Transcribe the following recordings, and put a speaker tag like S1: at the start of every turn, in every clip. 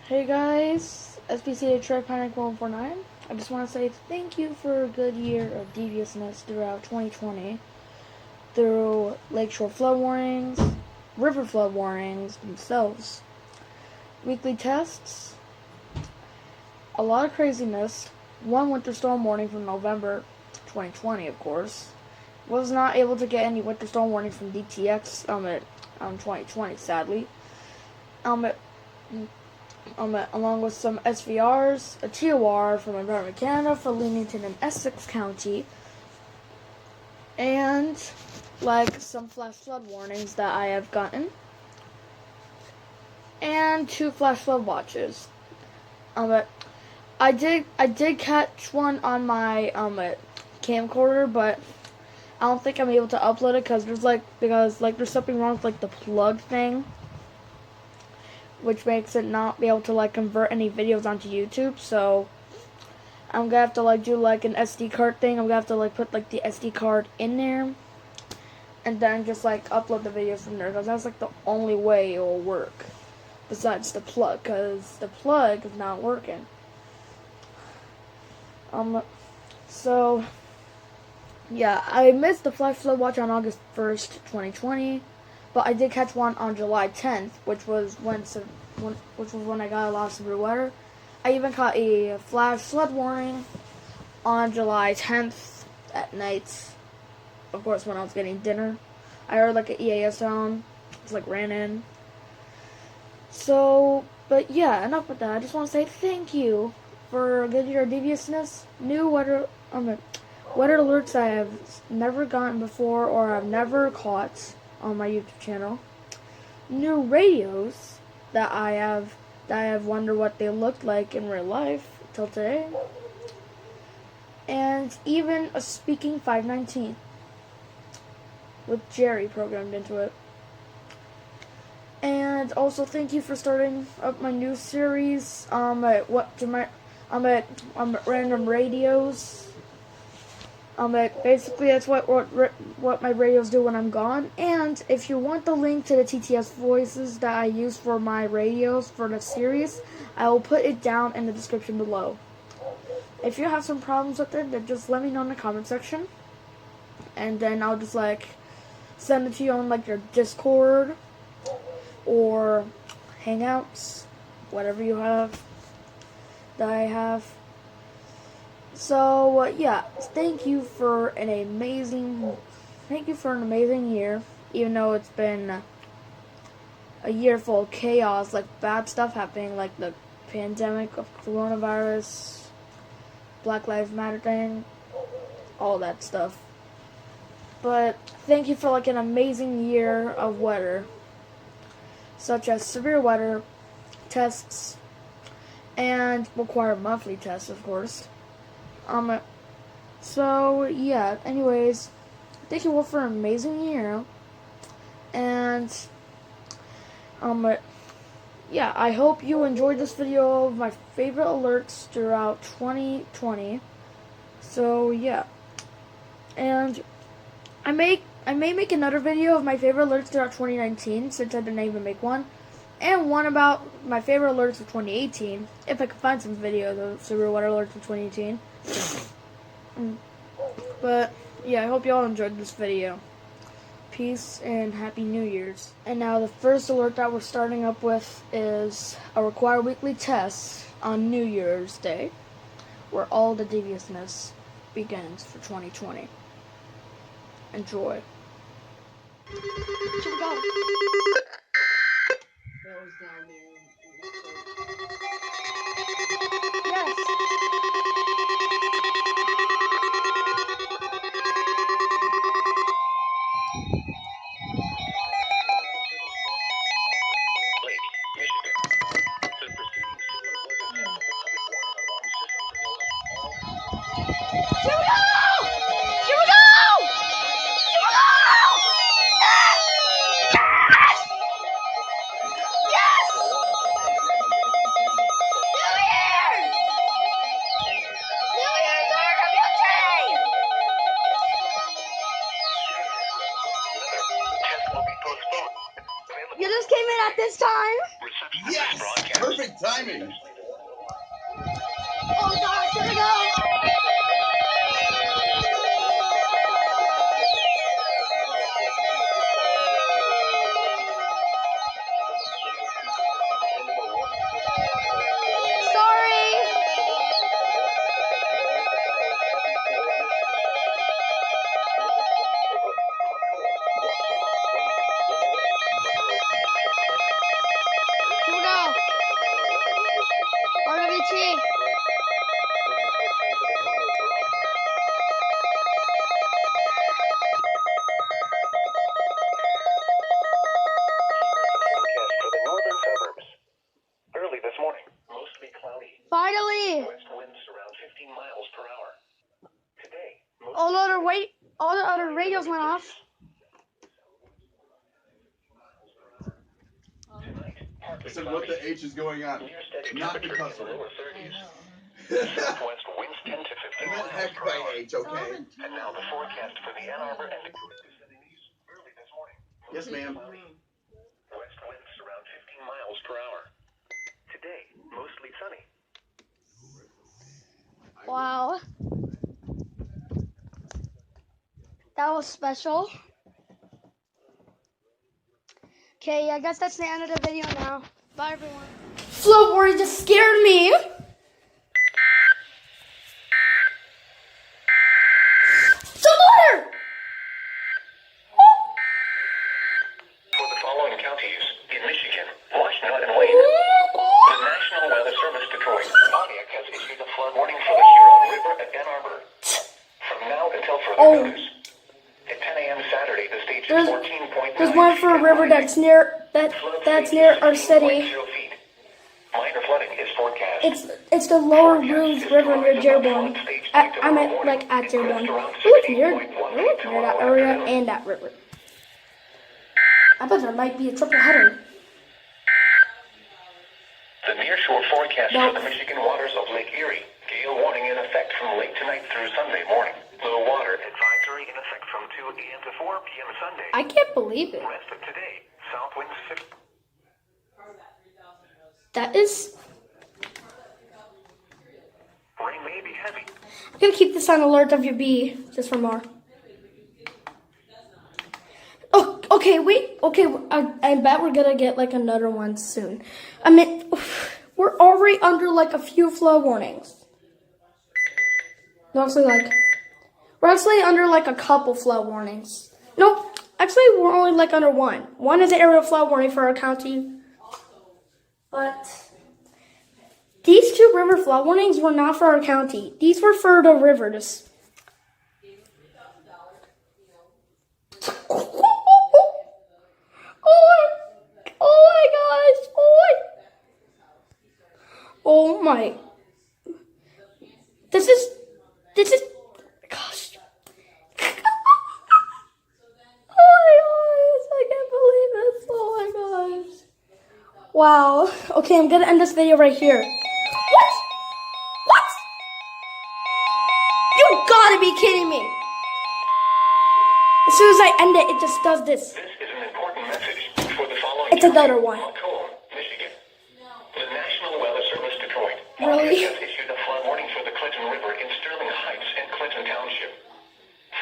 S1: Hey guys, SPCA Trade Panic 149. I just want to say thank you for a good year of deviousness throughout 2020. Through lakeshore flood warnings, river flood warnings themselves, weekly tests, a lot of craziness, one winter storm warning from November 2020, of course. Was not able to get any winter storm warnings from DTX 2020, sadly. Along with some SVRs, a TOR from Environment Canada for Leamington and Essex County, and like some flash flood warnings that I have gotten, and 2 flash flood watches. I did catch one on my camcorder, but I don't think I'm able to upload it because there's something wrong with the plug thing, which makes it not be able to convert any videos onto YouTube. So I'm gonna have to do an SD card thing. I'm gonna have to put the SD card in there and then just upload the videos from there, because that's the only way it will work besides the plug, because the plug is not working. So yeah, I missed the flash flood watch on August 1st, 2020. But I did catch one on July 10th, which was when I got a lot of severe weather. I even caught a flash flood warning on July 10th at night. Of course, when I was getting dinner, I heard an EAS sound. Just ran in. So, but yeah, enough with that. I just want to say thank you for a good year of deviousness. New weather alerts I have never gotten before or I've never caught on my YouTube channel. New radios that I have wondered what they looked like in real life till today. And even a speaking 519 with Jerry programmed into it. And also thank you for starting up my new series at random radios. Basically that's what my radios do when I'm gone. And if you want the link to the TTS voices that I use for my radios for the series, I will put it down in the description below. If you have some problems with it, then just let me know in the comment section, and then I'll just send it to you on your Discord or Hangouts, whatever you have that I have. So yeah, thank you for an amazing year. Even though it's been a year full of chaos, bad stuff happening, like the pandemic of coronavirus, Black Lives Matter thing, all that stuff. But thank you for an amazing year of weather, such as severe weather tests and required monthly tests, of course. So yeah, anyways, thank you all for an amazing year, and yeah, I hope you enjoyed this video of my favorite alerts throughout 2020. So yeah, and I may make another video of my favorite alerts throughout 2019, since I didn't even make one, and one about my favorite alerts of 2018, if I can find some videos of severe weather alerts of 2018. But yeah, I hope y'all enjoyed this video. Peace and Happy New Year's. And now the first alert that we're starting up with is a required weekly test on New Year's Day, where all the deviousness begins for 2020. Enjoy. Here we go. Yes. Here we go! Here we go! Here we go! Yes! Yes! New Year! New Year's RWJ! You just came in at this time?
S2: Yes! Perfect timing.
S1: Oh God, here we go. Finally! West winds around 15 miles per hour. Today, all the other radios went off.
S2: Listen, what the H is going on? Not the customer.
S3: Southwest winds 10 to 15 miles
S2: Heck
S3: per
S2: by
S3: hour.
S2: H, okay?
S3: And now the forecast for the Ann Arbor and the early this morning.
S2: Yes, ma'am.
S3: West winds around 15 miles per hour. Today, mostly sunny.
S1: Wow. That was special. Okay, I guess that's the end of the video now. Bye, everyone. Flood warning just scared me. The water!
S3: For the following counties in Michigan, Washington, and Wayne, the National Weather Service Detroit, Pontiac has issued a flood warning for the Huron River at Ann Arbor. From now until further notice. At 10 a.m. Saturday, the stage is 14.9.
S1: There's one for a river that's near our city.
S3: Minor flooding is forecast.
S1: It's the Lower Rouge River near Dearborn. I'm at Dearborn. We're near that area and that river. I bet there might be a triple header.
S3: The nearshore forecast for the Michigan waters of Lake Erie. Gale warning in effect from late tonight through Sunday morning. Low water advisory in effect from 2 a.m. to 4 p.m. Sunday.
S1: I can't believe it.
S3: Rest of today, south winds 50.
S1: That is...
S3: Rain may be heavy.
S1: I'm going to keep this on alert WB just for more. Oh, okay, wait. Okay, I bet we're going to get like another one soon. I mean, we're already under like a few flood warnings. We're actually under like a couple flood warnings. Nope, actually we're only like under one. One is an area flood warning for our county. But these two river flood warnings were not for our county. These were for the river. Oh my. This is, gosh. Oh my gosh, I can't believe this. Oh my gosh. Wow. Okay, I'm gonna end this video right here. What? You gotta be kidding me. As soon as I end it, it just does this.
S3: This is an important message for the following.
S1: It's another one.
S3: Michigan. The National Weather Service Detroit.
S1: Really?
S3: Has issued a flood warning for the Clinton River in Sterling Heights and Clinton Township.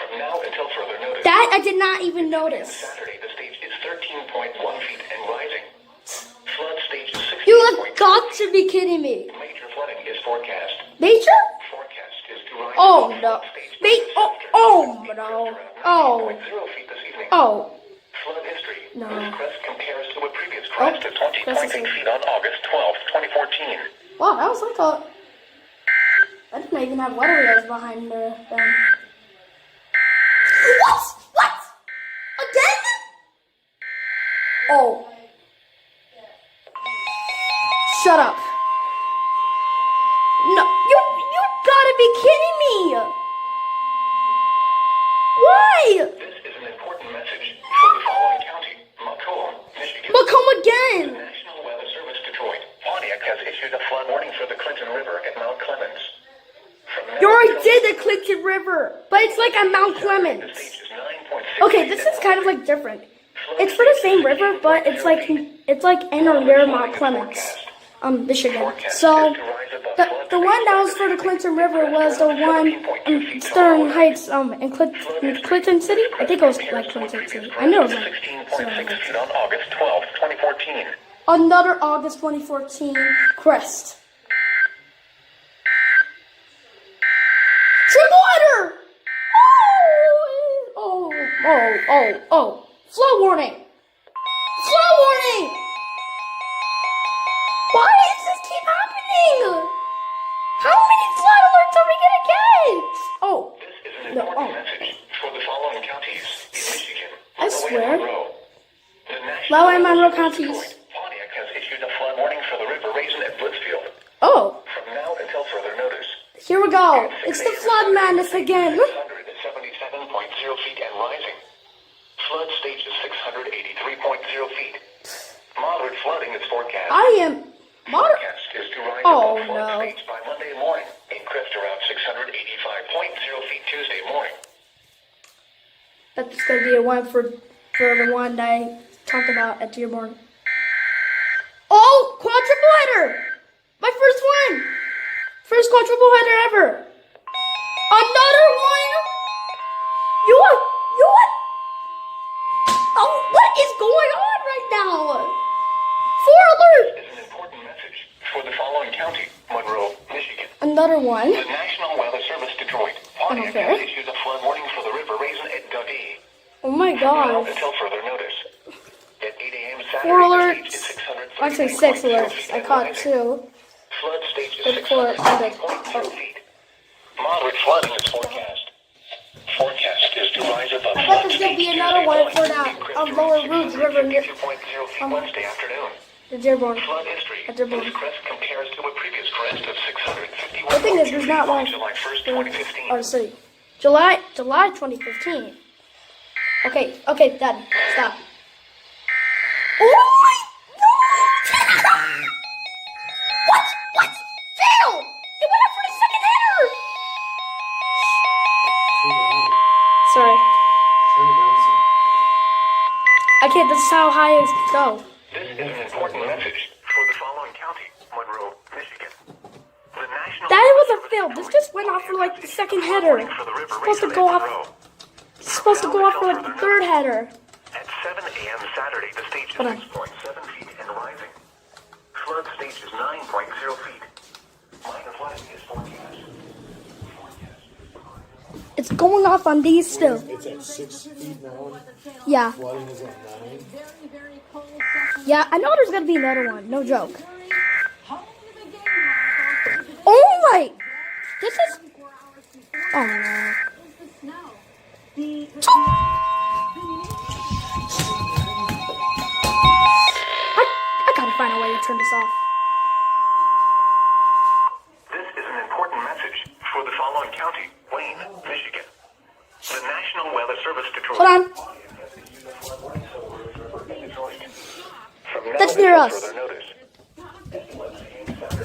S3: From now until further notice.
S1: That I did not even notice.
S3: Saturday, the stage is 13.1 feet and rising. Flood stage is 16.
S1: You have got to be kidding me.
S3: Major flooding is forecast.
S1: Major?
S3: Forecast is to rise.
S1: Oh no. Oh no. Oh.
S3: 0 feet this evening.
S1: Oh.
S3: Flood history.
S1: No.
S3: This crest compares to a previous crest of 20.8 feet on August 12th, 2014.
S1: Wow, that was like a... I didn't even have weather rails behind them. What? Again? Oh. Shut up. No, you gotta be kidding me. Why?
S3: This is an important message for the following county, Macomb, Michigan.
S1: Macomb
S3: The
S1: again.
S3: National Weather Service Detroit. Pontiac has issued a flood warning for the Clinton River at Mount Clemens.
S1: You already did the Clinton River, but it's like at Mount Clemens. Okay, this is kind of like different. It's for the same river, but it's like in or near Mount Clemens. Michigan. So the one that was for the Clinton River was the one Stern Heights in Clinton City. I think it was like Clinton City. I know it was like
S3: 16.6 feet on August 12th, 2014.
S1: another August 2014 crest. Triple header! Oh! Flow warning! Flow warning! Why does this keep happening? How many flood alerts are we gonna get? Oh,
S3: This is an important message for the following counties in Michigan.
S1: I swear.
S3: The
S1: Low and
S3: National
S1: Monroe counties.
S3: Pontiac has issued a flood warning for the River Raisin at Blitzfield.
S1: Oh,
S3: From now until further notice.
S1: here we go. It's the flood madness again.
S3: 677.0 feet and rising. Flood stage is 683.0 feet. Moderate flooding is forecast.
S1: I am moderate.
S3: Forecast is to rise
S1: Oh,
S3: above flood
S1: no.
S3: stage by Monday morning and crest around 685.0 feet Tuesday morning.
S1: That's gonna be a one for the one that I talked about at Dearborn. Oh, quadruple header! My first one! First quadruple header ever! Another one! You what? Oh, what is going on right now? 4 alerts!
S3: This is an important message for the following county, Monroe, Michigan.
S1: Another one.
S3: The National Weather Service Detroit, Pontiac
S1: Okay.
S3: has issued a flood warning for the River Raisin at Dundee.
S1: Oh my
S3: Now
S1: god.
S3: until further notice. At 8 a.m.
S1: 4
S3: Saturday, the
S1: alerts.
S3: stage is 630
S1: Actually 6
S3: feet
S1: alerts. I
S3: and
S1: caught
S3: rising.
S1: 2.
S3: Flood stage is
S1: Good for it.
S3: 630.0 feet. Moderate flooding is forecast. Forecast is to rise above
S1: I bet
S3: flood
S1: there's gonna be
S3: stage
S1: another
S3: Tuesday
S1: one
S3: morning
S1: for that
S3: and crest
S1: on
S3: around
S1: Lower Roots River near
S3: 652.0 feet Wednesday afternoon.
S1: the Dearborn.
S3: Flood history.
S1: At Dearborn.
S3: This crest compares to a previous crest of 651.
S1: The thing is, there's not one
S3: July 1st,
S1: for
S3: 2015.
S1: our city. July 2015. Okay, done. Stop. Oh my god! What? Fail! It went up for the second header! Sorry. I can't, this is how high it can go.
S3: This is an important message for the following county, Monroe, Michigan. The National
S1: That was a
S3: Weather
S1: fail.
S3: Service
S1: This just went off for like the second header.
S3: for the River
S1: It's supposed to
S3: Raisin
S1: go
S3: at
S1: off.
S3: Monroe.
S1: It's supposed to go off for like the third header.
S3: At 7 a.m. Saturday, the stage is
S1: Hold on.
S3: 6.7 feet and rising. Flood stage is 9.0 feet. Minor flooding is forecast.
S1: It's going off on these still.
S4: It's at 6 feet now.
S1: Yeah.
S4: Flooding is at 9.
S1: Yeah, I know there's gonna be another one. No joke. Oh my! This is. Oh no. I gotta find a way to turn this off.
S3: This is an important message for the following county, Wayne, Michigan. The National Weather Service Detroit.
S1: Hold on.
S3: From now
S1: That's near
S3: until
S1: us.
S3: further notice.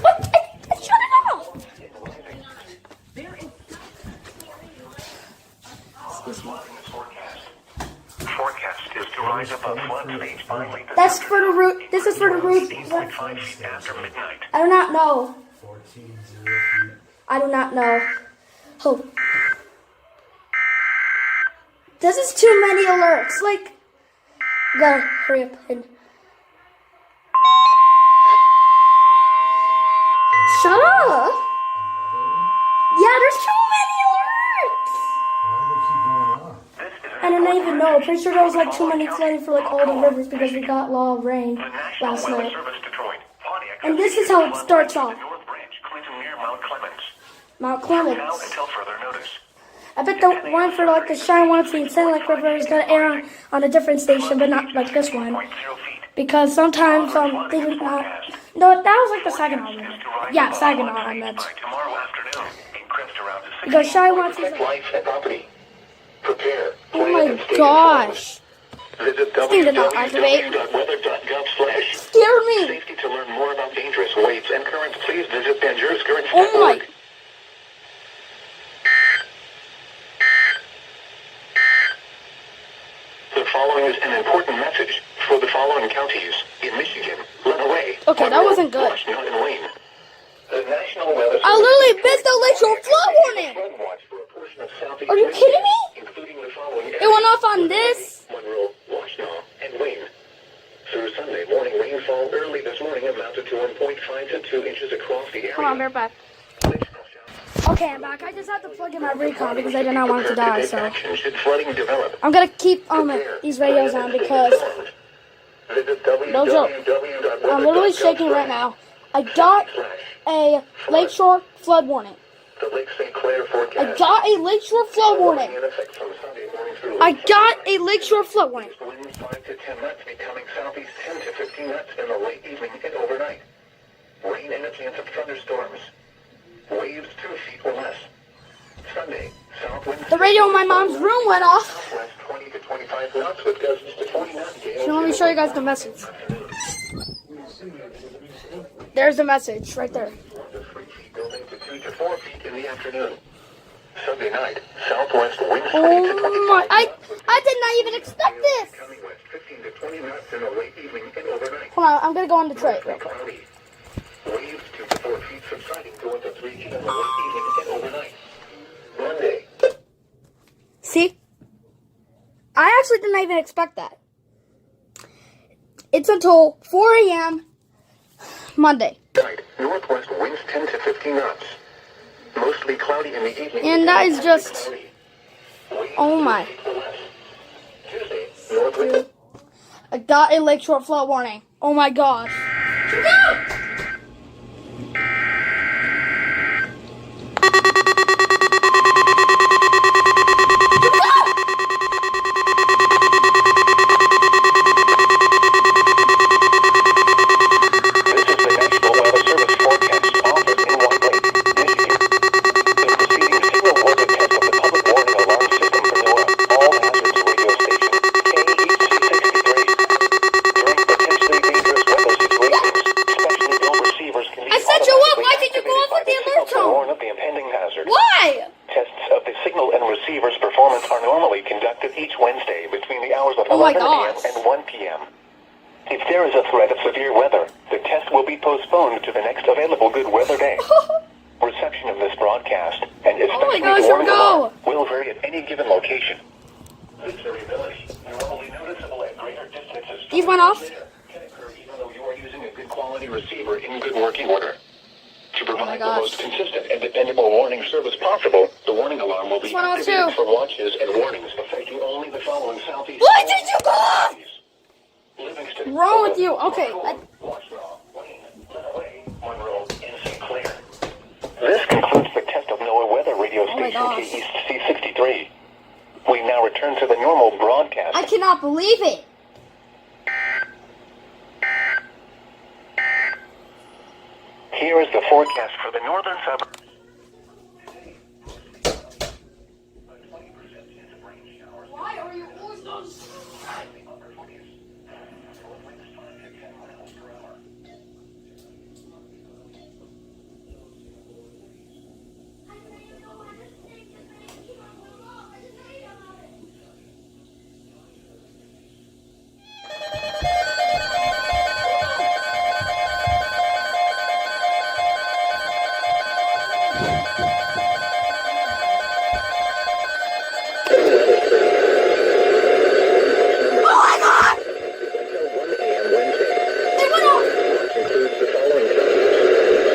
S1: What? I shut it off!
S3: Forecast is to rise above flood stage by late
S1: That's for the root. This is for the root.
S3: 15.5 feet after midnight.
S1: I do not know.
S4: 14, 0 feet.
S1: I do not know. Oh. This is too many alerts. Like, gotta hurry up and. Shut up! Yeah, there's too many alerts!
S4: Why do they keep going on?
S3: This is
S1: I don't even know. Pretty sure there was like too many flooding for like all the rivers because we got a lot of rain
S3: the National
S1: last
S3: Weather
S1: night.
S3: Service Detroit. Pontiac
S1: And
S3: has
S1: this is
S3: issued
S1: how
S3: a
S1: it
S3: flood
S1: starts
S3: warning
S1: off.
S3: to the North Branch, Clinton near Mount Clemens.
S1: Mount
S3: Now
S1: Clemens.
S3: until further notice.
S1: I bet the one for like the Shine One and Sand Lake River is gonna air on a different station, but not like this one.
S3: 0 feet.
S1: Because sometimes they do not. No, that was like the Saginaw one. Yeah, Saginaw I meant.
S3: By tomorrow afternoon, in crest around the
S1: Because Shine One
S3: Protect life and property. Prepare.
S1: Oh
S3: plan,
S1: my
S3: and stay
S1: gosh.
S3: informed. Visit
S1: thing did not activate.
S3: www.weather.gov/.
S1: Scared me.
S3: Safety to learn more about dangerous waves and currents. Please visit dangerouscurrents.org.
S1: Oh my.
S3: The following is an important message for the following counties in Michigan. Run away.
S1: Okay, that wasn't good.
S3: Watch now and rain. The National Weather
S1: I literally missed the lakeshore flood warning.
S3: Flood watch for a portion of southeast
S1: Are you kidding me?
S3: including the following
S1: It went off on this.
S3: Monroe, Washtenaw, and Wayne. Through Sunday morning, rainfall early this morning amounted to 1.5 to 2 inches across the area.
S1: Hold on, we're back. Okay, I'm back. I just had to plug in my recon because I did not want it to die, so
S3: Should flooding develop?
S1: I'm gonna keep these radios on because no joke. I'm literally shaking right now. I got a lakeshore flood warning.
S3: The Lake St. Clair
S1: I
S3: forecast.
S1: got a lakeshore flood warning.
S3: In effect from Sunday morning through
S1: I got a lakeshore flood warning.
S3: winds 5 to 10 knots becoming southeast 10 to 15 knots in the late evening and overnight. Rain and a chance of thunderstorms. Waves 2 feet or less. Sunday, south winds.
S1: The radio in my mom's room went off.
S3: Southwest 20 to 25 knots with gusts to 40 knots.
S1: So let me show you guys the message. There's the message right there.
S3: 1 to 3 feet building to 2 to 4 feet in the afternoon. Sunday night, southwest winds 20 to 25
S1: Oh my!
S3: knots with
S1: I did not even expect this.
S3: coming west 15 to 20 knots in the late evening and overnight.
S1: Hold on, I'm gonna go on Detroit.
S3: Cloudy. Waves 2 to 4 feet subsiding to 1 to 3 feet in the late evening and overnight. Monday,
S1: See? I actually did not even expect that. It's until 4 a.m. Monday.
S3: night, northwest winds 10 to 15 knots. Mostly cloudy in the evening.
S1: And that is just... Oh my.
S3: Tuesday, northwest.
S1: I got a lakeshore flood warning. Oh my gosh.
S3: This is the National Weather Service forecast office in White Lake, Michigan. The preceding signal was a test of the public warning alarm system for NOAA All Hazards radio station, KHC-63. During potentially dangerous weather situations, specially built receivers can be
S1: I set you up. Why did you go off
S3: automatically
S1: with the
S3: activated by
S1: alert
S3: signal to
S1: tone?
S3: warn of the impending hazard.
S1: Why?
S3: Tests of the signal and receiver's performance are normally conducted each Wednesday between the hours of
S1: Oh my
S3: 11 a.m.
S1: gosh.
S3: and 1 p.m. If there is a threat of severe weather, the test will be postponed to the next available good weather day. Reception of this broadcast and especially
S1: gosh,
S3: the
S1: here we
S3: warning
S1: go.
S3: alarm will vary at any given location. This variability, normally noticeable at greater distances,
S1: These went off?
S3: can occur even though you are using a good quality receiver in good working order. To provide the
S1: gosh.
S3: most consistent and dependable warning service possible, the warning alarm will be
S1: This one off
S3: activated
S1: too.
S3: for watches and warnings affecting only the following southeast.
S1: Why did you go off?
S3: Livingston.
S1: What's wrong with you? Okay.
S3: Washtenaw, Wayne, Lenawee, Monroe, and St. Clair. This concludes the test of NOAA weather radio
S1: Oh my
S3: station
S1: gosh.
S3: KEC-63. We now return to the normal broadcast.
S1: I cannot believe it.
S3: Here is the forecast for the northern suburbs.
S1: Why are you always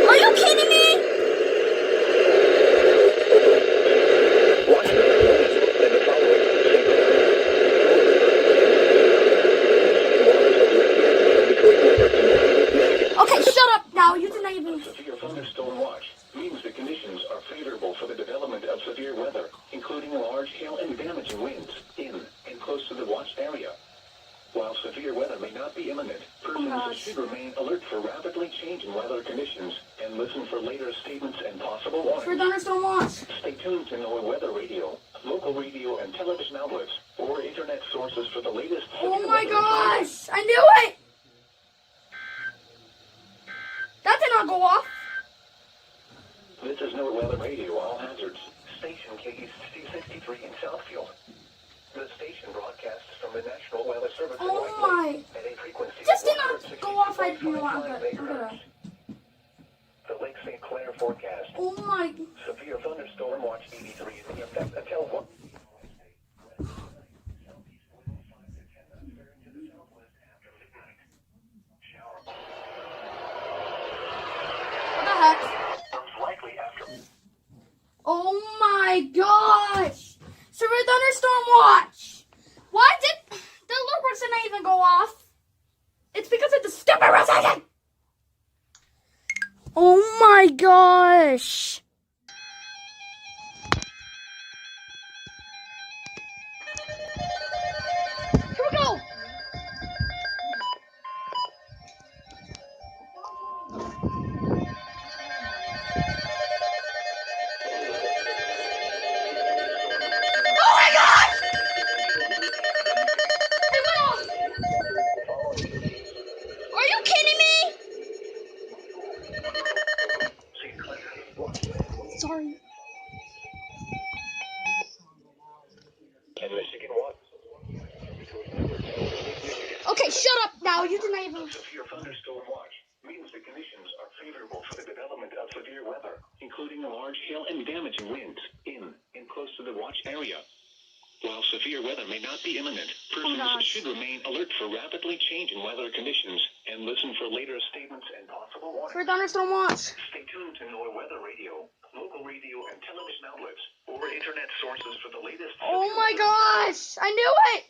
S1: Are you kidding me? Okay, shut up now. You did not even...
S3: Severe thunderstorm watch means the conditions are favorable for the development of severe weather, including large hail and damaging winds in and close to the watched area. While severe weather may not be imminent, persons
S1: gosh.
S3: should remain alert for rapidly changing weather conditions and listen for later statements and possible
S1: For
S3: warnings.
S1: thunderstorm watch.
S3: Stay tuned to NOAA weather radio, local radio and television outlets, or internet sources for the latest
S1: Oh
S3: severe
S1: my
S3: weather
S1: gosh. I knew it. That did not go off.
S3: This is NOAA Weather Radio, All Hazards, station KEC-63 in Southfield. The station broadcasts from from the National Weather Service.
S1: Oh my!
S3: At a frequency
S1: Just
S3: of
S1: did not go off. I you know what? I'm
S3: 162.55
S1: gonna.
S3: megahertz. The Lake St. Clair forecast.
S1: Oh my!
S3: Severe thunderstorm watch 83 in the effect until 1.
S1: What the heck?
S3: Likely after.
S1: Oh my gosh! Severe thunderstorm watch! Why did the alerts didn't even go off? It's because of the stupid recession! Oh my gosh! Here we go! Oh my gosh! It went off! Are you kidding me? Sorry.
S3: And Michigan watch.
S1: Okay, shut up now. You didn't even.
S3: Severe thunderstorm watch means the conditions are favorable for the development of severe weather, including large hail and damaging winds in and close to the watch area. While severe weather may not be imminent, persons should remain alert for rapidly changing weather conditions and listen for later statements and possible warnings.
S1: For thunderstorm watch.
S3: Stay tuned to NOAA weather radio, local radio and television outlets, or internet sources for the latest.
S1: Oh my gosh! I knew it!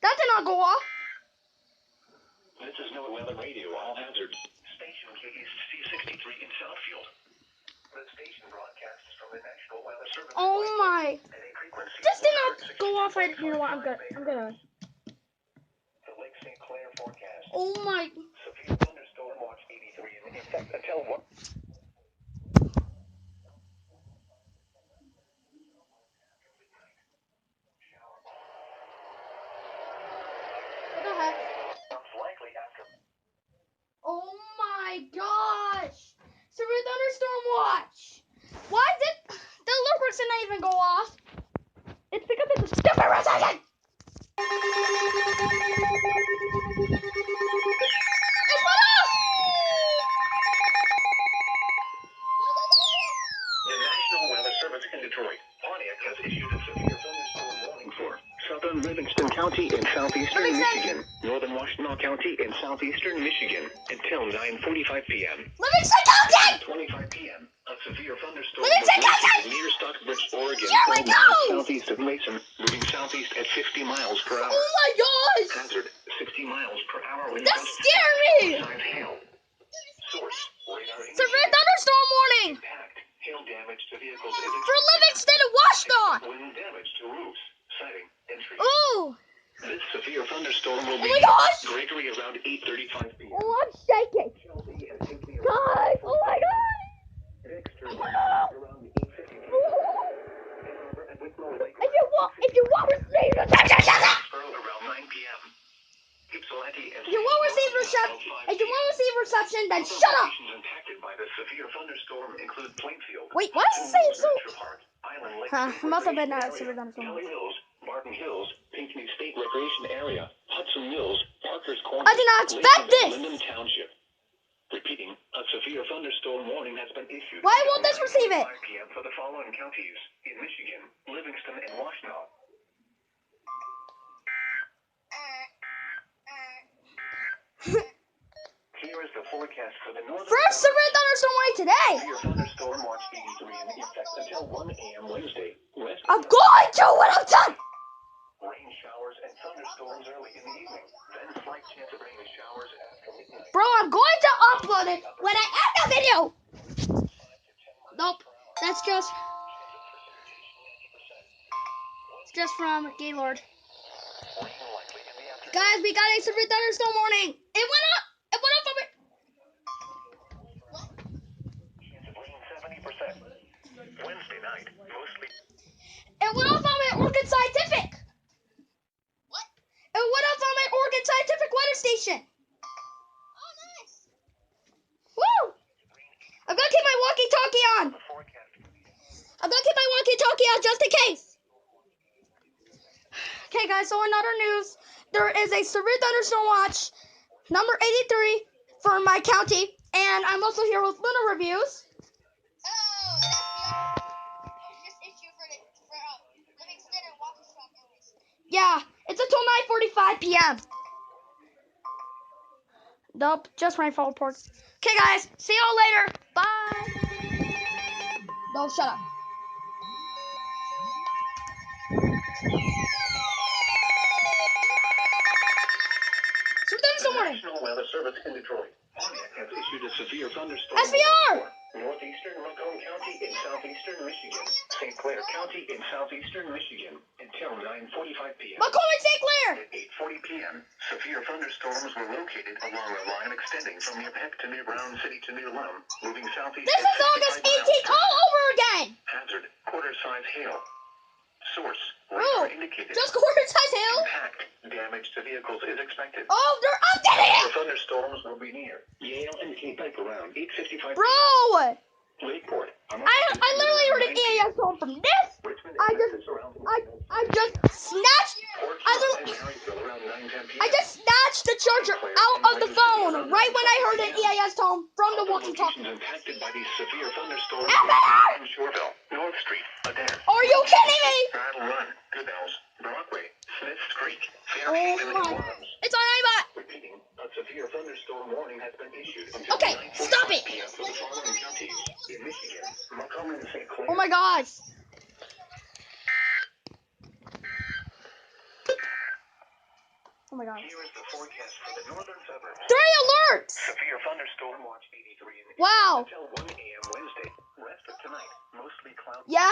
S1: That did not go off.
S3: This is NOAA weather radio, all hazards. Station KC63 in Southfield. The station broadcasts from the National Weather Service.
S1: Oh my!
S3: At a frequency
S1: This did
S3: of
S1: not go off. You know what? I'm gonna.
S3: The Lake St. Clair forecast.
S1: Oh my!
S3: Severe thunderstorm watch 83 in effect until 1.
S1: What the heck?
S3: Likely after.
S1: Oh my gosh! Severe thunderstorm watch. Why did the alerts didn't even go off? It's because of the stupid recession. It went off.
S3: The National Weather Service in Detroit, Pontiac, has issued a severe thunderstorm warning for southern Livingston County in southeastern Michigan, northern Washtenaw County in southeastern Michigan until 9:45 p.m.
S1: Livingston County.
S3: 25 p.m. A severe thunderstorm
S1: Livingston
S3: was
S1: County.
S3: near Stockbridge, Oregon,
S1: Here we
S3: 12 miles
S1: go.
S3: southeast of Mason, moving southeast at 50 miles per hour.
S1: Oh my gosh!
S3: Hazard 60 miles per hour wind.
S1: That scared me.
S3: Signs hail. Source radar
S1: Severe thunderstorm warning
S3: impact. Hail damage to vehicles is
S1: for Livingston and Washtenaw.
S3: wind damage to roofs, siding, and trees.
S1: Ooh!
S3: This severe thunderstorm will
S1: Oh
S3: be
S1: my gosh!
S3: Gregory around 8:35 p.m.
S1: Oh, I'm shaking.
S3: Chelsea and Hinckley
S1: Guys! Oh my god!
S3: Dexter
S1: Oh.
S3: around 8:50 p.m. Ann Arbor and Whitmore Lake
S1: If you want to receive reception, shut up!
S3: around 9 p.m. Ypsilanti and
S1: If you won't receive reception, then shut up!
S3: locations impacted by the severe thunderstorm include Plainfield.
S1: Wait, what does it say? So,
S3: Adventure Park, Island Lake
S1: it must have been
S3: Recreation
S1: severe
S3: Area,
S1: thunderstorm.
S3: Kelly Hills, Barton Hills, Pinckney State Recreation Area, Hudson Mills, Parker's Corner,
S1: I did not expect
S3: Lakeland,
S1: this.
S3: and Linden Township. Repeating, a severe thunderstorm warning has been issued.
S1: Why won't this receive it?
S3: 5 p.m. for the following counties in Michigan, Livingston, and Washtenaw. Here is the forecast for the northern.
S1: First severe thunderstorm warning today.
S3: Severe thunderstorm watch 83 in effect until 1 a.m. Wednesday. West
S1: I'm going to when I'm done.
S3: rain showers and thunderstorms early in the evening. Then slight chance of rain and showers after midnight.
S1: Bro, I'm going to upload it when I end the video. Nope, that's just from Gaylord. Guys, we got a severe thunderstorm warning. It went up. It went up from it.
S3: Chance of rain 70%. Wednesday night, mostly.
S1: It went up on my Oregon Scientific. What? It went up on my Oregon Scientific weather station. Oh, nice. Woo! I'm gonna keep my walkie-talkie on. I'm gonna keep my walkie-talkie on just in case. Okay, guys, so in other news, there is a severe thunderstorm watch, number 83, for my county, and I'm also here with Luna Reviews. Yeah, it's until 9:45 p.m. Nope, just rainfall reports. Okay, guys, see y'all later. Bye. No, shut up.
S3: The National Weather Service in Detroit has issued a severe thunderstorm.
S1: SVR!
S3: Northeastern Macomb County in southeastern Michigan, St. Clair County in southeastern Michigan until 9:45 p.m.
S1: Macomb and St. Clair!
S3: At 8:40 p.m., severe thunderstorms were located along a line extending from near Peck to near Brown City to near Lum, moving southeast.
S1: This is August 18th all over again!
S3: Hazard, quarter-size hail. Source,
S1: Oh,
S3: radar indicated.
S1: just quarter-size hail?
S3: Impact, damage to vehicles is expected.
S1: Oh, they're updating it!
S3: The thunderstorms will be near Yale and Quebec around 8:55.
S1: Bro!
S3: Lakeport.
S1: I literally heard an EAS phone from this. I just snatched. I just snatched the charger out of the phone right when I heard an EAS tone from the walkie-talkie.
S3: Impacted by these severe thunderstorms
S1: FR!
S3: in Shoreville, North Street, Adair.
S1: Are you kidding me?
S3: Battle Run, Goodhouse, Brockway, Smith's Creek,
S1: Oh my! It's on iBot.
S3: Repeating, a severe thunderstorm warning has been issued until
S1: Okay, stop
S3: 9:45
S1: it.
S3: p.m. for the following counties in Michigan, Macomb and St. Clair.
S1: Oh my gosh! Oh my gosh!
S3: Here is the forecast for the northern suburbs.
S1: 3 alerts!
S3: Severe thunderstorm watch 83 in the
S1: Wow!
S3: until 1 a.m. Wednesday. Rest of tonight, mostly cloudy.
S1: Yeah?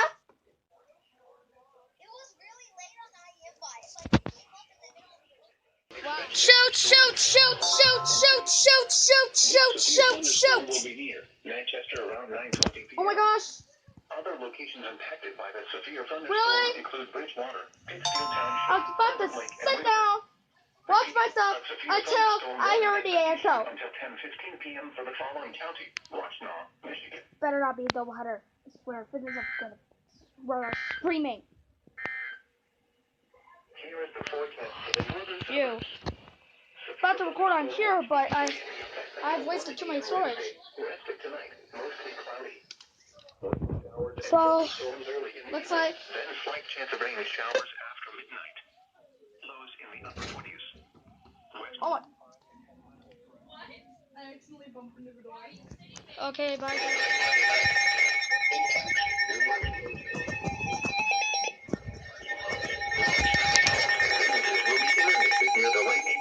S5: It was really late on the invite. Like, it came up in the middle of the
S1: Shoot! Shoot! Shoot! Shoot! Shoot! Shoot! Shoot! Shoot! Shoot! Shoot!
S3: Will be near Manchester around 9:20 p.m.
S1: Oh my gosh!
S3: Other locations impacted by the severe thunderstorm
S1: Really?
S3: include Bridgewater, Pittsfield Township,
S1: I was about to
S3: Lake, and
S1: sit
S3: Windsor.
S1: down, watch myself
S3: A severe
S1: until
S3: thunderstorm
S1: I hear
S3: warning
S1: the
S3: has been
S1: ASO.
S3: issued until 10:15 p.m. for the following county: Washtenaw, Michigan.
S1: Better not be a doubleheader. I swear, fitness is gonna we're screaming.
S3: Here is the forecast for the northern
S1: Ew.
S3: suburbs.
S1: About to record on here, but I've wasted too many storage.
S3: Rest of tonight, mostly cloudy.
S1: So
S3: Storms early in the
S1: looks
S3: evening,
S1: like
S3: then slight chance of rain and showers after midnight. Lows in the upper 20s. West
S1: oh. Okay, bye.
S3: near the lake.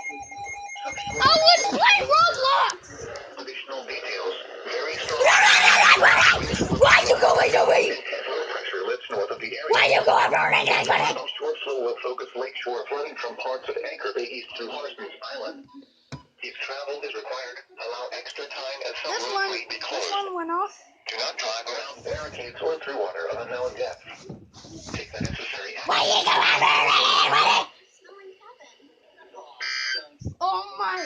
S1: I was playing Roblox.
S3: Additional details. Very strong.
S1: Why you going away?
S3: Low pressure lifts north of the area.
S1: Why you going burning?
S3: Short flow will focus lakeshore flooding from parts of Anchor Bay east through Horsman's Island. If travel is required, allow extra time as some roads may be closed.
S1: This one went off.
S3: Do not drive around barricades or through water of unknown depth. Take the necessary action.
S1: Why you going burning? Oh my.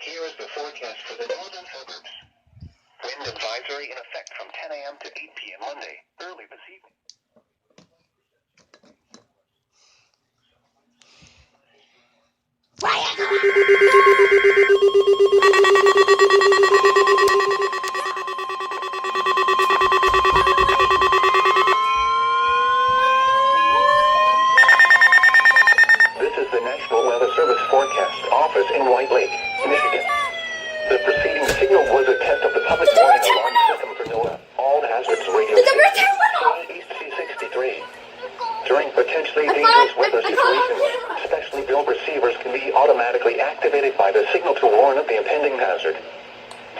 S3: Here is the forecast for the northern suburbs. Wind advisory in effect from 10 a.m. to 8 p.m. Monday, early this evening. This is the National Weather Service Forecast Office in White Lake, Michigan. The preceding signal was a test of the public warning alarm system for NOAA. All hazards radio East C63. During potentially dangerous weather situations, specially built receivers can be automatically activated by the signal to warn of the impending hazard.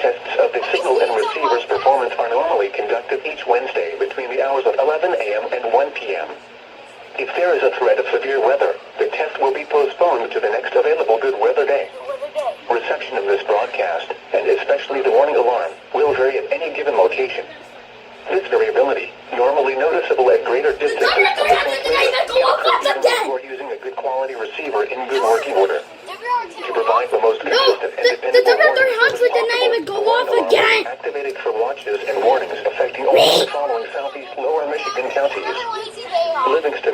S3: Tests of the signal and receiver's performance are normally conducted each Wednesday between the hours of 11 a.m. and 1 p.m. If there is a threat of severe weather, the test will be postponed to the next available good weather day. Reception of this broadcast, and especially the warning alarm, will vary at any given location. This variability, normally noticeable at greater distances from the transmitter, or using a good quality receiver in good working order. To provide the most consistent and dependable warnings
S1: didn't even go off again.
S3: activated for watches and warnings affecting all the following southeast lower Michigan counties: Livingston,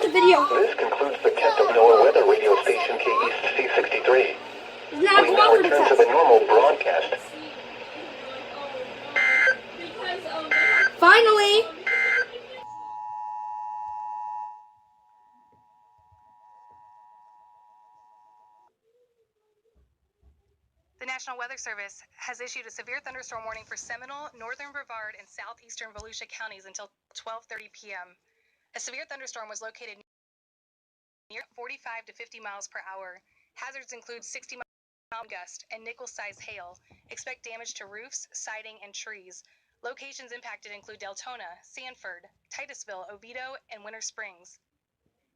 S1: the video.
S3: This concludes the Kent of Noah weather radio station KEC 63.
S1: It's not
S3: We now
S1: cooperative
S3: return to
S1: test.
S3: the normal broadcast.
S1: Finally.
S6: The National Weather Service has issued a severe thunderstorm warning for Seminole, northern Brevard, and southeastern Volusia counties until 12:30 p.m. A severe thunderstorm was located near 45 to 50 miles per hour. Hazards include 60-mile gust and nickel-sized hail. Expect damage to roofs, siding, and trees. Locations impacted include Deltona, Sanford, Titusville, Oviedo, and Winter Springs.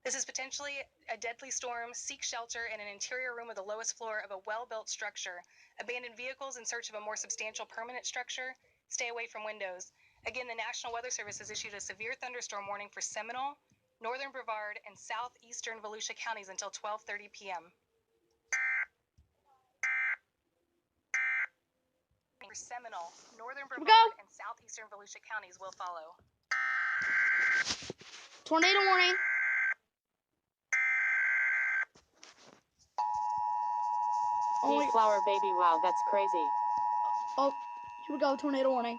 S6: This is potentially a deadly storm. Seek shelter in an interior room with the lowest floor of a well-built structure. Abandon vehicles in search of a more substantial permanent structure. Stay away from windows. Again, the National Weather Service has issued a severe thunderstorm warning for Seminole, northern Brevard, and southeastern Volusia counties until 12:30 p.m. For Seminole, northern
S1: we
S6: Brevard,
S1: go.
S6: and southeastern Volusia counties will follow.
S1: Tornado warning. Oh,
S7: Pea flower baby, wow, that's crazy.
S1: oh, here we go. Tornado warning.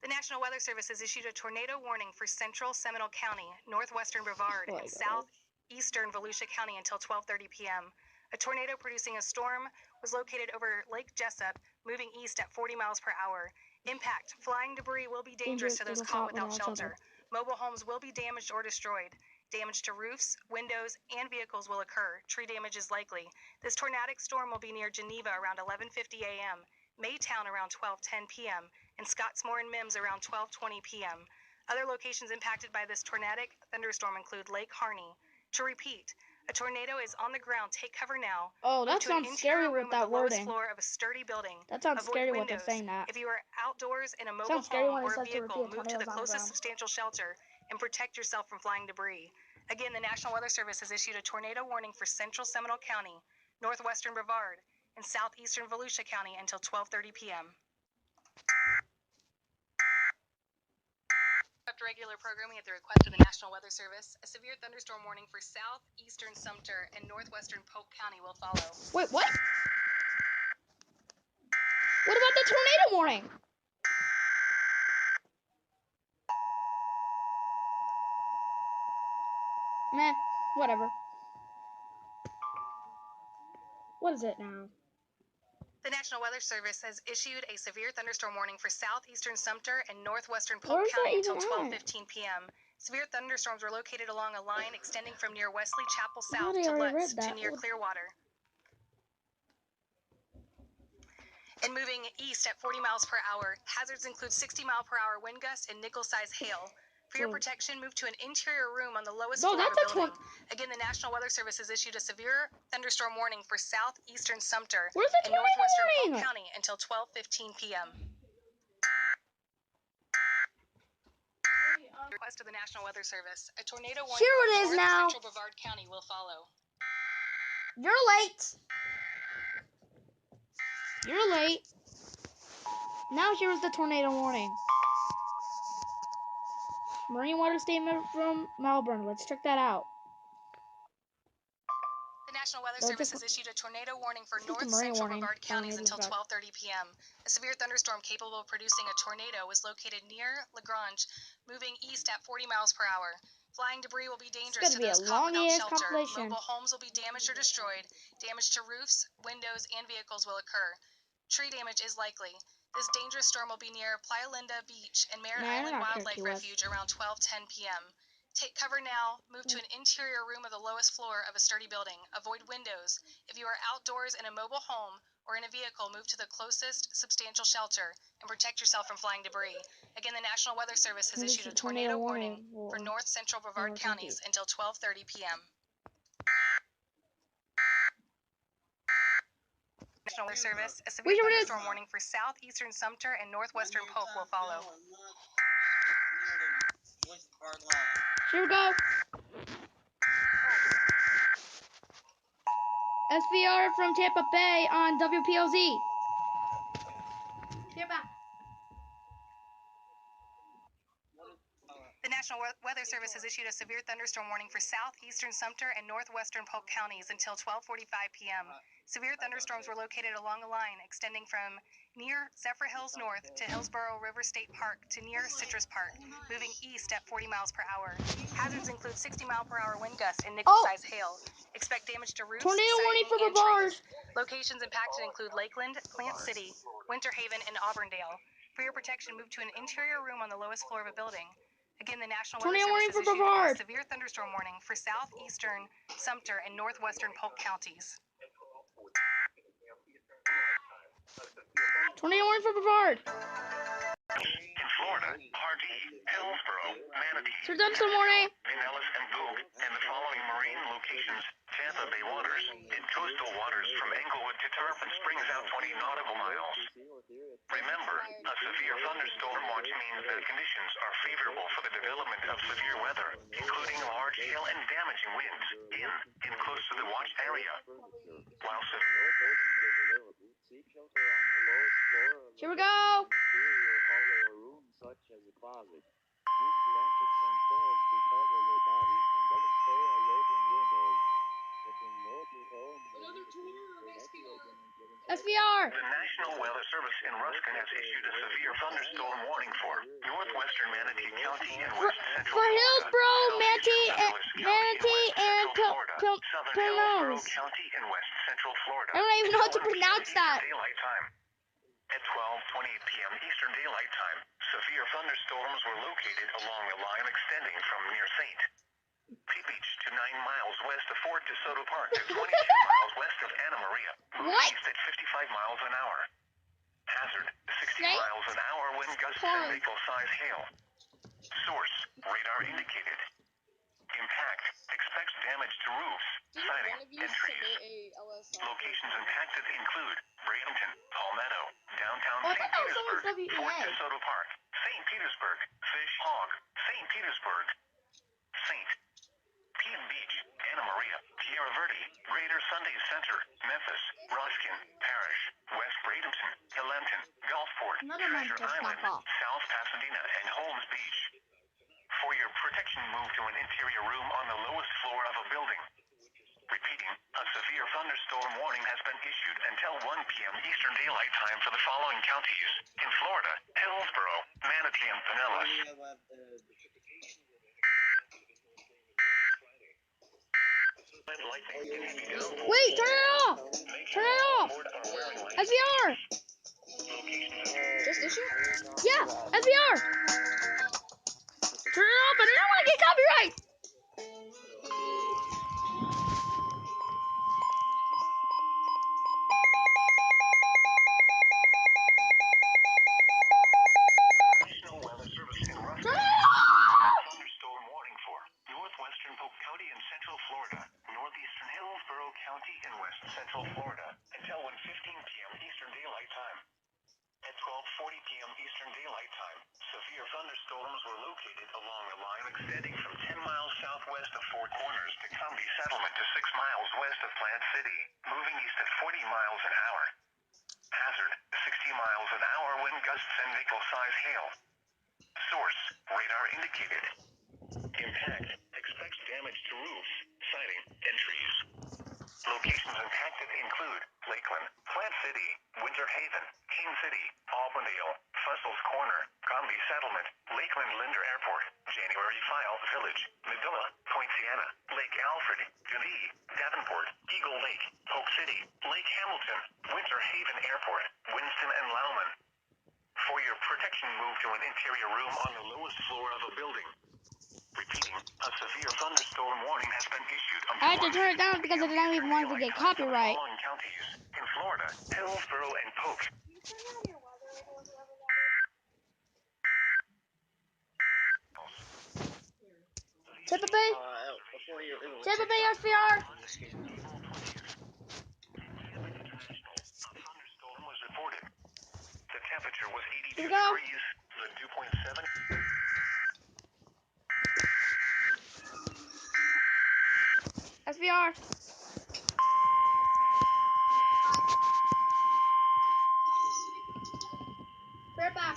S6: The National Weather Service has issued a tornado warning for central Seminole County, northwestern Brevard,
S1: Oh my
S6: and
S1: God.
S6: southeastern Volusia County until 12:30 p.m. A tornado producing a storm was located over Lake Jessup, moving east at 40 miles per hour. Impact: flying debris will be dangerous to those caught without shelter. Mobile homes will be damaged or destroyed. Damage to roofs, windows, and vehicles will occur. Tree damage is likely. This tornadic storm will be near Geneva around 11:50 a.m., Maytown around 12:10 p.m., and Scottsmore and Mims around 12:20 p.m. Other locations impacted by this tornadic thunderstorm include Lake Harney. To repeat, a tornado is on the ground. Take cover now.
S1: Oh,
S6: Move
S1: that
S6: to an
S1: sounds scary
S6: interior
S1: with
S6: room
S1: that
S6: the lowest
S1: wording.
S6: floor of a sturdy building.
S1: That sounds
S6: Avoid
S1: scary with
S6: windows.
S1: it saying that.
S6: If you are outdoors in a mobile
S1: Sounds scary
S6: home
S1: when it
S6: or a
S1: says to
S6: vehicle,
S1: repeat,
S6: move to the
S1: tornadoes on the
S6: closest
S1: ground.
S6: substantial shelter and protect yourself from flying debris. Again, the National Weather Service has issued a tornado warning for central Seminole County, northwestern Brevard, and southeastern Volusia County until 12:30 p.m. After regular programming at the request of the National Weather Service, a severe thunderstorm warning for southeastern Sumter and northwestern Polk County will follow.
S1: Wait, what? What about the tornado warning? Meh, whatever. What is it now?
S6: The National Weather Service has issued a severe thunderstorm warning for southeastern Sumter and northwestern
S1: Where
S6: Polk
S1: is that
S6: County until
S1: even at?
S6: 12:15 p.m. Severe thunderstorms were located along a line extending from near Wesley Chapel
S1: I
S6: South
S1: thought I
S6: to
S1: already
S6: Lutz
S1: read
S6: to
S1: that.
S6: near Clearwater. And moving east at 40 miles per hour, hazards include 60-mile-per-hour wind gusts and nickel-sized hail. For your protection, move to an interior room on the lowest
S1: No,
S6: floor of
S1: that's
S6: a building. Again, the National Weather Service has issued a severe thunderstorm warning for southeastern Sumter
S1: Where's the
S6: and
S1: tornado
S6: northwestern Polk
S1: warning?
S6: County until 12:15 p.m. Request of the National Weather Service, a tornado warning
S1: Here
S6: for
S1: it is
S6: north
S1: now.
S6: central Brevard County will follow.
S1: You're late. You're late. Now here's the tornado warning. Marine water statement from Melbourne. Let's check that out.
S6: The National Weather
S1: No,
S6: Service
S1: just-
S6: has issued a tornado warning for
S1: just a
S6: north
S1: marine
S6: central
S1: warning.
S6: Brevard counties
S1: Tornado
S6: until
S1: back.
S6: 12:30 p.m. A severe thunderstorm capable of producing a tornado was located near Lagrange, moving east at 40 miles per hour. Flying debris will be dangerous to
S1: gonna be
S6: those
S1: a
S6: caught without
S1: long-ass
S6: shelter.
S1: compilation.
S6: Mobile homes will be damaged or destroyed. Damage to roofs, windows, and vehicles will occur. Tree damage is likely. This dangerous storm will be near Playa Linda Beach and Merritt
S1: Nah, I
S6: Island
S1: don't care,
S6: Wildlife
S1: Key West.
S6: Refuge around 12:10 p.m. Take cover now. Move to an interior room of the lowest floor of a sturdy building. Avoid windows. If you are outdoors in a mobile home or in a vehicle, move to the closest substantial shelter and protect yourself from flying debris. Again, the National Weather Service has issued a tornado warning for north central Brevard counties until 12:30 p.m. National Weather Service, a severe thunderstorm warning for southeastern Sumter and northwestern Polk will follow.
S1: Here we go. SVR from Tampa Bay on WPLZ.
S6: The National Weather Service has issued a severe thunderstorm warning for southeastern Sumter and northwestern Polk counties until 12:45 p.m. Severe thunderstorms were located along a line extending from near Zephyr Hills North to Hillsborough River State Park to near Citrus Park, moving east at 40 miles per hour. Hazards include 60-mile-per-hour wind gusts and nickel-sized hail. Expect damage to roofs,
S1: Tornado warning
S6: siding,
S1: for
S6: and
S1: Brevard.
S6: trees. Locations impacted include Lakeland, Plant City, Winter Haven, and Auburndale. For your protection, move to an interior room on the lowest floor of a building. Again, the National Weather
S1: Tornado warning
S6: Service has
S1: for
S6: issued a
S1: Brevard.
S6: severe thunderstorm warning for southeastern Sumter and northwestern Polk counties.
S1: Tornado warning for Brevard.
S3: In Florida, Pardee, Hillsborough, Manatee,
S1: Sir Dexter warning.
S3: Pinellas, and Polk, and the following marine locations: Tampa Bay waters, in coastal waters from Englewood to Tarpon Springs out 20 nautical miles. Remember, a severe thunderstorm watch means that conditions are favorable for the development of severe weather, including large hail and damaging winds in and close to the watched area. While
S1: Here we go. SVR.
S3: The National Weather Service in Ruskin has issued a severe thunderstorm warning for northwestern Manatee County and west central
S1: For
S3: Florida,
S1: Hillsborough,
S3: southeastern
S1: Manatee,
S3: Douglas
S1: and
S3: County and west central Florida, southern Hillsborough
S1: Pinellas.
S3: County and west central Florida.
S1: I don't even know how to
S3: Until 1
S1: pronounce
S3: p.m.
S1: that.
S3: Eastern Daylight Time. At 12:20 p.m. Eastern Daylight Time, severe thunderstorms were located along a line extending from near St. Pete Beach to 9 miles west of Fort DeSoto Park to 22 miles west of Anna Maria, moving
S1: What?
S3: east at 55 miles an hour. Hazard, 60
S1: Snake?
S3: miles an hour wind gusts and nickel-sized hail. Source, radar indicated. Impact, expects damage to roofs, siding, and trees. Locations impacted include Bradenton, Palmetto, downtown
S1: Oh, I
S3: St.
S1: thought that was someone's
S3: Petersburg, Fort
S1: WEA.
S3: DeSoto Park, St. Petersburg, Fish Hog, St. Petersburg, St. Pete Beach, Anna Maria, Tierra Verde, Greater Sunday Center, Memphis, Ruskin, Parish, West Bradenton, Helenton, Gulfport,
S1: Another man
S3: Treasure
S1: just
S3: Island,
S1: got off.
S3: South Pasadena, and Holmes Beach. For your protection, move to an interior room on the lowest floor of a building. Repeating, a severe thunderstorm warning has been issued until 1 p.m. Eastern Daylight Time for the following counties: in Florida, Hillsborough, Manatee, and Pinellas.
S1: Wait, turn it off. Turn it off. SVR.
S5: Just issue?
S1: Yeah, SVR. Turn it off. I don't want to get copyright.
S3: National Weather Service in Ruskin
S1: Turn it off.
S3: thunderstorm warning for northwestern Polk County and central Florida, northeastern Hillsborough County and west central Florida until 1:15 p.m. Eastern Daylight Time. At 12:40 p.m. Eastern Daylight Time, severe thunderstorms were located along a line extending from 10 miles southwest of Four Corners to Cumbie Settlement to 6 miles west of Plant City, moving east at 40 miles an hour. Hazard, 60 miles an hour wind gusts and nickel-sized hail. Source, radar indicated. Impact, expects damage to roofs, siding, and trees. Locations impacted include Lakeland, Plant City, Winter Haven, King City, Auburndale, Fussel's Corner, Cumbie Settlement, Lakeland Linder Airport, January File Village, Medulla, Point Siena, Lake Alfred, Geneva, Davenport, Eagle Lake, Polk City, Lake Hamilton, Winter Haven Airport, Winston and Loudoun. For your protection, move to an interior room on the lowest floor of a building. Repeating, a severe thunderstorm warning has been issued until
S1: I had to turn it down because I didn't even want to get copyright.
S3: following counties: in Florida, Hillsborough and Polk.
S1: Tampa Bay. Tampa Bay SVR.
S3: A thunderstorm was reported. The temperature was 82
S1: Here we go.
S3: degrees, the dew point 7.
S1: SVR. Right back.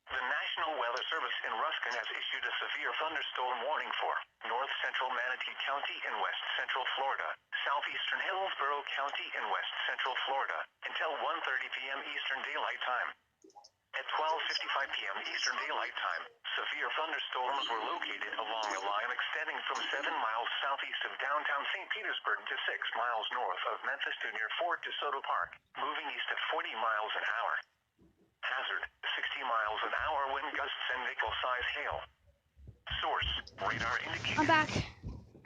S3: The National Weather Service in Ruskin has issued a severe thunderstorm warning for north central Manatee County in west central Florida, southeastern Hillsborough County in west central Florida, until 1:30 p.m. Eastern Daylight Time. At 12:55 p.m. Eastern Daylight Time, severe thunderstorms were located along a line extending from 7 miles southeast of downtown St. Petersburg to 6 miles north of Memphis to near Fort DeSoto Park, moving east at 40 miles an hour. Hazard, 60 miles an hour wind gusts and nickel-size hail. Source, radar indicated.
S1: I'm back.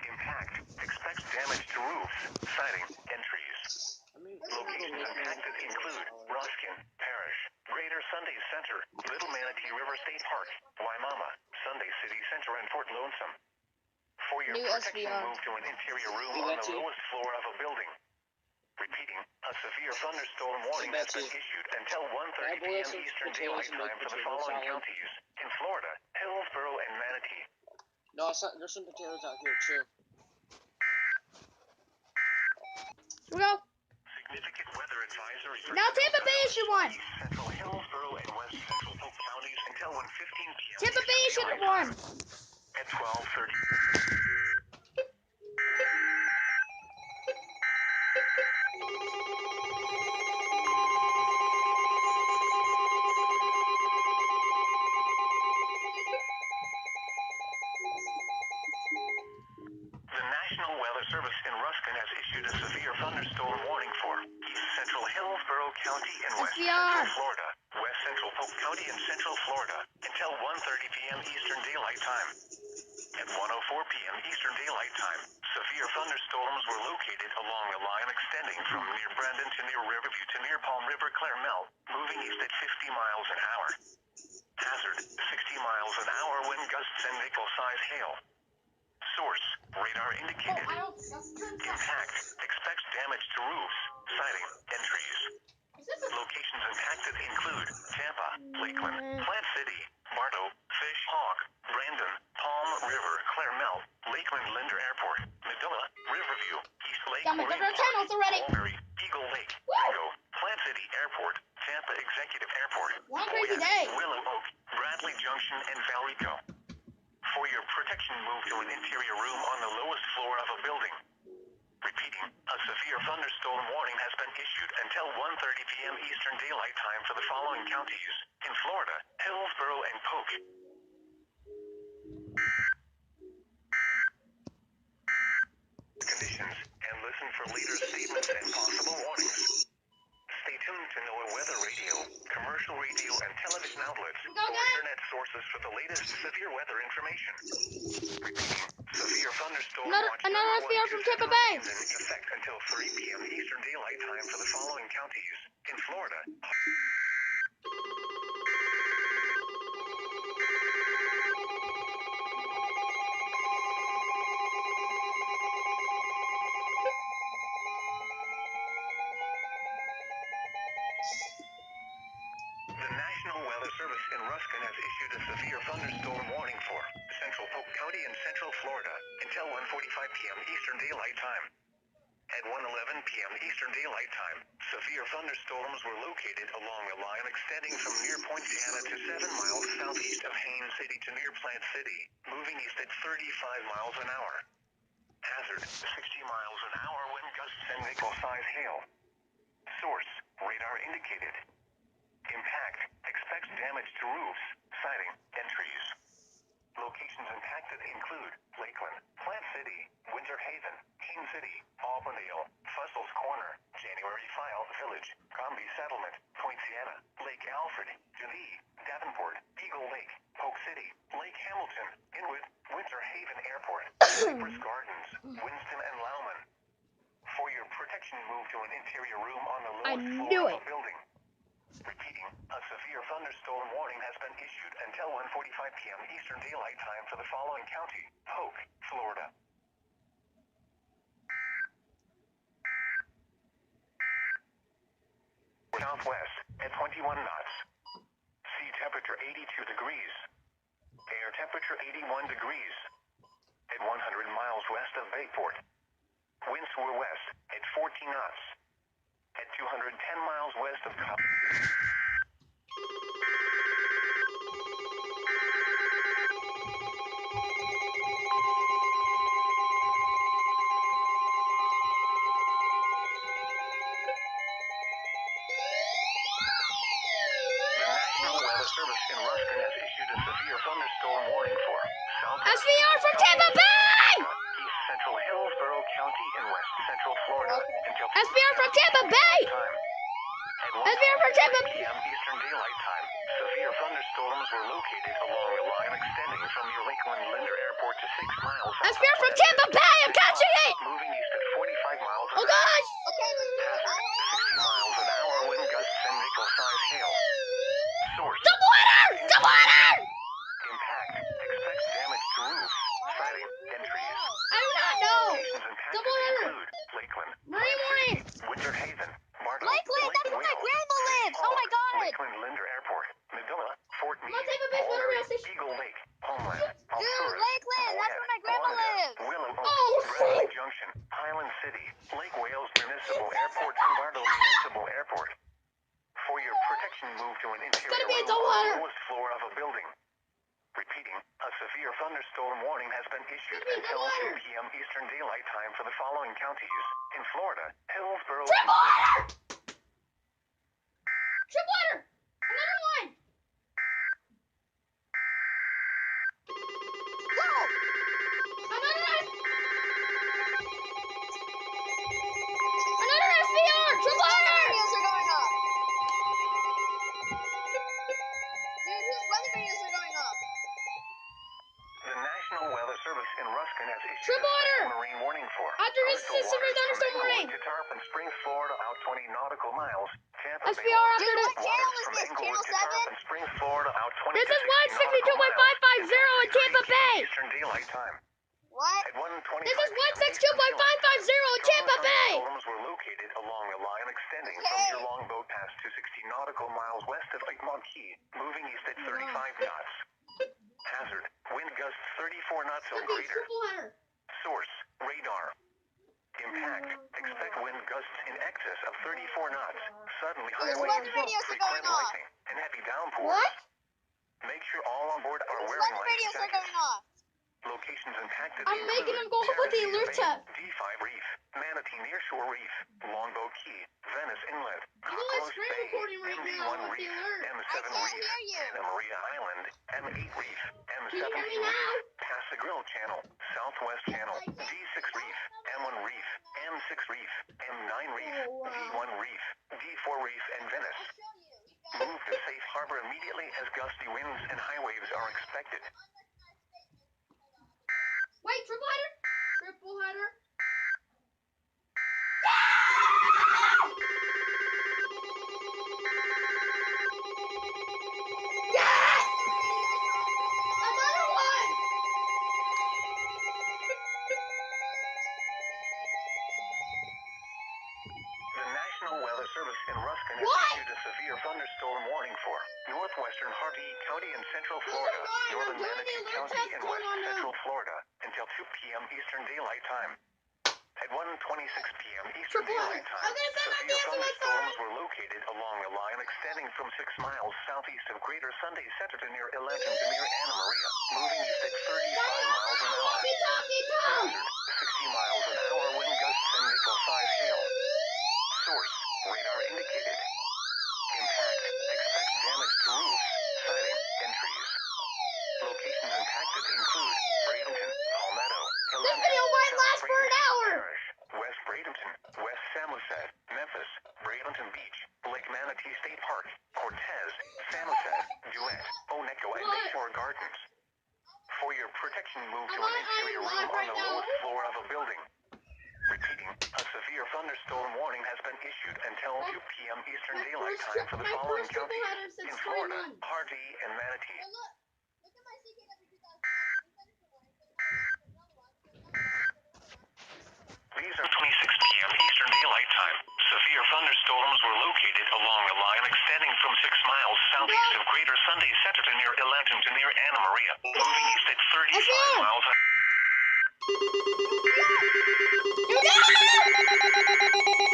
S3: Impact, expects damage to roofs, siding, and trees. Locations impacted include Ruskin Parish, Greater Sunday Center, Little Manatee River State Park, Waimama, Sunday City Center, and Port Lonesome. For your
S8: New
S3: protection,
S8: SBR.
S3: move to an interior room
S8: You
S3: on
S8: got
S3: the
S8: to.
S3: lowest floor of a building. Repeating, a severe thunderstorm warning
S8: You
S3: has
S8: got
S3: been
S8: to.
S3: issued until 1:30
S8: Bad boy,
S3: p.m.
S8: some
S3: Eastern
S8: potatoes
S3: Daylight
S8: and
S3: Time
S8: baked
S3: for the
S8: potatoes,
S3: following
S8: salad.
S3: counties: in Florida, Hillsborough and Manatee.
S8: No, it's not, there's some potatoes out here too.
S1: Here we go.
S3: Significant weather advisory for
S1: Now Tampa Bay
S3: Central
S1: issued one.
S3: East Central Hillsborough and West Central Polk counties until 1:15 p.m.
S1: Tampa Bay
S3: Eastern
S1: issued
S3: Daylight
S1: one.
S3: Time. At 12:30. The National Weather Service in Ruskin has issued a severe thunderstorm warning for East Central Hillsborough County and West
S1: SVR.
S3: Central Florida, West Central Polk County and Central Florida, until 1:30 p.m. Eastern Daylight Time. At 1:04 p.m. Eastern Daylight Time, severe thunderstorms were located along a line extending from near Brandon to near Riverview to near Palm River Claremont, moving east at 50 miles an hour. Hazard, 60 miles an hour wind gusts and nickel-size hail. Source, radar indicated. Impact, expects damage to roofs, siding, and trees. Locations impacted include Tampa, Lakeland, Plant City, Bartow, Fish Hawk, Brandon, Palm River, Claremont, Lakeland Linder Airport, Medora, Riverview, East Lake
S1: Got my
S3: Marine
S1: favorite
S3: Park,
S1: channels already.
S3: Mulberry, Eagle Lake, Ringo, Plant City Airport, Tampa Executive Airport,
S1: One crazy
S3: Boyette,
S1: day.
S3: Willow Oak, Bradley Junction, and Valrico. For your protection, move to an interior room on the lowest floor of a building. Repeating, a severe thunderstorm warning has been issued until 1:30 p.m. Eastern Daylight Time for the following counties: in Florida, Hillsborough and Polk. Conditions, and listen for leaders' statements and possible warnings. Stay tuned to NOAA Weather Radio, commercial radio, and television outlets, or internet sources for the latest severe weather information. Repeating, severe thunderstorm watch
S1: Another
S3: number
S1: SVR from Tampa
S3: 127
S1: Bay.
S3: is in effect until 3 p.m. Eastern Daylight Time for the following counties: in Florida. The National Weather Service in Ruskin has issued a severe thunderstorm warning for Central Polk County and Central Florida until 1:45 p.m. Eastern Daylight Time. At 1:11 p.m. Eastern Daylight Time, severe thunderstorms were located along a line extending from near Point Sienna to 7 miles southeast of Haines City to near Plant City, moving east at 35 miles an hour. Hazard, 60 miles an hour wind gusts and nickel-size hail. Source, radar indicated. Impact, expects damage to roofs, siding, and trees. Locations impacted include Lakeland, Plant City, Winter Haven, Haines City, Auburndale, Fussell's Corner, January File Village, Combi Settlement, Point Sienna, Lake Alfred, Geneva, Davenport, Eagle Lake, Polk City, Lake Hamilton, Inwood, Winter Haven Airport, Cypress Gardens, Winston, and Lauman. For your protection, move to an interior room on the
S1: I
S3: lowest
S1: knew
S3: floor of
S1: it.
S3: a building. Repeating, a severe thunderstorm warning has been issued until 1:45 p.m. Eastern Daylight Time for the following county: Polk, Florida. Southwest at 21 knots. Sea temperature 82 degrees. Air temperature 81 degrees. At 100 miles west of Bayport. Winds were west at 14 knots. At 210 miles west of were located along a line extending from near Lakeland Linder Airport to 6 miles
S1: That's
S3: south
S1: fear
S3: of
S1: from Tampa Bay. I'm catching it.
S3: moving east at 45 miles an
S1: Oh
S3: hour.
S1: gosh.
S5: Okay, let's do it.
S3: Hazard, 60 miles an hour wind gusts and nickel-size hail. Source,
S1: Double header. Double header.
S3: impact, expect damage to roofs, siding, and trees.
S1: I do not know.
S3: Locations impacted
S1: Double header.
S3: include Lakeland,
S1: Marine warning.
S3: Winter Haven, Bartow,
S5: Lakeland, that's where my
S3: Wales,
S5: grandma lives. Oh my
S3: Falls,
S5: god.
S3: Lakeland Linder Airport, Medulla, Fort
S1: I'm
S3: Meade,
S1: on Tampa Bay's motor rail
S3: Albury,
S1: station.
S3: Eagle Lake, Homeland,
S5: Dude,
S3: Alturas,
S5: Lakeland, that's where my grandma
S3: Wanda,
S5: lives.
S3: Willow Oaks,
S1: Oh,
S3: Redwood Junction, Highland City, Lake Wales Municipal Airport, and Bartow Municipal Airport. For your protection, move to an interior
S1: gotta be a
S3: room
S1: double
S3: on the
S1: header.
S3: lowest floor of a building. Repeating, a severe thunderstorm warning has been issued
S1: Gotta be a
S3: until
S1: double
S3: 2
S1: header.
S3: p.m. Eastern Daylight Time for the following counties. In Florida, Hillsborough,
S1: Triple header. Triple header. Another one.
S5: Go.
S1: Another SVR. Triple header.
S5: Videos are going up. Dude, whose weather videos are going up?
S3: the National Weather Service in Ruskin has issued
S1: Triple
S3: a special
S1: header.
S3: marine warning for
S1: After this
S3: coastal
S1: is severe
S3: waters from
S1: thunderstorm warning.
S3: Englewood to Tarpon Springs, Florida, out 20 nautical miles. Tampa Bay
S1: SVR after
S5: Dude,
S1: this.
S5: what channel is
S3: from
S5: this?
S3: Englewood
S5: Channel
S3: to
S5: 7?
S3: Tarpon Springs, Florida, out 20
S1: This
S3: to
S1: is
S3: 60 nautical miles
S1: 162.550 in Tampa Bay.
S3: Eastern Daylight Time.
S5: What?
S3: At 1:25
S1: This is
S3: p.m. Eastern Daylight
S1: 162.550 in Tampa Bay.
S3: Storms were located along a line extending from
S5: Okay.
S3: near Longboat Pass to 60 nautical miles west of Lake Monkey, moving east at 35 knots. Hazard, wind gusts 34 knots or
S1: Could be
S3: greater.
S1: triple header.
S3: Source, radar. Impact, expect wind gusts in excess of 34 knots, suddenly high
S5: Whose
S3: winds,
S5: weather videos are
S3: frequent
S5: going off?
S3: lightning, and heavy downpours.
S1: What?
S3: Make sure all on board are
S5: Whose
S3: wearing
S5: weather
S3: life
S5: videos are
S3: jackets.
S5: going off?
S3: Locations impacted
S1: I'm making
S3: include
S1: them go up with the
S3: Terrace
S1: alert
S3: Bay,
S1: tab.
S3: D5 Reef, Manatee Nearshore Reef, Longboat Key, Venice Inlet,
S1: I'm on
S3: Cockroach
S1: screen
S3: Bay,
S1: recording right now
S3: MD1
S1: with the
S3: Reef,
S1: alert.
S3: M7
S5: I can't
S3: Reef,
S5: hear you.
S3: Santa Maria Island, M8 Reef,
S1: Can you hear me
S3: M17 Reef,
S1: now?
S3: Pass Grill Channel, Southwest Channel, D6 Reef, M1 Reef, M6 Reef, M9 Reef,
S1: Oh, wow.
S3: V1 Reef, D4 Reef, and Venice. Move to safe harbor immediately as gusty winds and high waves are expected.
S1: Wait, triple header? Triple header? Yes! Another one!
S3: The National Weather Service in Ruskin has
S1: What?
S3: issued a severe thunderstorm warning for northwestern Harvey County and Central
S1: This is
S3: Florida,
S1: fine.
S3: northern
S1: I'm doing the
S3: Manatee
S1: alert
S3: County,
S1: test
S3: and
S1: going
S3: west
S1: on now.
S3: central Florida until 2 p.m. Eastern Daylight Time. At 1:26 p.m. Eastern
S1: Triple
S3: Daylight
S1: header.
S3: Time,
S1: I'm gonna send my
S3: severe
S1: hands on my
S3: thunderstorms
S1: phone.
S3: were located along a line extending from 6 miles southeast of Greater Sunday Center to near Elenton to near Anna Maria, moving east at 35 miles an hour.
S1: Walkie-talkie, Tom!
S3: Hazard, 60 miles an hour wind gusts and nickel-size hail. Source, radar indicated. Impact, expect damage to roofs, siding, and trees. Locations impacted include Bradenton, Palmetto,
S1: This
S3: Elenton,
S1: video might
S3: South
S1: last for an
S3: Bradenton
S1: hour.
S3: Parish, West Bradenton, West Samoset, Memphis, Bradenton Beach, Lake Manatee State Park, Cortez, Samoset, Duet, Oneko, and
S1: What?
S3: Bayshore Gardens. For your protection, move to
S1: Am
S3: an
S1: I
S3: interior
S1: on
S3: room
S1: live
S3: on
S1: right
S3: the
S1: now?
S3: lowest floor of a building. Repeating, a severe thunderstorm warning has been issued until 2 p.m. Eastern Daylight Time for the
S1: my
S3: following
S1: first triple
S3: counties.
S1: header since
S3: In
S1: 20
S3: Florida,
S1: months.
S3: Harvey and Manatee.
S5: Hey, look. Look at my CKW 2000.
S3: These are 26 p.m. Eastern Daylight Time. Severe thunderstorms were located along a line extending from 6 miles southeast of Greater Sunday Center to near Elenton to near Anna Maria, moving east at 35 miles an hour.
S1: You got it!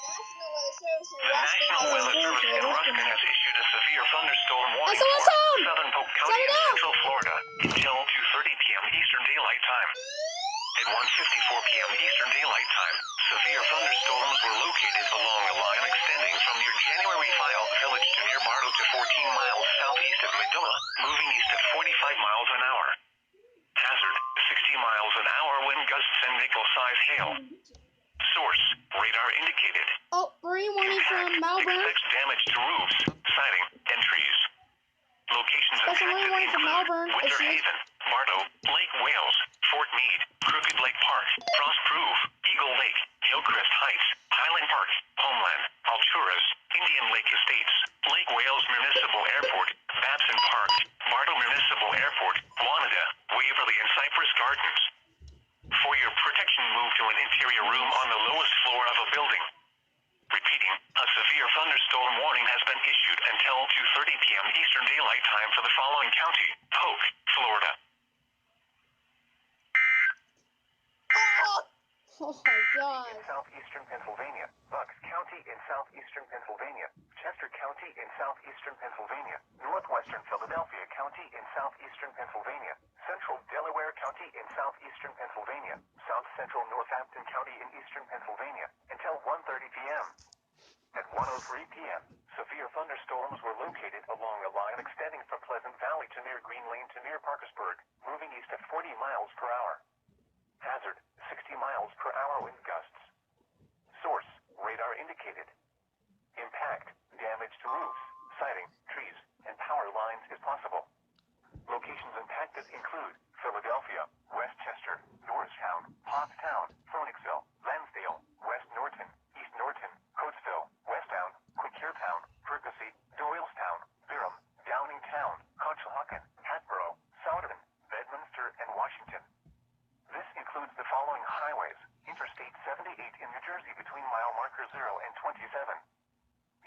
S3: The National Weather Service in Ruskin has issued a severe thunderstorm warning
S1: SOS
S3: for
S1: home!
S3: southern Polk
S1: Set
S3: County
S1: it
S3: and
S1: off!
S3: Central Florida until 2:30 p.m. Eastern Daylight Time. At 1:54 p.m. Eastern Daylight Time, severe thunderstorms were located along a line extending from near January File Village to near Bartow to 14 miles southeast of Medulla, moving east at 45 miles an hour. Hazard, 60 miles an hour wind gusts and nickel size hail. Source, radar indicated.
S1: Oh, free warning from Malvern.
S3: Expects damage to roofs, siding, and trees. Locations
S1: Special
S3: impacted
S1: warning from
S3: include
S1: Malvern.
S3: Windsor Haven, Bartow, Lake Wales, Fort Meade, Crooked Lake Park, Frost Proof, Eagle Lake, Hillcrest Heights, Highland Park, Homeland, Alturas, Indian Lake Estates, Lake Wales Municipal Airport, Babson Park, Bartow Municipal Airport, Wanada, Waverly, and Cypress Gardens. For your protection, move to an interior room on the lowest floor of a building. Repeating, a severe thunderstorm warning has been issued until 2:30 p.m. Eastern Daylight Time for the following county: Polk, Florida.
S1: Oh my god.
S3: In southeastern Pennsylvania, Bucks County in southeastern Pennsylvania, Chester County in southeastern Pennsylvania, northwestern Philadelphia County in southeastern Pennsylvania, central Delaware County in southeastern Pennsylvania, south central Northampton County in eastern Pennsylvania, until 1:30 p.m. At 1:03 p.m., severe thunderstorms were located along a line extending from Pleasant Valley to near Green Lane to near Parkersburg, moving east at 40 miles per hour. Hazard, 60 miles per hour wind gusts. Source, radar indicated. Impact, damage to roofs, siding, trees, and power lines is possible. Locations impacted include Philadelphia, Westchester, Norristown, Pottstown, Phoenixville, Lansdale, West Norton, East Norton, Coatesville, Westtown, Quincytown, Percy, Doylestown, Byram, Downingtown, Conshohocken, Hatboro, Souderton, Bedminster, and Washington. This includes the following highways: Interstate 78 in New Jersey between mile marker 0 and 27.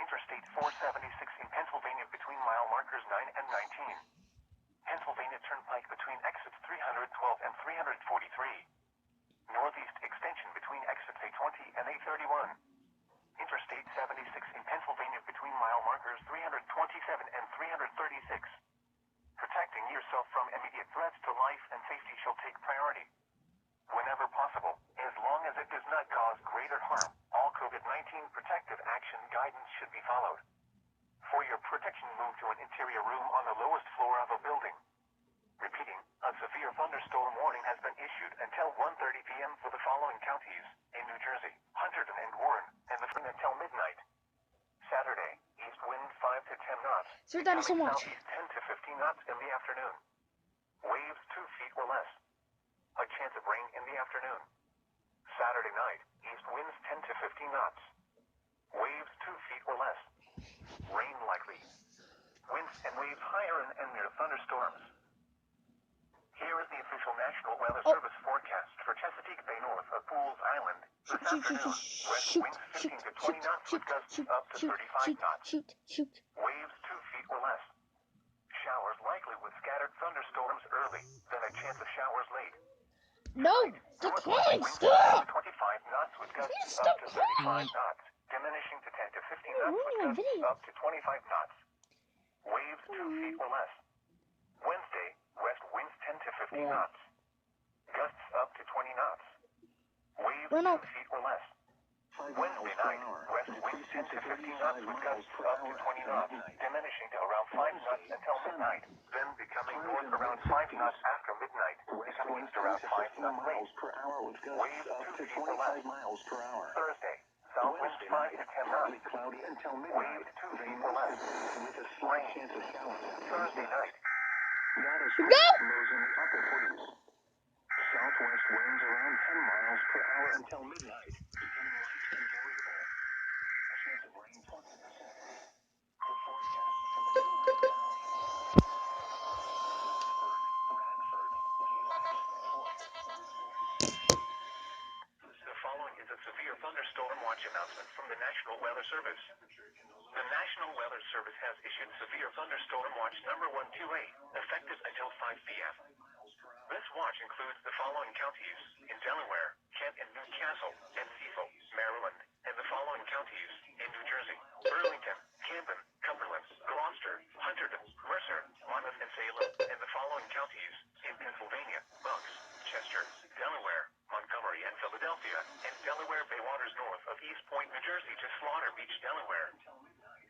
S3: Interstate 476 in Pennsylvania between mile markers 9 and 19. Pennsylvania Turnpike between exits 312 and 343. Northeast extension between exits 820 and 831. Interstate 76 in Pennsylvania between mile markers 327 and 336. Protecting yourself from immediate threats to life and safety shall take priority. Whenever possible, as long as it does not cause greater harm, all COVID-19 protective action guidance should be followed. For your protection, move to an interior room on the lowest floor of a building. Repeating, a severe thunderstorm warning has been issued until 1:30 p.m. for the following counties: in New Jersey, Hunterdon and Warren, and the until midnight. Saturday, east wind 5 to 10 knots.
S1: Sir, that is so much.
S3: Southeast 10 to 15 knots in the afternoon. Waves 2 feet or less. A chance of rain in the afternoon. Saturday night, east winds 10 to 15 knots. Waves 2 feet or less. Rain likely. Winds and waves higher and near thunderstorms. Here is the official National Weather Service forecast for Chesapeake Bay north of Pools Island. This afternoon, west winds 15 to 20 knots with gusts up to 35 knots. Waves 2 feet or less. Showers likely with scattered thunderstorms early, then a chance of showers late.
S1: No, the coin, stop!
S3: 25 knots with gusts up to 35 knots, diminishing to 10 to 15 knots with gusts up to 25 knots. Waves 2 feet or less. Wednesday, west winds 10 to 15 knots. Gusts up to 20 knots. Waves 2 feet or less. Wednesday night, west winds 10 to 15 knots with gusts up to 20 knots, diminishing to around 5 knots until midnight, then becoming north around 5 knots after midnight, becoming east around 5 knots late. Waves 2 feet or less. Thursday, south winds 5 to 10 knots. Waves 2 feet or less. Rain. Thursday night.
S1: Go!
S3: Southwest winds around 10 miles per hour until midnight, becoming light and variable. A chance of rain 20%. The forecast from the Delaware Valley. Bradford, The following is a severe thunderstorm watch announcement from the National Weather Service. The National Weather Service has issued severe thunderstorm watch number 128, effective until 5 p.m. This watch includes the following counties: in Delaware, Kent and Newcastle, and Cecil, Maryland, and the following counties: in New Jersey, Burlington, Camden, Cumberland, Gloucester, Hunterdon, Mercer, Monmouth, and Salem, and the following counties: in Pennsylvania, Bucks, Chester, Delaware, Montgomery, and Philadelphia, and Delaware Bay waters north of East Point, New Jersey to Slaughter Beach, Delaware.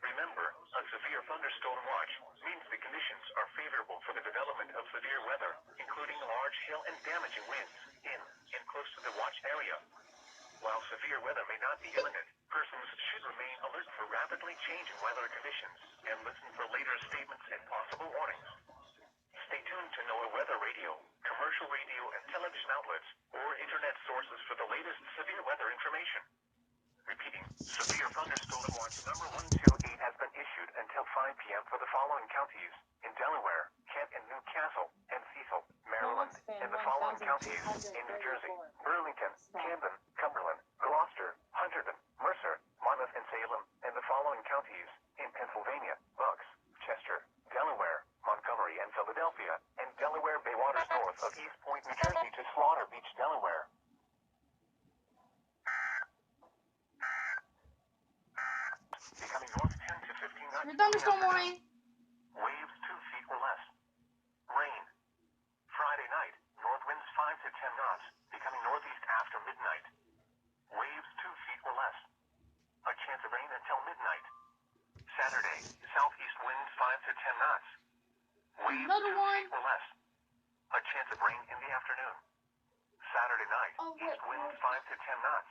S3: Remember, a severe thunderstorm watch means the conditions are favorable for the development of severe weather, including large hail and damaging winds in and close to the watch area. While severe weather may not be imminent, persons should remain alert for rapidly changing weather conditions and listen for later statements and possible warnings. Stay tuned to NOAA weather radio, commercial radio and television outlets, or internet sources for the latest severe weather information. Repeating, severe thunderstorm watch number 128 has been issued until 5 p.m. for the following counties in Delaware, Kent and Newcastle, and Cecil, Maryland, and the following counties in New Jersey, Burlington, Camden, Cumberland, Gloucester, Hunterdon, Mercer, Monmouth, and Salem, and the following counties in Pennsylvania, Bucks, Chester, Delaware, Montgomery, and Philadelphia, and Delaware Bay waters north of East Point, New Jersey to Slaughter Beach, Delaware. Becoming north 10 to 15 knots.
S1: Your thunderstorm warning.
S3: Waves 2 feet or less. Rain. Friday night, north winds 5 to 10 knots, becoming northeast after midnight. Waves 2 feet or less. A chance of rain until midnight. Saturday, southeast winds 5 to 10 knots. Waves
S1: Another
S3: 2
S1: one.
S3: feet or less. A chance of rain in the afternoon. Saturday night, east winds 5 to 10 knots.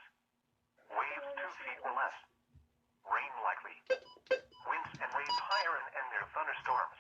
S3: Waves 2 feet or less. Rain likely. Winds and waves higher and near thunderstorms.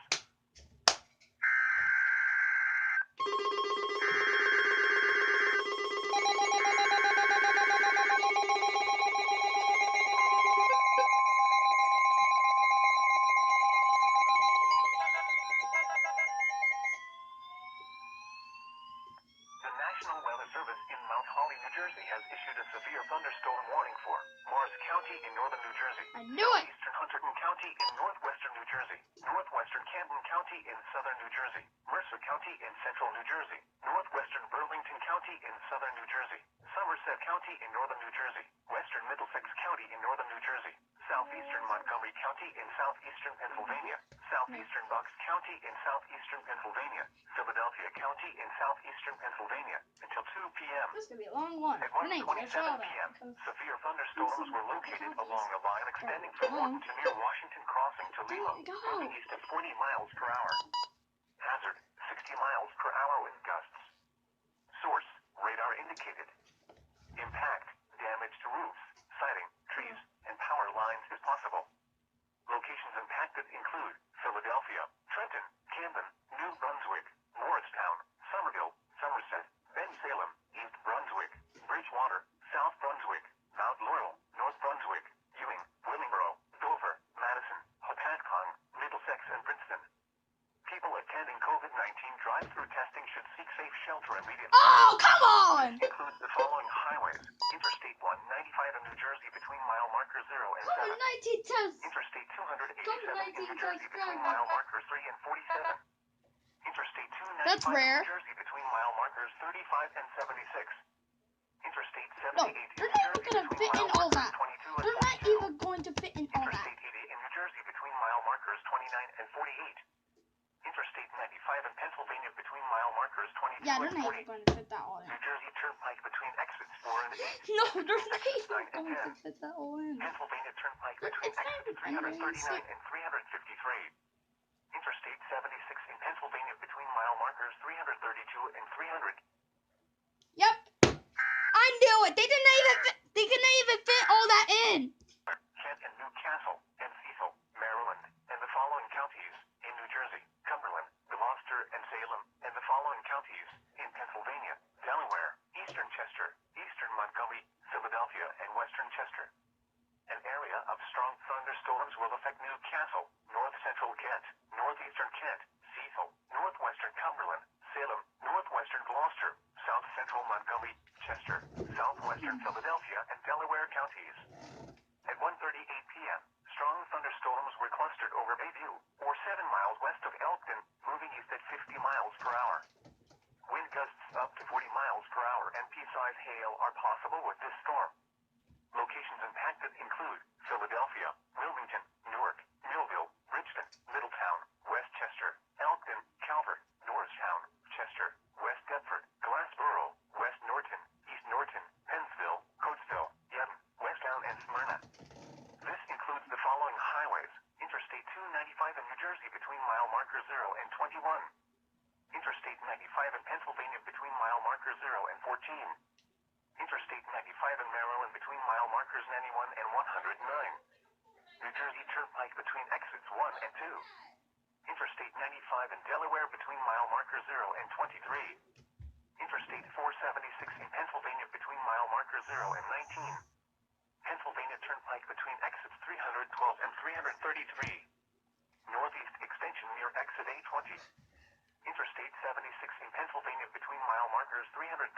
S3: The National Weather Service in Mount Holly, New Jersey has issued a severe thunderstorm warning for Morris County in northern New Jersey,
S1: I knew it.
S3: Eastern Hunterdon County in northwestern New Jersey, northwestern Camden County in southern New Jersey, Mercer County in central New Jersey, northwestern Burlington County in southern New Jersey, Somerset County in northern New Jersey, western Middlesex County in northern New Jersey, southeastern Montgomery County in southeastern Pennsylvania, southeastern Bucks County in southeastern Pennsylvania, Philadelphia County in southeastern Pennsylvania, until 2 p.m.
S1: This is gonna be a long one.
S3: At
S1: I need to go
S3: 1:27
S1: show
S3: p.m.,
S1: that.
S3: severe thunderstorms were located along a line extending from Morton to near Washington Crossing to Lima, moving east at 40 miles per hour. Hazard, 60 miles per hour wind gusts. Source, radar indicated. Impact, damage to roofs, siding, trees, and power lines is possible. Locations impacted include Philadelphia, Trenton, Camden, New Brunswick, Morristown, Somerville, Somerset, Bensalem, East Brunswick, Bridgewater, South Brunswick, Mount Laurel, North Brunswick, Ewing, Willingboro, Dover, Madison, Hopatcong, Middlesex, and Princeton. People attending COVID-19 drive-through testing should seek safe shelter immediately.
S1: Oh, come on!
S3: Includes the following highways: Interstate 195 in New Jersey between mile markers 0 and 7.
S1: COVID-19 test.
S3: Interstate 287 in
S1: COVID-19
S3: New Jersey
S1: test.
S3: between mile markers 3 and 47. Interstate 295
S1: That's rare.
S3: in New Jersey between mile markers 35 and 76. Interstate
S1: No,
S3: 78 in
S1: they're
S3: New
S1: not even
S3: Jersey
S1: gonna
S3: between
S1: fit in
S3: mile
S1: all
S3: markers
S1: that.
S3: 22 and
S1: They're not
S3: 42.
S1: even going to fit in all that.
S3: Interstate 80 in New Jersey between mile markers 29 and 48. Interstate 95 in Pennsylvania between mile markers 22
S1: Yeah, they're
S3: and
S1: not
S3: 40.
S1: even going to fit that all in.
S3: New Jersey Turnpike between exits 4 and 8.
S1: No, they're not
S3: Exits
S1: even
S3: 9 and
S1: going to
S3: 10.
S1: fit that all in.
S3: Pennsylvania Turnpike
S1: But
S3: between
S1: it's not
S3: exits
S1: even
S3: 339 and 353. Interstate 76 in Pennsylvania between mile markers 332 and 300.
S1: Yep. I knew it. They didn't even fit. They couldn't even fit all that in.
S3: Kent and Newcastle and Cecil, Maryland, and the following counties in New Jersey, Cumberland, Gloucester, and Salem, and the following counties in Pennsylvania, Delaware, Eastern Chester, Eastern Montgomery, Philadelphia, and Western Chester. An area of strong thunderstorms will affect Newcastle, north central Kent, northeastern Kent, Cecil, northwestern Cumberland, Salem, northwestern Gloucester, south central Montgomery, Chester, southwestern Philadelphia, and Delaware counties. At 1:38 p.m., strong thunderstorms were clustered over Bayview, or 7 miles west of Elkton, moving east at 50 miles per hour. Wind gusts up to 40 miles per hour and pea-sized hail are possible with this storm. Locations impacted include Philadelphia, Wilmington, Newark, Millville, Bridgeton, Middletown, Westchester, Elkton, Calvert, Norristown, Chester, West Deptford, Glassboro, West Norton, East Norton, Pennsville, Coatesville, Yadden, Westtown, and Smyrna. 21. Interstate 95 in Pennsylvania between mile marker 0 and 14. Interstate 95 in Maryland between mile markers 91 and 109. New Jersey Turnpike between exits 1 and 2. Interstate 95 in Delaware between mile marker 0 and 23. Interstate 476 in Pennsylvania between mile marker 0 and 19. Pennsylvania Turnpike between exits 312 and 333. Northeast extension near exit A20. Interstate 76 in Pennsylvania between mile markers 327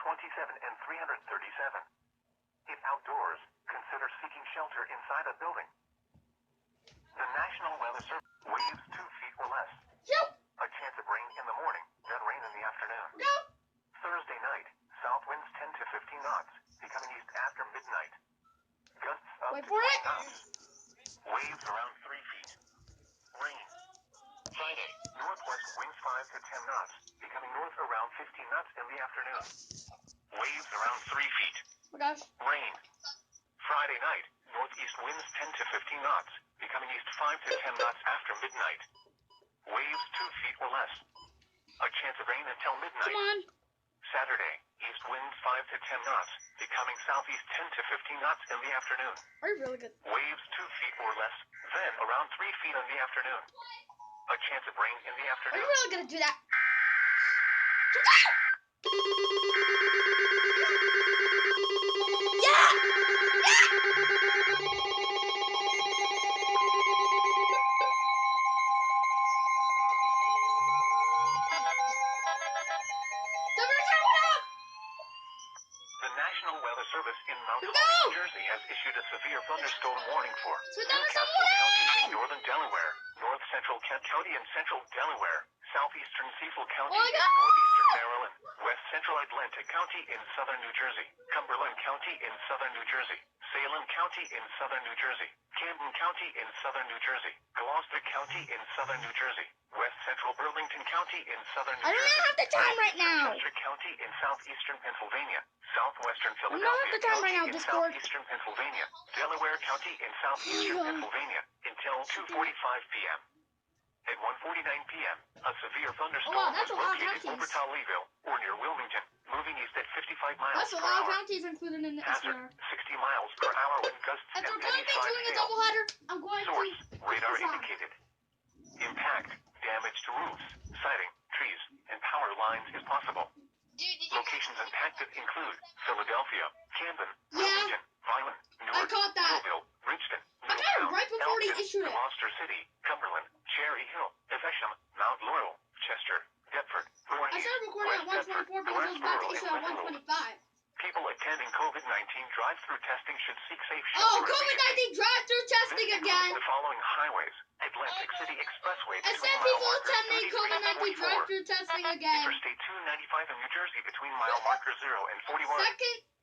S3: and 337. If outdoors, consider seeking shelter inside a building. The National Weather Service, waves 2 feet or less. A chance of rain in the morning, then rain in the afternoon. Thursday night, south winds 10 to 15 knots, becoming east after midnight. Gusts up
S1: Wait
S3: to
S1: for
S3: 20
S1: it.
S3: knots. Waves around 3 feet. Rain. Friday, northwest winds 5 to 10 knots, becoming north around 15 knots in the afternoon. Waves around 3 feet.
S1: Oh my gosh.
S3: Rain. Friday night, northeast winds 10 to 15 knots, becoming east 5 to 10 knots after midnight. Waves 2 feet or less. A chance of rain until midnight.
S1: Come on.
S3: Saturday, east winds 5 to 10 knots, becoming southeast 10 to 15 knots in the afternoon.
S1: Are you really good?
S3: Waves 2 feet or less, then around 3 feet in the afternoon. A chance of rain in the
S1: Are
S3: afternoon.
S1: you really gonna do that?
S3: The National Weather Service in Mount
S1: Here we
S3: Holly,
S1: go!
S3: New Jersey has issued a severe thunderstorm warning for
S1: Sweet
S3: Newcastle
S1: thunderstorm
S3: County in
S1: warning!
S3: northern Delaware, north central Kent County and central Delaware, southeastern Cecil County
S1: Oh my
S3: in
S1: God!
S3: northeastern Maryland, west central Atlantic County in southern New Jersey, Cumberland County in southern New Jersey, Salem County in southern New Jersey, Camden County in southern New Jersey, Gloucester County in southern New Jersey, west central Burlington County in southern New
S1: I don't
S3: Jersey,
S1: have the time right now.
S3: Chester County in southeastern Pennsylvania, southwestern
S1: I don't have
S3: Philadelphia
S1: the time right
S3: County
S1: now,
S3: in
S1: Discord.
S3: southeastern Pennsylvania, Delaware County in southeastern Pennsylvania, until 2:45 p.m. At 1:49 p.m., a severe thunderstorm
S1: Oh, wow, that's
S3: was
S1: a lot of
S3: located
S1: counties.
S3: over Toledo, or near Wilmington, moving east at 55 miles
S1: That's a
S3: per
S1: lot of
S3: hour.
S1: counties included in the
S3: Hazard,
S1: SVR.
S3: 60 miles per hour with gusts
S1: If
S3: and
S1: they're going
S3: penny
S1: to be
S3: size
S1: doing a
S3: hail.
S1: doubleheader, I'm going
S3: Source,
S1: to
S3: radar
S1: this on.
S3: indicated. Impact, damage to roofs, siding, trees, and power lines is possible.
S5: Dude, did you
S3: Locations impacted include Philadelphia, Camden,
S1: Yeah.
S3: Wilmington, Vineland,
S1: I
S3: Newark,
S1: caught that.
S3: Millville, Bridgeton,
S1: I got it
S3: Middletown,
S1: right before they
S3: Elkton,
S1: issued it.
S3: Gloucester City, Cumberland, Cherry Hill, Evesham, Mount Laurel, Chester, Deptford,
S1: I
S3: Voorhees,
S1: started recording at
S3: West Deptford,
S1: 1:24 because I was about to
S3: Glassboro,
S1: issue
S3: and
S1: at
S3: Westfield.
S1: 1:25.
S3: People attending COVID-19 drive-through testing should seek safe
S1: Oh,
S3: shelter
S1: COVID-19
S3: immediately.
S1: drive-through
S3: This
S1: testing
S3: includes
S1: again.
S3: the following highways: Atlantic City Expressway
S1: It
S3: between
S1: said
S3: mile
S1: people
S3: markers
S1: attending
S3: 33 and
S1: COVID-19
S3: 44.
S1: drive-through testing again.
S3: Interstate 295 in New Jersey between mile marker 0 and 41.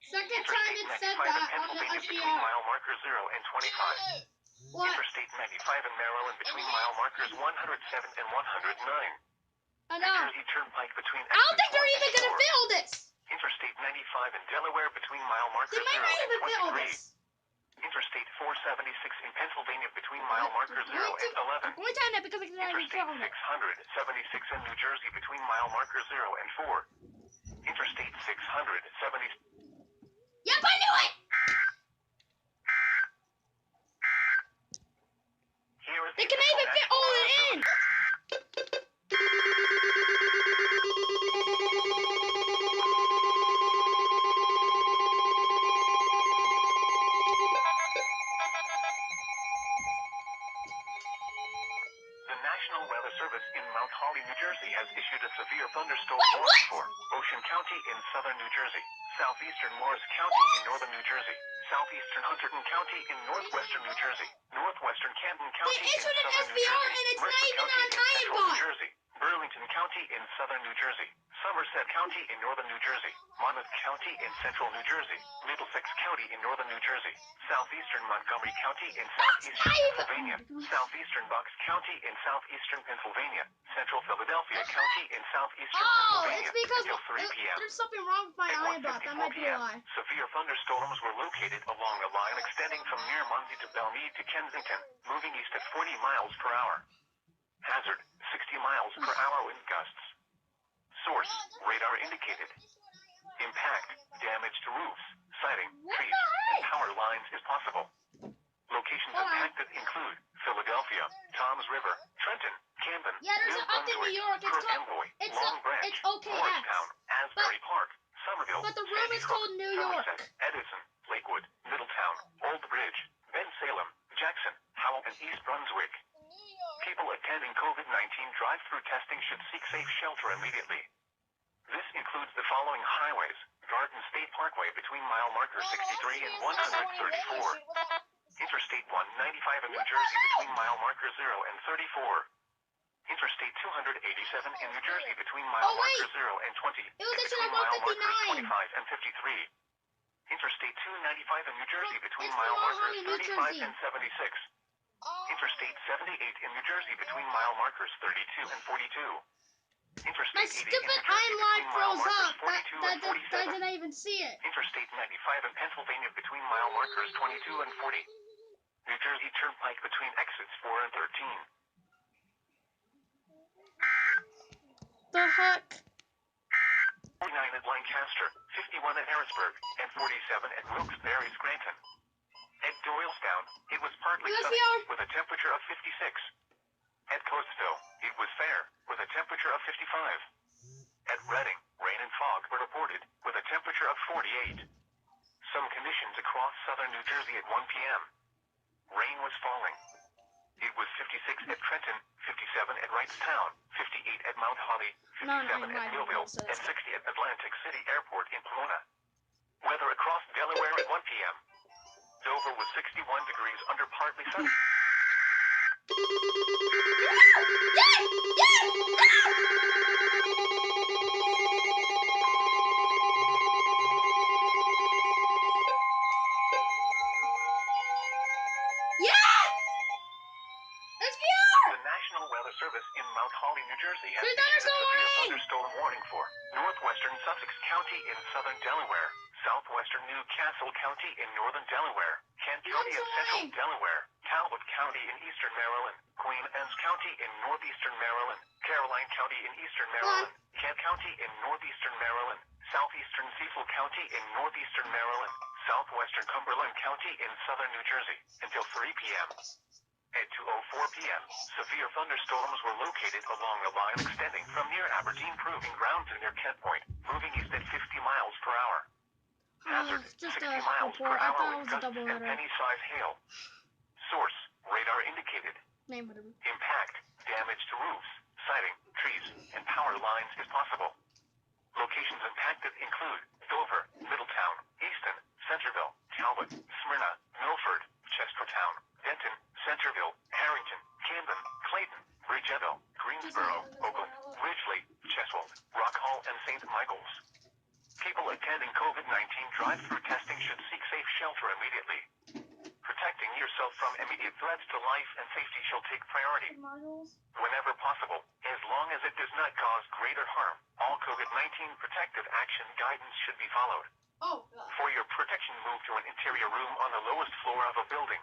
S1: Second time it said
S3: Interstate 95 in
S1: that on the
S3: Pennsylvania between
S1: SVR.
S3: mile marker 0 and 25.
S1: What?
S3: Interstate 95 in Maryland between mile markers 107 and 109.
S1: I
S3: New
S1: know.
S3: Jersey Turnpike between
S1: I don't think
S3: exits
S1: they're
S3: 1
S1: even
S3: and
S1: gonna
S3: 4.
S1: film this.
S3: Interstate 95 in Delaware between mile marker
S1: They might
S3: 0
S1: not
S3: and
S1: even film
S3: 23.
S1: this.
S3: Interstate 476 in Pennsylvania between mile marker 0 and
S1: I'm
S3: 11.
S1: going to end it because I cannot even
S3: Interstate
S1: film it.
S3: 676 in New Jersey between mile marker 0 and 4. Interstate 670.
S1: Yep, I knew it.
S3: Here is
S1: They
S3: the
S1: can
S3: official
S1: even fit
S3: National
S1: all
S3: Weather
S1: it in.
S3: Service. The National Weather Service in Mount Holly, New Jersey has issued a severe thunderstorm warning for Ocean County in southern New Jersey, southeastern Morris County in northern New Jersey, southeastern Hunterdon County in northwestern New Jersey, northwestern Camden
S1: They
S3: County in
S1: issued an
S3: southern New
S1: SVR
S3: Jersey,
S1: and it's not
S3: Mercer
S1: even
S3: County
S1: on
S3: in central New
S1: iBot.
S3: Jersey, Burlington County in southern New Jersey, Somerset County in northern New Jersey, Monmouth County in central New Jersey, Middlesex County in northern New Jersey, southeastern Montgomery County in southeastern Pennsylvania, southeastern Bucks County in southeastern Pennsylvania, central Philadelphia County in southeastern
S1: Oh,
S3: Pennsylvania
S1: it's because
S3: until 3 p.m.
S1: there's something wrong with my
S3: At
S1: iBot. That
S3: 1:54
S1: might be
S3: p.m.,
S1: why.
S3: severe thunderstorms were located along a line extending from near Muncie to Belmead to Kensington, moving east at 40 miles per hour. Hazard, 60 miles per hour wind gusts. Source, radar indicated. Impact, damage to roofs, siding, trees, and power lines is possible. Locations impacted include Philadelphia, Toms River, Trenton, Camden,
S9: Yeah, there's
S3: New
S9: an up in
S3: Brunswick,
S9: New York. It's
S3: Perth
S9: called.
S3: Amboy,
S9: It's
S3: Long Branch,
S9: it's OKX.
S3: Morristown, Asbury Park, Somerville,
S9: But the room
S3: Sandy
S9: is
S3: Hook,
S9: called New York.
S3: Somerset, Edison, Lakewood, Middletown, Old Bridge, Ben Salem, Jackson, Howell, and East Brunswick. People attending COVID-19 drive-through testing should seek safe shelter immediately. This includes the following highways: Garden State Parkway between mile markers 63 and 134. Interstate 195 in New Jersey between mile markers 0 and 34. Interstate 287 in New Jersey between mile markers 0 and 20.
S9: It was
S3: And
S9: actually
S3: between mile markers
S9: 159.
S3: 25 and 53. Interstate 295 in New Jersey between
S9: It's
S3: mile
S9: from
S3: markers
S9: Ohio, New
S3: 35
S9: Jersey.
S3: and 76. Interstate 78 in New Jersey between mile markers 32 and 42. Interstate
S9: My
S3: 80 in
S9: stupid
S3: New Jersey
S9: timeline
S3: between mile
S9: froze
S3: markers
S9: up.
S3: 42 and
S9: I
S3: 47.
S9: didn't even see it.
S3: Interstate 95 in Pennsylvania between mile markers 22 and 40. New Jersey Turnpike between exits 4 and 13.
S9: The heck?
S3: 49 at Lancaster, 51 at Harrisburg, and 47 at Wilkes-Barre, Scranton. At Doylestown, it was partly
S9: Let's
S3: sunny
S9: go.
S3: with a temperature of 56. At Coatesville, it was fair with a temperature of 55. At Reading, rain and fog were reported with a temperature of 48. Some conditions across southern New Jersey at 1 p.m. Rain was falling. It was 56 at Trenton, 57 at Wrightstown, 58 at Mount Holly, 57 at Millville, and 60 at Atlantic City Airport in Pomona. Weather across Delaware at 1 p.m. Dover was 61 degrees under partly sunny. The National Weather Service in Mount Holly, New Jersey has issued a severe thunderstorm warning for northwestern Sussex County in southern Delaware, southwestern New Castle County in northern Delaware, Kent County in central Delaware, Talbot County in eastern Maryland, Queen Anne's County in northeastern Maryland, Caroline County in eastern Maryland, Kent County in northeastern Maryland, southeastern Cecil County in northeastern Maryland, southwestern Cumberland County in southern New Jersey, until 3 p.m. At 2:04 p.m., severe thunderstorms were located along a line extending from near Aberdeen Proving Ground to near Kent Point, moving east at 50 miles per hour. Hazard,
S9: just
S3: 60
S9: a
S3: miles per
S9: report. I
S3: hour
S9: thought it
S3: with
S9: was a
S3: gusts
S9: double
S3: and
S9: header.
S3: penny-size hail. Source, radar indicated.
S9: Name whatever.
S3: Impact, damage to roofs, siding, trees, and power lines is possible. Locations impacted include Dover, Middletown, Easton, Centerville, Talbot, Smyrna, Milford, Chestertown, Denton, Centerville, Harrington, Camden, Clayton, Bridgettville, Greensboro, Oakland, Ridgely, Cheswold, Rock Hall, and St. Michael's. People attending COVID-19 drive-through testing should seek safe shelter immediately. Protecting yourself from immediate threats to life and safety shall take priority. Whenever possible, as long as it does not cause greater harm, all COVID-19 protective action guidance should be followed. For your protection, move to an interior room on the lowest floor of a building.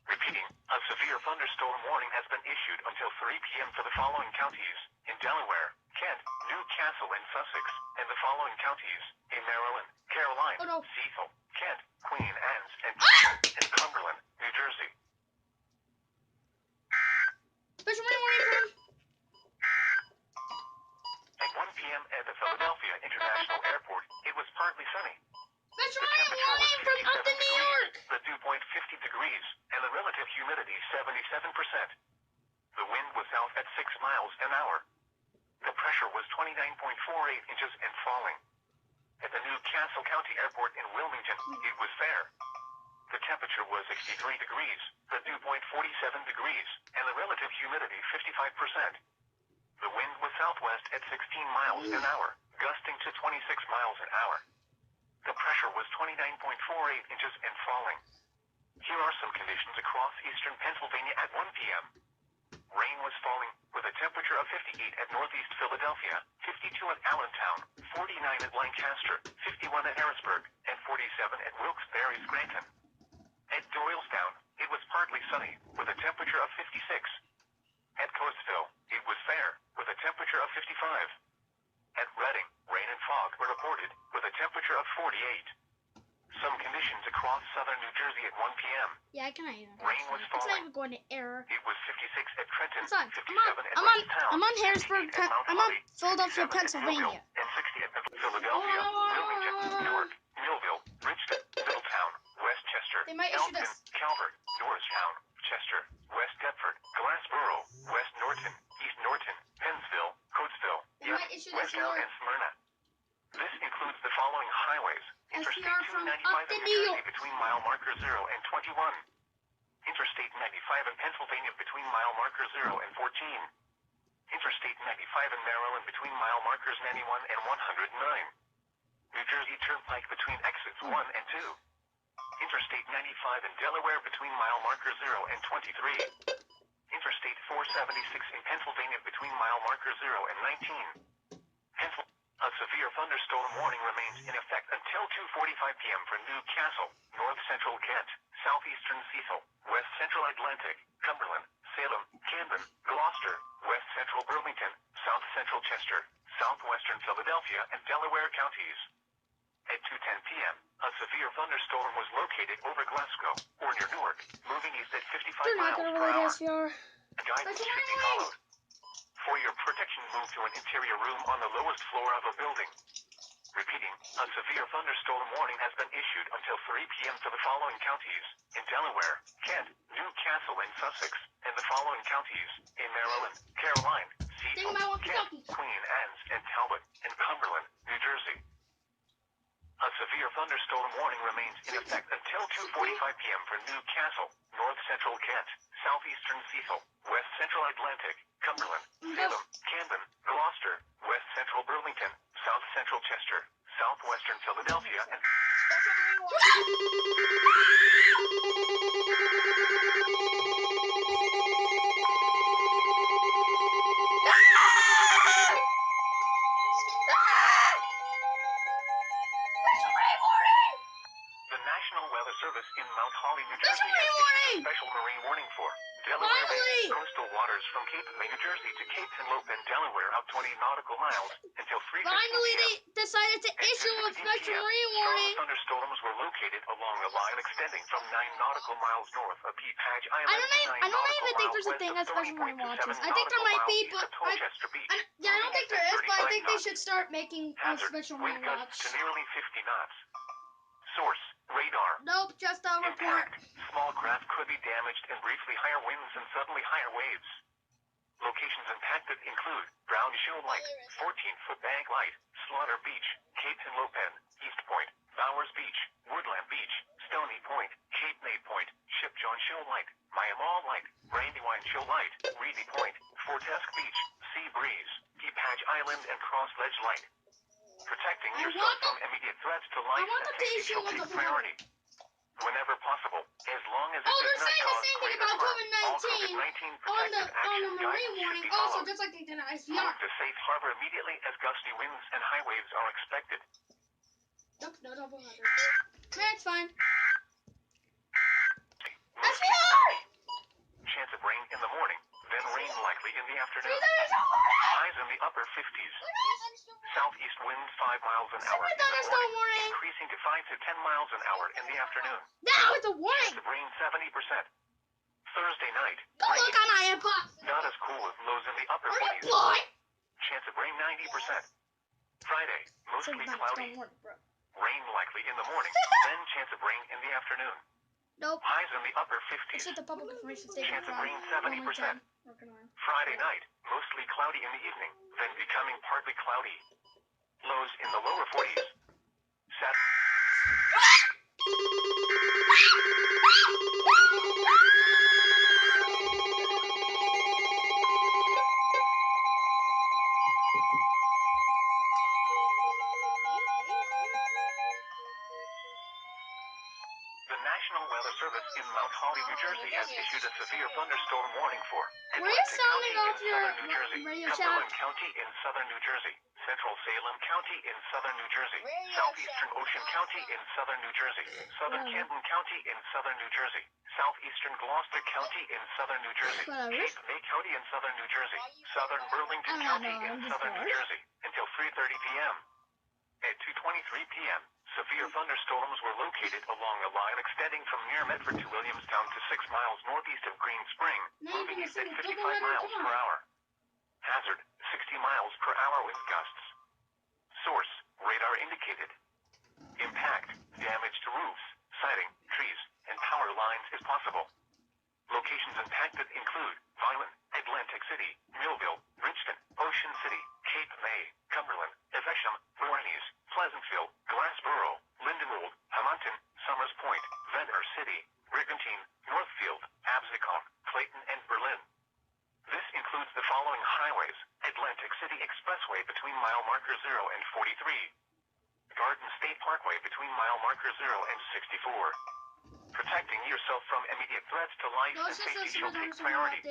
S3: Repeating, a severe thunderstorm warning has been issued until 3 p.m. for the following counties: in Delaware, Kent, New Castle, and Sussex, and the following counties: in Maryland, Caroline, Cecil, Kent, Queen Anne's, and Cumberland, New Jersey.
S9: Special warning from.
S3: At 1 p.m. at the Philadelphia International Airport, it was partly sunny.
S9: Special
S3: The temperature was
S9: warning from
S3: 57
S9: Upton, New
S3: degrees,
S9: York.
S3: the dew point 50 degrees, and the relative humidity 77%. The wind was south at 6 miles an hour. The pressure was 29.48 inches and falling. At the New Castle County Airport in Wilmington, it was fair. The temperature was 63 degrees, the dew point 47 degrees, and the relative humidity 55%. The wind was southwest at 16 miles an hour, gusting to 26 miles an hour. The pressure was 29.48 inches and falling. Here are some conditions across eastern Pennsylvania at 1 p.m. Rain was falling, with a temperature of 58 at northeast Philadelphia, 52 at Allentown, 49 at Lancaster, 51 at Harrisburg, and 47 at Wilkes-Barre, Scranton. At Doylestown, it was partly sunny, with a temperature of 56. At Coatesville, it was fair, 1 p.m.
S9: Yeah, I can even.
S3: Rain was
S9: It's not
S3: falling.
S9: even going to error.
S3: It was 56 at Trenton,
S9: It's on.
S3: 57 at
S9: I'm
S3: Westtown,
S9: on Harrisburg.
S3: 58 at Mount
S9: I'm on
S3: Holly,
S9: Philadelphia,
S3: 57 at
S9: Pennsylvania.
S3: Millville, and 60 at Philadelphia, Wilmington, Newark, Millville, Richmond, Middletown, Westchester,
S9: They might issue
S3: Elton,
S9: this.
S3: Calvert, Norristown, Chester, West Deptford, Glassboro, West Norton, East Norton, Pennsville, Coatesville,
S9: They might issue this
S3: Westtown,
S9: more
S3: and Smyrna. This includes the following highways: Interstate
S9: SDR from
S3: 295
S9: Upton,
S3: in
S9: New
S3: New
S9: York.
S3: Jersey between mile marker 0 and 21. Interstate 95 in Pennsylvania between mile marker 0 and 14. Interstate 95 in Maryland between mile markers 91 and 109. New Jersey Turnpike between exits 1 and 2. Interstate 95 in Delaware between mile marker 0 and 23. Interstate 476 in Pennsylvania between mile marker 0 and 19. A severe thunderstorm warning remains in effect until 2:45 p.m. for Newcastle, North Central Kent, Southeastern Cecil, West Central Atlantic, Cumberland, Salem, Camden, Gloucester, West Central Burlington, South Central Chester, Southwestern Philadelphia, and Delaware counties. At 2:10 p.m., a severe thunderstorm was located over Glasgow, or near Newark, moving east at 55
S9: They're not
S3: miles
S9: gonna
S3: per
S9: relate
S3: hour.
S9: SDR.
S3: Guidance should be followed. For your protection, move to an interior room on the lowest floor of a building. Repeating, a severe thunderstorm warning has been issued until 3 p.m. for the following counties: in Delaware, Kent, Newcastle, and Sussex, and the following counties: in Maryland, Caroline,
S9: Think
S3: Cecil,
S9: about
S3: Kent,
S9: walkie-talkie.
S3: Queen Anne's, and Talbot, and Cumberland, New Jersey. A severe thunderstorm warning remains in effect until 2:45 p.m. for Newcastle, North Central Kent, Southeastern Cecil, West Central Atlantic, Cumberland, Salem, Camden, Gloucester, West Central Burlington, South Central Chester, Southwestern Philadelphia, and the National Weather Service in Mount Holly, New Jersey, has issued a special marine warning for Delaware Bay, coastal waters from Cape May, New Jersey to Cape Henlopen, Delaware, out 20 nautical miles until 3:15
S9: Finally,
S3: p.m.
S9: they decided to
S3: At
S9: issue a
S3: 2:15
S9: special
S3: p.m.,
S9: marine
S3: strong
S9: warning.
S3: thunderstorms were located along the line extending from 9 nautical miles north of Peapage Island
S9: I don't
S3: to 9
S9: even
S3: nautical
S9: think
S3: miles
S9: there's a
S3: west
S9: thing
S3: of
S9: as special
S3: Stony
S9: marine
S3: Point to
S9: watches.
S3: 7
S9: I think there
S3: nautical
S9: might
S3: miles
S9: be,
S3: east
S9: but
S3: of Colchester Beach.
S9: yeah, I don't think there is, but I think they should start making a
S3: Hazard,
S9: special
S3: wind
S9: marine
S3: gusts to
S9: watch.
S3: nearly 50 knots. Source, radar.
S9: Nope, just a report.
S3: Impact, small craft could be damaged and briefly higher winds and suddenly higher waves. Locations impacted include Brown Shoal Light, 14-foot Bank Light, Slaughter Beach, Cape Henlopen, East Point, Bowers Beach, Woodland Beach, Stony Point, Cape May Point, Ship John Shoal Light, Miami Light, Brandywine Shoal Light, Reedy Point, Fortesk Beach, Sea Breeze, Peapage Island, and Cross Ledge Light. Protecting
S9: I
S3: yourself
S9: want
S3: from immediate threats to life
S9: want
S3: and
S9: them to
S3: safety
S9: issue
S3: shall
S9: a
S3: take
S9: report.
S3: priority. Whenever possible, as long as it
S9: Oh,
S3: does
S9: they're
S3: not
S9: saying the
S3: cause
S9: same thing
S3: greater
S9: about
S3: harm, all
S9: COVID-19
S3: COVID-19
S9: on
S3: protective
S9: the
S3: action
S9: marine
S3: guidance should
S9: warning
S3: be
S9: also,
S3: followed.
S9: just like they did at
S3: Move
S9: SDR.
S3: to safe harbor immediately as gusty winds and high waves are expected.
S9: Nope, no double header. That's fine.
S3: Mostly
S9: SDR!
S3: cloudy. Chance of rain in the morning, then rain likely in the afternoon. Highs in the upper 50s. Southeast winds 5 miles an hour in the
S9: Thunderstorm
S3: morning,
S9: warning.
S3: increasing to 5 to 10 miles an hour in the afternoon.
S9: Now it's a
S3: Chance
S9: warning.
S3: of rain 70%. Thursday night,
S9: Go
S3: rain.
S9: look on my inbox.
S3: Not as cool with lows in the upper
S9: Are you
S3: 40s.
S9: blind?
S3: Chance of rain 90%. Friday, mostly cloudy. Rain likely in the morning, then chance of rain in the afternoon.
S9: Nope.
S3: Highs in the upper
S9: This
S3: 50s.
S9: is the public information statement
S3: Chance of
S9: from
S3: rain 70%. Friday night, mostly cloudy in the evening, then becoming partly cloudy. Lows in the lower 40s. The National Weather Service in Mount Holly, New Jersey has issued a severe thunderstorm warning for
S9: Were you
S3: Atlantic
S9: sounding
S3: County
S9: off
S3: in
S9: your
S3: southern New Jersey,
S9: radio
S3: Cumberland
S9: shack?
S3: County in southern New Jersey, Central Salem County in southern New Jersey, Southeastern Ocean County in southern New Jersey, Southern Camden County in southern New Jersey, Southeastern Gloucester County in southern New Jersey,
S9: Whatever.
S3: Cape May County in southern New Jersey, Southern Burlington
S9: I don't
S3: County
S9: know,
S3: in
S9: I'm just
S3: southern New
S9: bored.
S3: Jersey until 3:30 p.m. At 2:23 p.m., Severe thunderstorms were located along a line extending from near Medford to Williamstown to 6 miles northeast of Green Spring, moving east at 55 miles per hour. Hazard, 60 miles per hour wind gusts. Source, radar indicated. Impact, damage to roofs, siding, trees, and power lines is possible. Locations impacted include Vineland, Atlantic City, Millville, Bridgeton, Ocean City, Cape May, Cumberland, Evesham, Vorhees, Pleasantville, Glassboro, Lindenwold, Hamilton, Summers Point, Ventnor City, Brigantine, Northfield, Absecon, Clayton, and Berlin. This includes the following highways: Atlantic City Expressway between mile marker 0 and 43. Garden State Parkway between mile marker 0 and 64. Protecting yourself from immediate threats to life and safety shall take priority.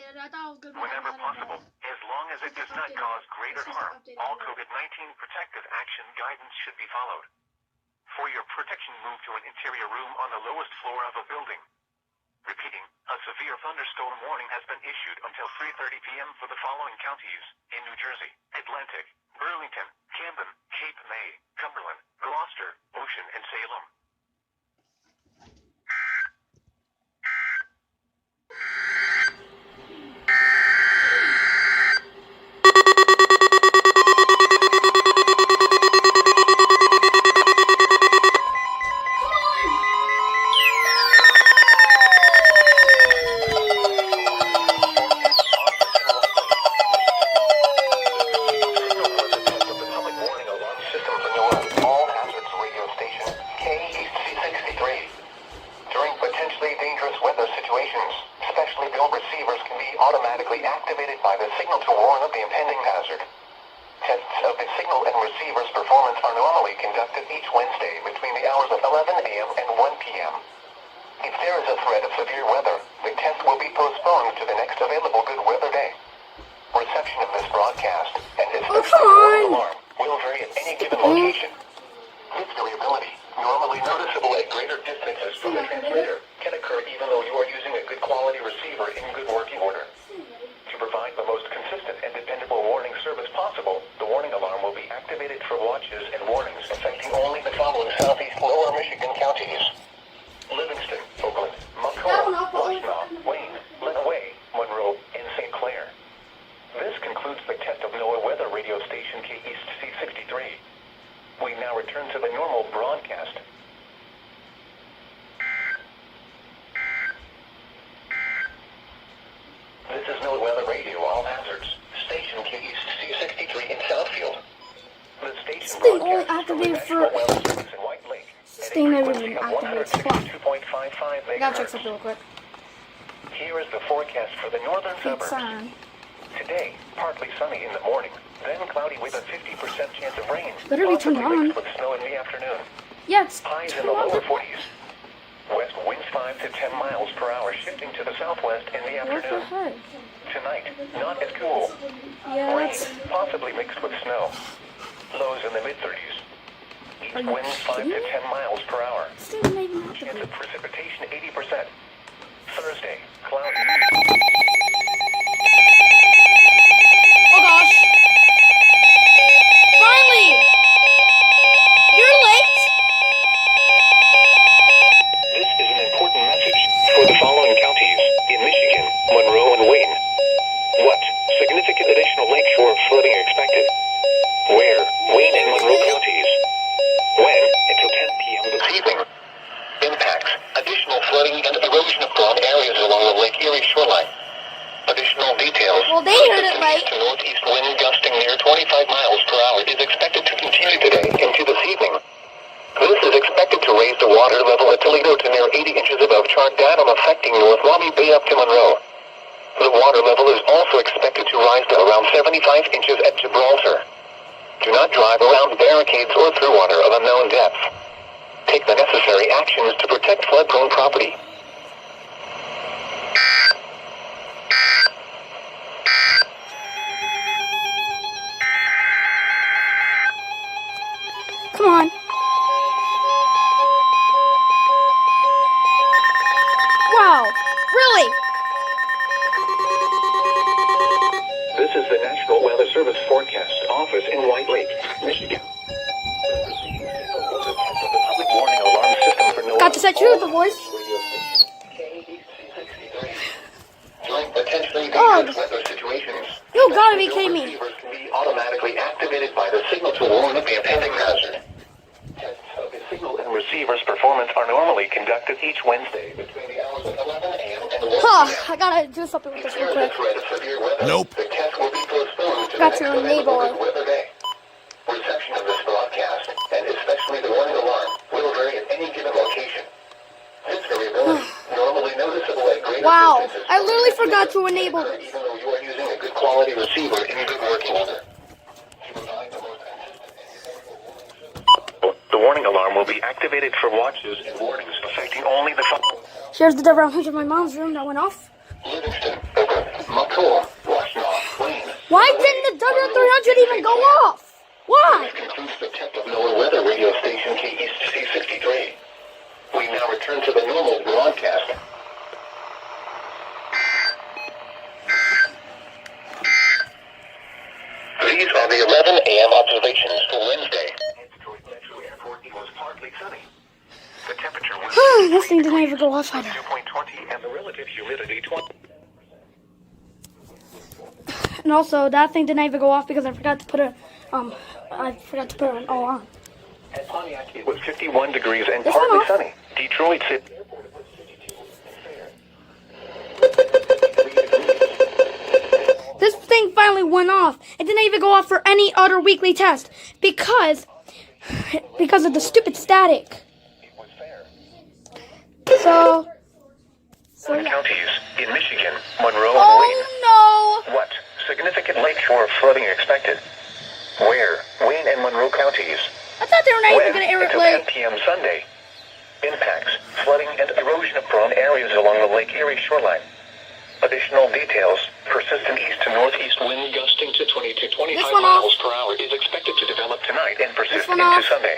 S3: Whenever possible, as long as it does not cause greater harm, all COVID-19 protective action guidance should be followed. For your protection, move to an interior room on the lowest floor of a building. Repeating, a severe thunderstorm warning has been issued until 3:30 p.m. for the following counties in New Jersey: Atlantic, Burlington, Camden, Cape May, Cumberland, Gloucester, Ocean, and Salem. Automatically activated by the signal to warn of the impending hazard. Tests of the signal and receiver's performance are normally conducted each Wednesday between the hours of 11 a.m. and 1 p.m. If there is a threat of severe weather, the test will be postponed to the next available good weather day. Reception of this broadcast and its warning alarm will vary at any given location. This variability, normally noticeable at greater distances from the transmitter, can occur even though you are using a good quality receiver in good working order. To provide the most consistent and dependable warning service possible, the warning alarm will be activated for watches and warnings affecting only the following southeast lower Michigan counties: Livingston, Oakland, Montclair, Washtenaw, Wayne, Lenawee, Monroe, and St. Clair. This concludes the test of NOAA weather radio station K-East C63. We now return to the normal broadcast. This is NOAA Weather Radio, all hazards. Station K-East C63 in Southfield. The station broadcasts from the National Weather Service in White Lake.
S1: Stay never even activates.
S3: I
S1: gotta check something real quick.
S3: Here is the forecast for the northern suburbs. Today, partly sunny in the morning, then cloudy with a 50% chance of rain.
S1: Better be turned
S3: possibly
S1: on.
S3: mixed with snow in the afternoon.
S1: Yeah, it's
S3: Highs in the lower 40s. West winds 5 to 10 miles per hour, shifting to the southwest in the
S1: what the
S3: afternoon.
S1: heck?
S3: Tonight, not as cool.
S1: Yeah,
S3: Rain,
S1: that's...
S3: possibly mixed with snow. Lows in the mid-30s.
S1: Are
S3: East
S1: you
S3: winds 5 to
S1: kidding?
S3: 10 miles per hour.
S1: Still not even
S3: Chance
S1: activated.
S3: of precipitation 80%. Thursday, cloudy.
S1: Oh gosh! Finally! You're late?
S3: This is an important message for the following counties in Michigan, Monroe, and Wayne. What? Significant additional lakeshore flooding expected. Where? Wayne and Monroe counties. When? Until 10 p.m. this evening. Impacts. Additional flooding and erosion-prone areas along the Lake Erie shoreline. Additional details.
S1: Well, they heard it late.
S3: To northeast wind gusting near 25 miles per hour is expected to continue today into this evening. This is expected to raise the water level at Toledo to near 80 inches above chart datum, affecting North Maumee Bay up to Monroe. The water level is also expected to rise to around 75 inches at Gibraltar. Do not drive around barricades or through water of unknown depth. Take the necessary actions to protect flood-prone property.
S1: Come on. Wow. Really?
S3: This is the National Weather Service Forecast Office in White Lake, Michigan.
S1: voice.
S3: During potentially
S1: God.
S3: dangerous weather situations,
S1: You gotta be kidding me.
S3: receivers can be automatically activated by the signal to warn of the impending hazard. Tests of the signal and receiver's performance are normally conducted each Wednesday between the hours of 11 a.m. and 1
S1: Huh,
S3: p.m.
S1: I gotta do something with this real quick.
S3: Threat of severe weather.
S10: Nope.
S3: The test will be postponed to
S1: Got
S3: the
S1: to
S3: next
S1: enable
S3: available
S1: it.
S3: weather day. Reception of this broadcast, and especially the warning alarm, will vary at any given location. This variability, normally noticeable at greater
S1: Wow,
S3: distances,
S1: I literally forgot to enable this.
S3: even though you are using a good quality receiver in good working order. To provide the most The warning alarm will be activated for watches and warnings affecting only the
S1: Here's the double hunch of my mom's room that went off.
S3: Livingston, over McCall, Washtenaw, Wayne.
S1: Why didn't the W300 even go off? Why?
S3: This concludes the test of NOAA weather radio station East C63. We now return to the normal broadcast. These are the 11 a.m. observations for Wednesday. Detroit Metro Airport was partly sunny. The temperature was
S1: This thing didn't even go off either.
S3: 2.20 and the relative humidity 20.
S1: And also, that thing didn't even go off because I forgot to put it all on.
S3: At Pontiac, it was 51 degrees and
S1: This
S3: partly
S1: one off?
S3: sunny. Detroit City.
S1: This thing finally went off. It didn't even go off for any other weekly test because of the stupid static. So yeah.
S3: Counties in Michigan, Monroe, and
S1: Oh
S3: Wayne. What? Significant lakeshore flooding expected. Where? Wayne and Monroe counties.
S1: no! I thought they were not even
S3: When
S1: going to air it
S3: until
S1: late.
S3: 10 p.m. Sunday. Impacts, flooding, and erosion-prone areas along the Lake Erie shoreline. Additional details, persistent east to northeast wind gusting to 20 to 25
S1: This one
S3: miles per hour is expected to develop tonight and persist
S1: one
S3: into
S1: off.
S3: Sunday.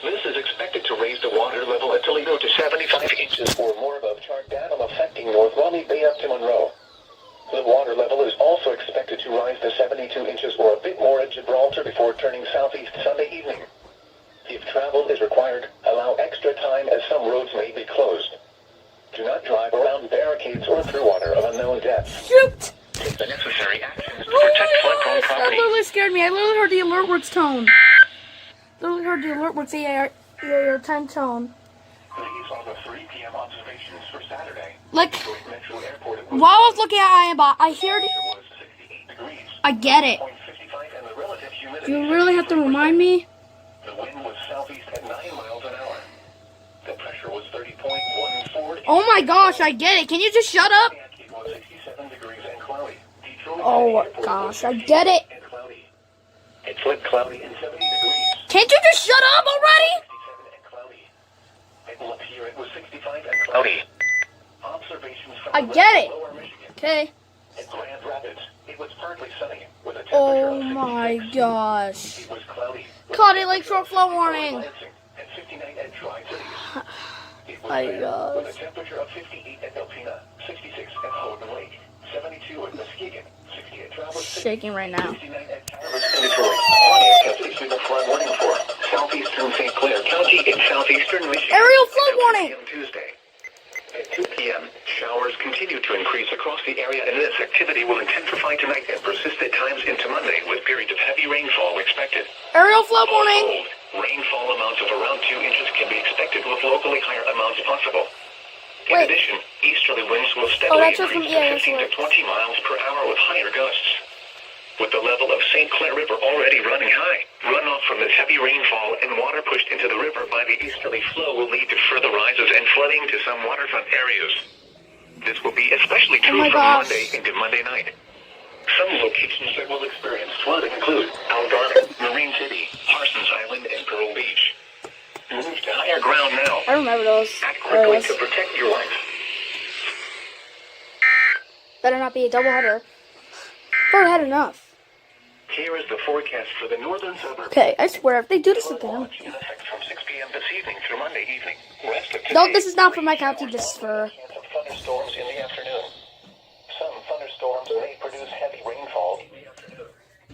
S3: This is expected to raise the water level at Toledo to 75 inches or more above chart datum affecting North Raleigh Bay up to Monroe. The water level is also expected to rise to 72 inches or a bit more at Gibraltar before turning southeast Sunday evening. If travel is required, allow extra time as some roads may be closed. Do not drive around barricades or through water of unknown depth.
S1: Shoot!
S3: Take the necessary actions to
S1: Oh
S3: protect
S1: my
S3: flood-prone
S1: gosh, that
S3: property.
S1: literally scared me. I literally heard the alert words tone. Literally heard the alert words your time tone.
S3: These are the 3 p.m. observations for Saturday.
S1: Like,
S3: Detroit Metro Airport
S1: while I was looking at IABot, I heard.
S3: was 68 degrees.
S1: I get it.
S3: 0.55 and the relative humidity.
S1: You really have to remind me.
S3: The wind was southeast at 9 miles an hour. The pressure was 30.14.
S1: Oh my gosh, I get it. Can you just shut up?
S3: It was 67 degrees and cloudy. Detroit
S1: Oh
S3: Airport
S1: gosh,
S3: was
S1: I get it.
S3: 68 and cloudy. It flipped cloudy and 70 degrees.
S1: Can't you just shut up already?
S3: 67 and cloudy. At Lapeer, it was 65 and cloudy. Observations from
S1: I
S3: the
S1: get it.
S3: lower Michigan.
S1: Okay.
S3: At Grand Rapids, it was partly sunny with a temperature
S1: Oh
S3: of
S1: my
S3: 66.
S1: gosh.
S3: It was cloudy.
S1: Cloudy Lake Shore flood warning.
S3: And 59 at Tri Cities. It was
S1: My
S3: fair,
S1: gosh.
S3: with a temperature of 58 at Alpena, 66 at Houghton Lake, 72 at Muskegon, 60 at Traverse City,
S1: Shaking right now.
S3: 69 at Traverse in Detroit. Pontiac has issued a flood warning for southeastern St. Clair County in southeastern Michigan.
S1: Aerial flood warning.
S3: On Tuesday. At 2 p.m., showers continue to increase across the area, and this activity will intensify tonight and persist at times into Monday, with periods of heavy rainfall expected.
S1: Aerial flood warning.
S3: Rainfall amounts of around 2 inches can be expected, with locally higher amounts possible. In
S1: Wait.
S3: addition, easterly winds will steadily
S1: that's just from
S3: increase to
S1: EIS
S3: 15 to 20 miles per hour with higher gusts. With the level of St. Clair River already running high, runoff from this heavy rainfall and water pushed into the river by the easterly flow will lead to further rises and flooding to some waterfront areas. This will be especially true
S1: my
S3: from
S1: gosh.
S3: Monday into Monday night. Some locations that will experience flooding include Algarve, Marine City, Parsons Island, and Pearl Beach. Move to higher ground now.
S1: I remember those
S3: Act quickly
S1: areas.
S3: to protect your life.
S1: Better not be a double header. I've had enough.
S3: Here is the forecast for the northern suburbs.
S1: Okay, I swear, if they do this again.
S3: Launch in effect from 6 p.m. this evening through Monday evening. Rest of
S1: No,
S3: today,
S1: this is not for my county, this is for...
S3: chance of thunderstorms in the afternoon. Some thunderstorms may produce heavy rainfall.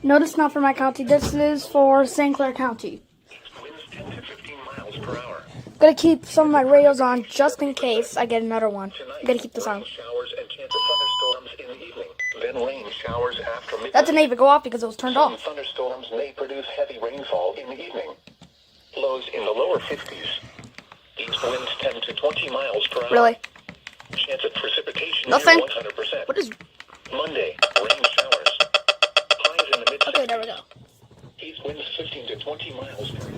S1: No, this is not for my county, this is for St. Clair County.
S3: Winds 10 to 15 miles per hour.
S1: Gonna keep some of my radios on just in case I get another one. I'm gonna keep this on.
S3: Showers and chance of thunderstorms in the evening. Then rain showers after midnight.
S1: That didn't even go off because it was turned
S3: Some
S1: off.
S3: thunderstorms may produce heavy rainfall in the evening. Lows in the lower 50s. East winds 10 to 20 miles per hour.
S1: Really?
S3: Chance of precipitation
S1: Nothing.
S3: near 100%.
S1: What is...
S3: Monday, rain showers. Highs in the mid 60s.
S1: Okay, there we go.
S3: East winds 15 to 20 miles per hour.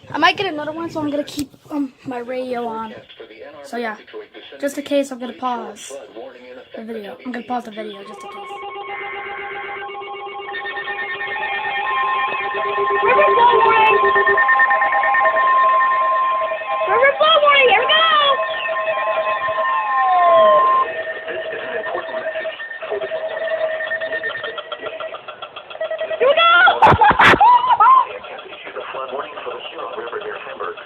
S1: I might get another one, so I'm gonna keep my radio on. So yeah, just in case, I'm gonna pause the video. I'm gonna pause the video just in case.
S5: River flow warning! River flow warning, here we go!
S3: This is an important message for the
S5: Here we go!
S3: issued a flood warning for the Huron River near Hamburg.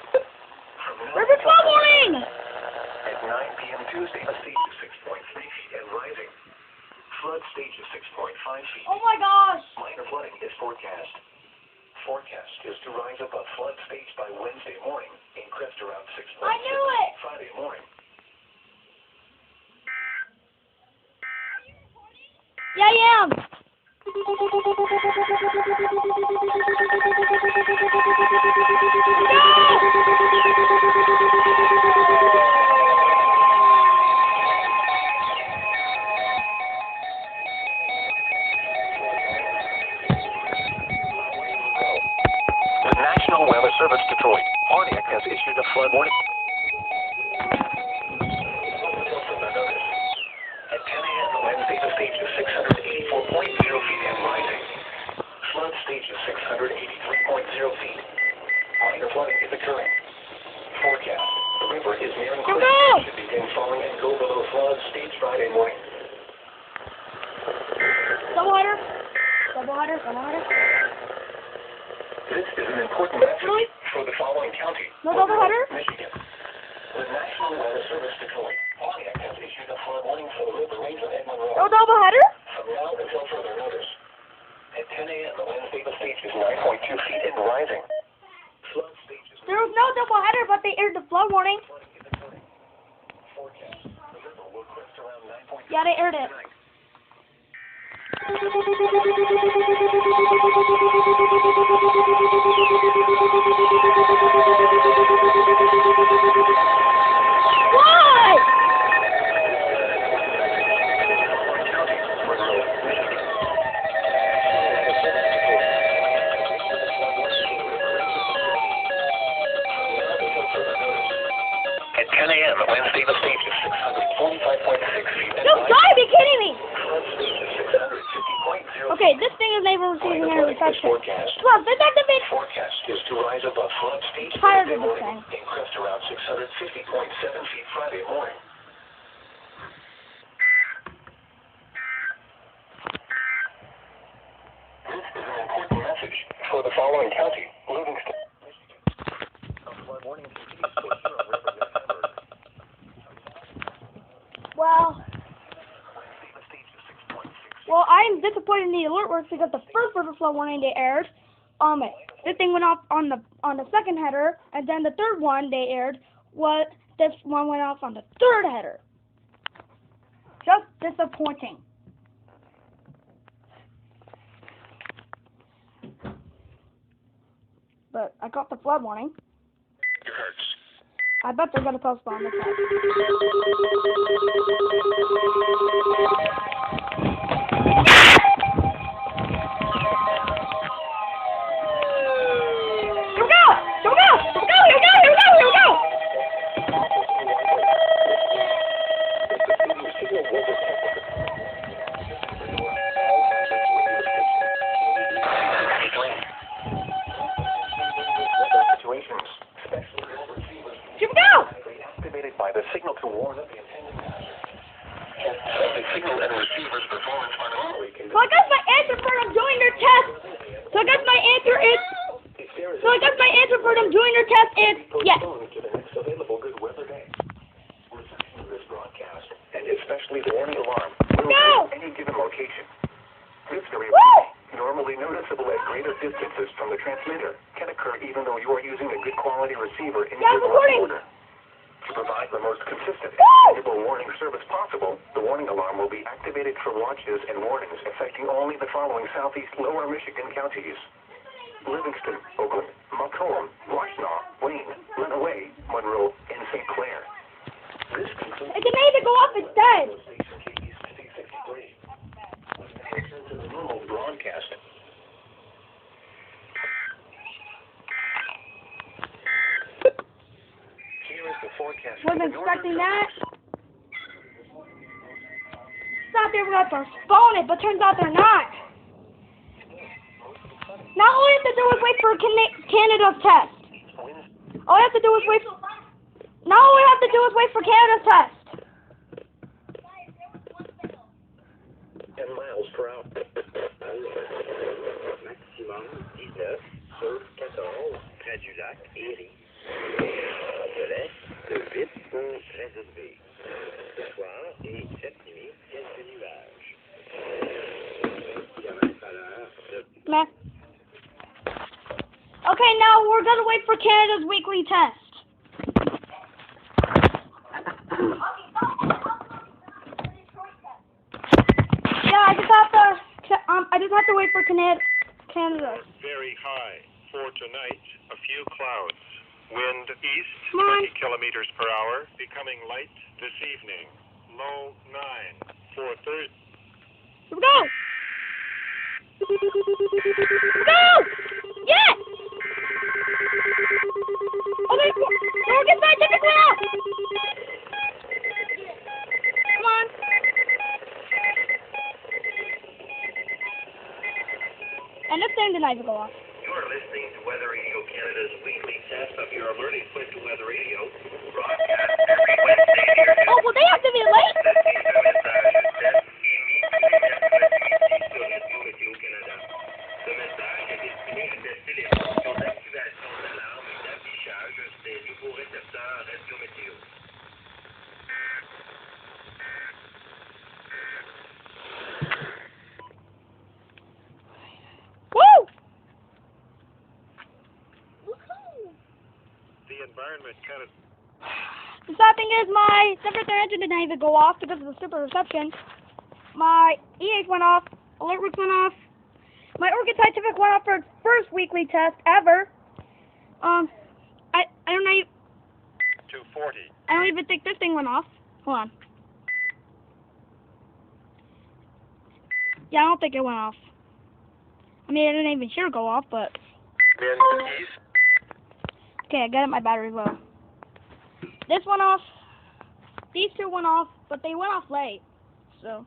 S5: River flow warning!
S3: At 9 p.m. Tuesday, a stage of 6.3 feet and rising. Flood stage of 6.5 feet.
S5: Oh my gosh!
S3: Minor flooding is forecast. Forecast is to rise above flood stage by Wednesday morning and crest around 6.6
S5: I knew it!
S3: Friday morning.
S5: Yeah, I am!
S3: The National Weather Service Detroit, Pontiac, has issued a flood warning. At 10 a.m. Wednesday, the stage is 684.0 feet and rising. Flood stage is 683.0 feet. Minor flooding is occurring. Forecast: the river is nearing crest and should begin falling and go below flood stage Friday morning.
S5: Double header. Double header, double header.
S3: This is an important message for the following county.
S5: No double header?
S3: Michigan. The National Weather Service Detroit, Pontiac, has issued a flood warning for the river range of Edmond Road.
S5: No double header?
S3: From now until further notice. At 10 a.m. Wednesday, the stage is 9.2 feet and rising. Flood stage is
S5: There was no double header, but they aired the flood warning.
S3: flooding is occurring. Forecast: the river will crest around 9.2
S5: Yeah, they aired it.
S3: tonight.
S5: Why?
S3: At 10 a.m. Wednesday, the stage is 645.6 feet.
S5: You gotta be kidding me!
S3: Flood stage is 650.0
S5: Okay, this thing is never receiving
S3: Minor
S5: any
S3: flooding is
S5: reception.
S3: forecast.
S5: Come on, let's activate.
S3: Forecast is to rise above flood stage
S5: Tired
S3: Thursday
S5: of this
S3: morning and crest around 650.7 feet Friday morning. This is an important message for the following county, Livingston, Michigan. A flood warning continues for Huron River near Hamburg.
S5: Well, I'm disappointed in the alert works because the first river flood warning they aired, this thing went off on the second header, and then the third one they aired, this one went off on the third header. Just disappointing. But I got the flood warning. I bet they're gonna postpone this.
S3: Activated by the signal to warn of the intended hazard. The signal and receiver's performance anomaly can
S5: So I guess my answer for them doing their test. So I guess my answer for them doing their test is yes.
S3: to the next available good weather day. Reception of this broadcast, and especially the warning alarm, will
S5: No!
S3: reach any given location. This very
S5: Woo!
S3: normally noticeable at greater distances from the transmitter, can occur even though you are using a good quality receiver in your watch order. To provide the most consistent and dependable warning service possible, the warning alarm will be activated for watches and warnings affecting only the following southeast lower Michigan counties: Livingston, Oakland, Macomb, Washtenaw, Wayne, Lenawee, Monroe, and St. Clair. This concludes
S5: It made it go off instead.
S3: the normal broadcast. Here is the forecast.
S5: Wasn't expecting that. Thought they were going to postpone it, but turns out they're not. Now all we have to do is wait for Canada's test. All we have to do is wait. Now all we have to do is wait for Canada's test.
S3: 10 miles per hour. Maximum 19 sur 14, près du lac Erie. De l'est, de 8 pour réservé. Ce soir et cette nuit, quelques nuages. Kilomètres à l'heure de...
S5: Meh. Okay, now we're gonna wait for Canada's weekly test. Yeah, I just have to wait for Canada.
S10: Very high. For tonight, a few clouds. Wind east,
S5: Come on.
S10: 20 kilometers per hour, becoming light this evening. Low 9. For Thursday.
S5: Here we go. Here we go. Yes. Oh, don't get scientific off. Come on. And this thing denies to go off.
S3: You are listening to Weather Radio Canada's weekly test of your alerting click to Weather Radio, broadcast every Wednesday here.
S5: Oh, well, they have to be late.
S3: Ce message est destiné à tester les fonctions d'activation d'alarme et d'affichage des nouveaux récepteurs radio-météo.
S5: Woo!
S10: The environment kind of...
S5: The sad thing is my temperature engine didn't even go off because of the stupid reception. My EH went off, AlertWorks went off, my Orchid Scientific went off for its first weekly test ever. I don't know.
S10: 240.
S5: I don't even think this thing went off. Hold on. Yeah, I don't think it went off. I mean, I didn't even hear it go off, but...
S10: Wind east.
S5: Okay, I got it. My battery's low. This went off. These two went off, but they went off late. So,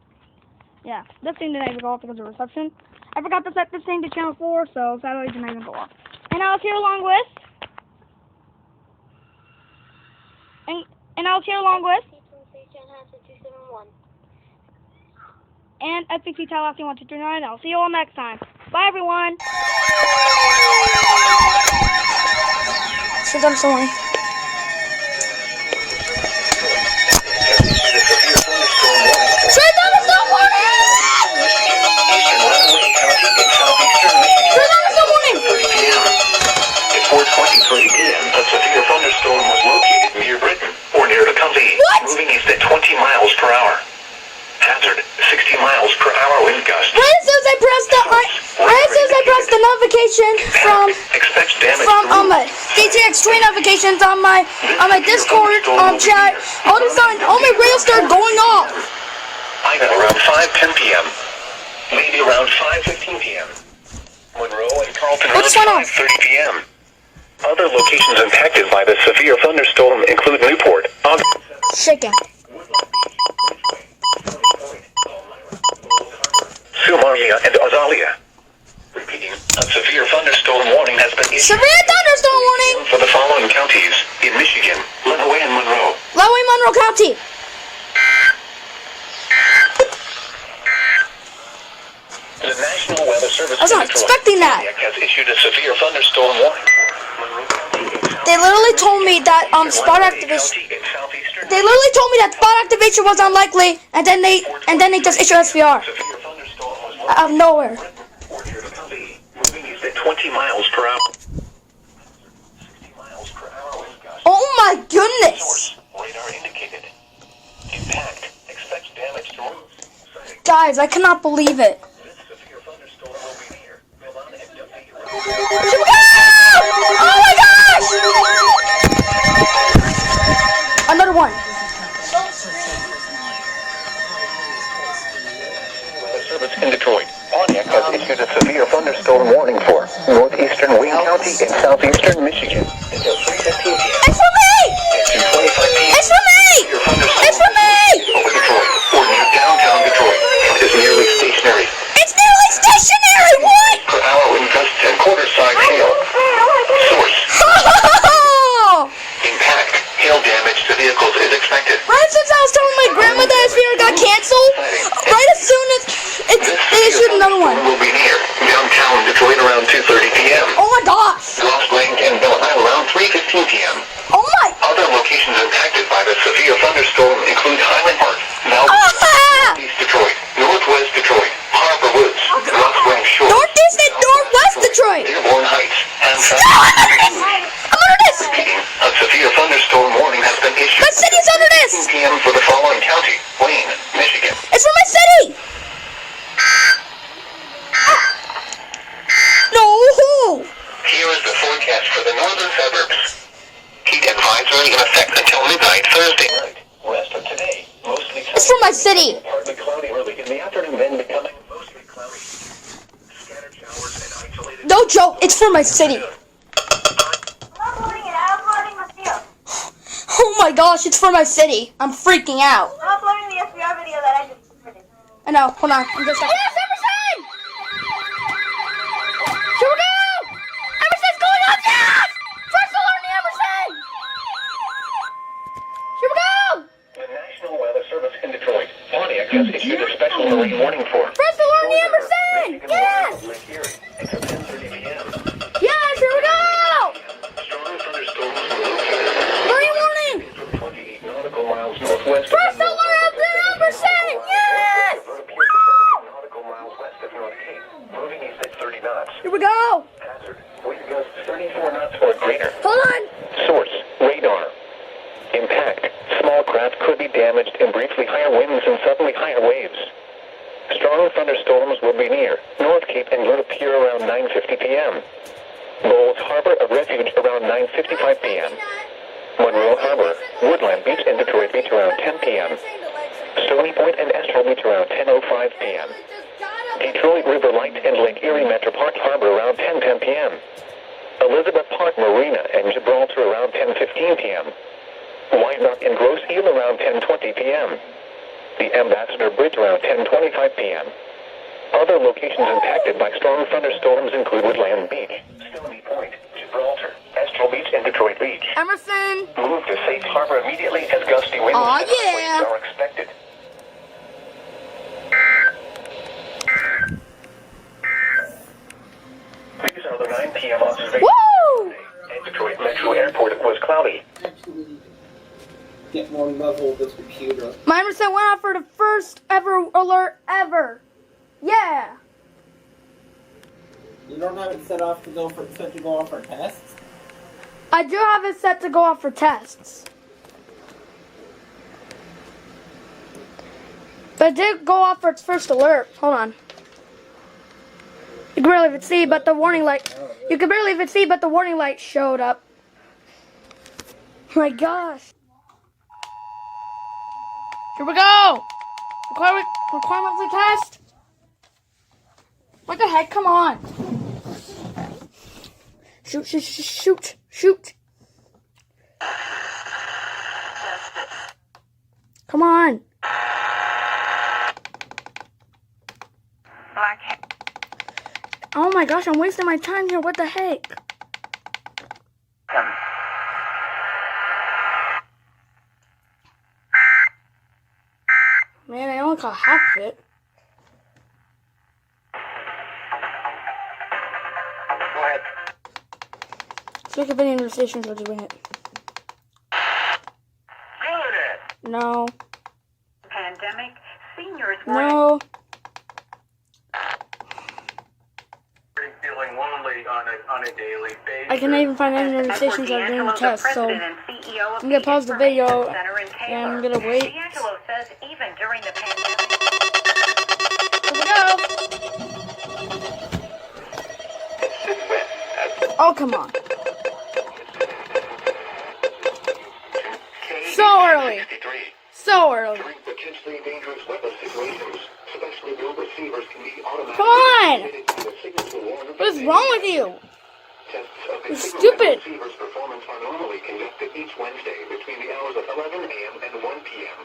S5: yeah. This thing didn't even go off because of reception. I forgot to set this thing to channel 4, so satellite didn't even go off. And I was here along with... And I was here along with... And FPC Tallahassee 1239. I'll see you all next time. Bye, everyone.
S1: So done so long.
S3: At 4:23 p.m., a severe thunderstorm was located near Britain, or near the county, moving east at 20 miles per hour. Hazard, 60 miles per hour wind gust.
S1: Right as soon as I pressed the notification from DTX Twin notifications on my Discord chat, all of a sudden all my rails started going off.
S3: I got around 5:10 p.m. Maybe around 5:15 p.m. Monroe and Carlton around 5:30 p.m. Other locations impacted by the severe thunderstorm include Newport,
S1: Shaking.
S3: Sumaria, and Azalia. Repeating, a severe thunderstorm warning has been issued
S1: Severe thunderstorm warning
S3: for the following counties in Michigan, Lenawee, and Monroe.
S1: Lenawee, Monroe County.
S3: The National Weather Service
S1: I was not expecting that.
S3: has issued a severe thunderstorm warning.
S1: They literally told me that spot activation. They literally told me that spot activation was unlikely, and then they just issued SVR out of nowhere.
S3: 120 miles per hour. 60 miles per hour wind gusts.
S1: Oh my goodness!
S3: Source, radar indicated. Impact, expects damage to roofs. Sighting.
S1: Guys, I cannot believe it.
S3: This severe thunderstorm will be near. Milan and Duffy.
S1: Oh my gosh! Another one.
S3: Weather Service in Detroit. Pontiac has issued a severe thunderstorm warning for northeastern Wayne County and southeastern Michigan until 3:15 p.m.
S1: It's for me!
S3: and 2:25 p.m.
S1: It's for me!
S3: Severe thunderstorm
S1: It's for me!
S3: over Detroit or near downtown Detroit and is nearly stationary.
S1: It's nearly stationary! What?
S3: Per hour wind gusts and quarter-size hail. Source, impact, hail damage to vehicles is expected.
S1: Right since I was telling my grandma that his video got canceled, right as soon as they issued another one.
S3: Will be near downtown Detroit around 2:30 p.m.
S1: Oh my gosh!
S3: Lost Lake and Milan around 3:15 p.m.
S1: Oh my!
S3: Other locations impacted by the severe thunderstorm include Highland Park, Northeast Detroit, Northwest Detroit, Harbor Woods, Ross Wing Shores,
S1: Northeast and Northwest Detroit!
S3: Dearborn Heights, and
S1: I'm under this!
S3: Repeating, a severe thunderstorm warning has been issued.
S1: My city's under this!
S3: 15 p.m. for the following county: Wayne, Michigan.
S1: It's for my city! No!
S3: Here is the forecast for the northern suburbs. Heat advisory in effect until midnight Thursday night. Rest of today, mostly
S1: It's for my city!
S3: partly cloudy early in the afternoon, then becoming mostly cloudy. Scattered showers and isolated.
S1: No joke, it's for my city! Oh my gosh, it's for my city! I'm freaking out!
S9: I'm uploading the SBR video that I just submitted.
S1: I know, hold on, I'm just like... Yes, Emerson! Here we go! Emerson's going up, yes! First alert, Emerson! Here we go!
S3: The National Weather Service in Detroit, Pontiac has issued a special marine warning for
S1: First alert, Emerson! Yes!
S3: Lake Erie until 10:30 p.m.
S1: Yes, here we go!
S3: Strong thunderstorms were located
S1: Marine warning!
S3: 28 nautical miles northwest.
S1: First alert, Emerson! Yes!
S3: Nautical miles west of North Cape, moving east at 30 knots.
S1: Here we go!
S3: Hazard, wind gusts 34 knots or greater.
S1: Hold on!
S3: Source, radar. Impact, small craft could be damaged in briefly higher winds and suddenly higher waves. Strong thunderstorms will be near North Cape and will appear around 9:50 p.m. Bowles Harbor of Refuge around 9:55 p.m. Monroe Harbor, Woodland Beach and Detroit Beach around 10 p.m. Stony Point and Astral Beach around 10:05 p.m. Detroit River Light and Lake Erie Metro Park Harbor around 10:10 p.m. Elizabeth Park Marina and Gibraltar around 10:15 p.m. White Rock and Grosse Ile around 10:20 p.m. The Ambassador Bridge around 10:25 p.m. Other locations impacted by strong thunderstorms include Woodland Beach, Stony Point, Gibraltar, Astral Beach, and Detroit Beach.
S1: Emerson!
S3: Move to safe harbor immediately as gusty winds
S1: Aw,
S3: and
S1: yeah.
S3: waves are expected. These are the 9 p.m. observations.
S1: Woo!
S3: And Detroit Metro Airport was cloudy.
S8: Actually, get more level with this computer.
S1: My Emerson went off for the first ever alert ever. Yeah!
S8: You don't have it set off to go off for tests?
S1: I do have it set to go off for tests. But it did go off for its first alert. Hold on. You can barely even see, but the warning light. You can barely even see, but the warning light showed up. My gosh. Here we go. Require monthly test. What the heck? Come on. Shoot, shoot, shoot, shoot, shoot. Come on. Oh my gosh, I'm wasting my time here. What the heck? Man, I only caught half of it.
S3: Go ahead.
S1: Let's make a video in the station so doing it. No.
S7: Pandemic, seniors
S1: No.
S3: Feeling lonely, on a daily basis.
S1: I can't even find any stations that are doing the test, so I'm gonna pause the video and I'm gonna wait.
S7: D'Angelo says even during the pandemic.
S1: Here we go. Oh, come on. So early. So early.
S3: During potentially dangerous weather situations, especially low receivers can be automatically
S1: Come on!
S3: activated by the signal to warn of
S1: What is
S3: danger.
S1: wrong with you?
S3: Tests of the
S1: You're
S3: signal
S1: stupid.
S3: and receiver's performance are normally conducted each Wednesday between the hours of 11 a.m. and 1 p.m.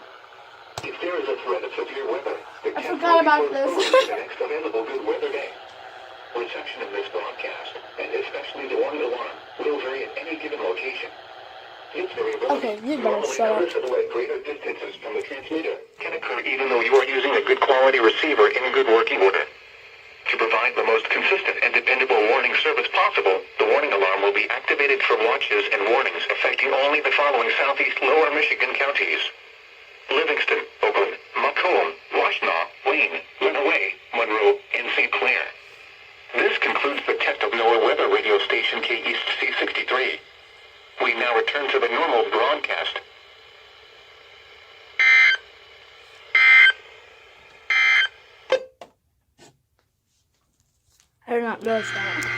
S3: If there is a threat of severe weather, the
S1: I
S3: test
S1: forgot
S3: will be
S1: about
S3: postponed
S1: this.
S3: to the next available good weather day. Reception of this broadcast, and especially the warning alarm, will vary at any given location. Its variability,
S1: Okay, you better
S3: normally
S1: shut up.
S3: noticeable at greater distances from the transmitter, can occur even though you are using a good quality receiver in good working order. To provide the most consistent and dependable warning service possible, the warning alarm will be activated for watches and warnings affecting only the following southeast lower Michigan counties: Livingston, Oakland, Macomb, Washtenaw, Wayne, Lenawee, Monroe, and St. Clair. This concludes the test of NOAA weather radio station K East C63. We now return to the normal broadcast.
S1: I did not notice that.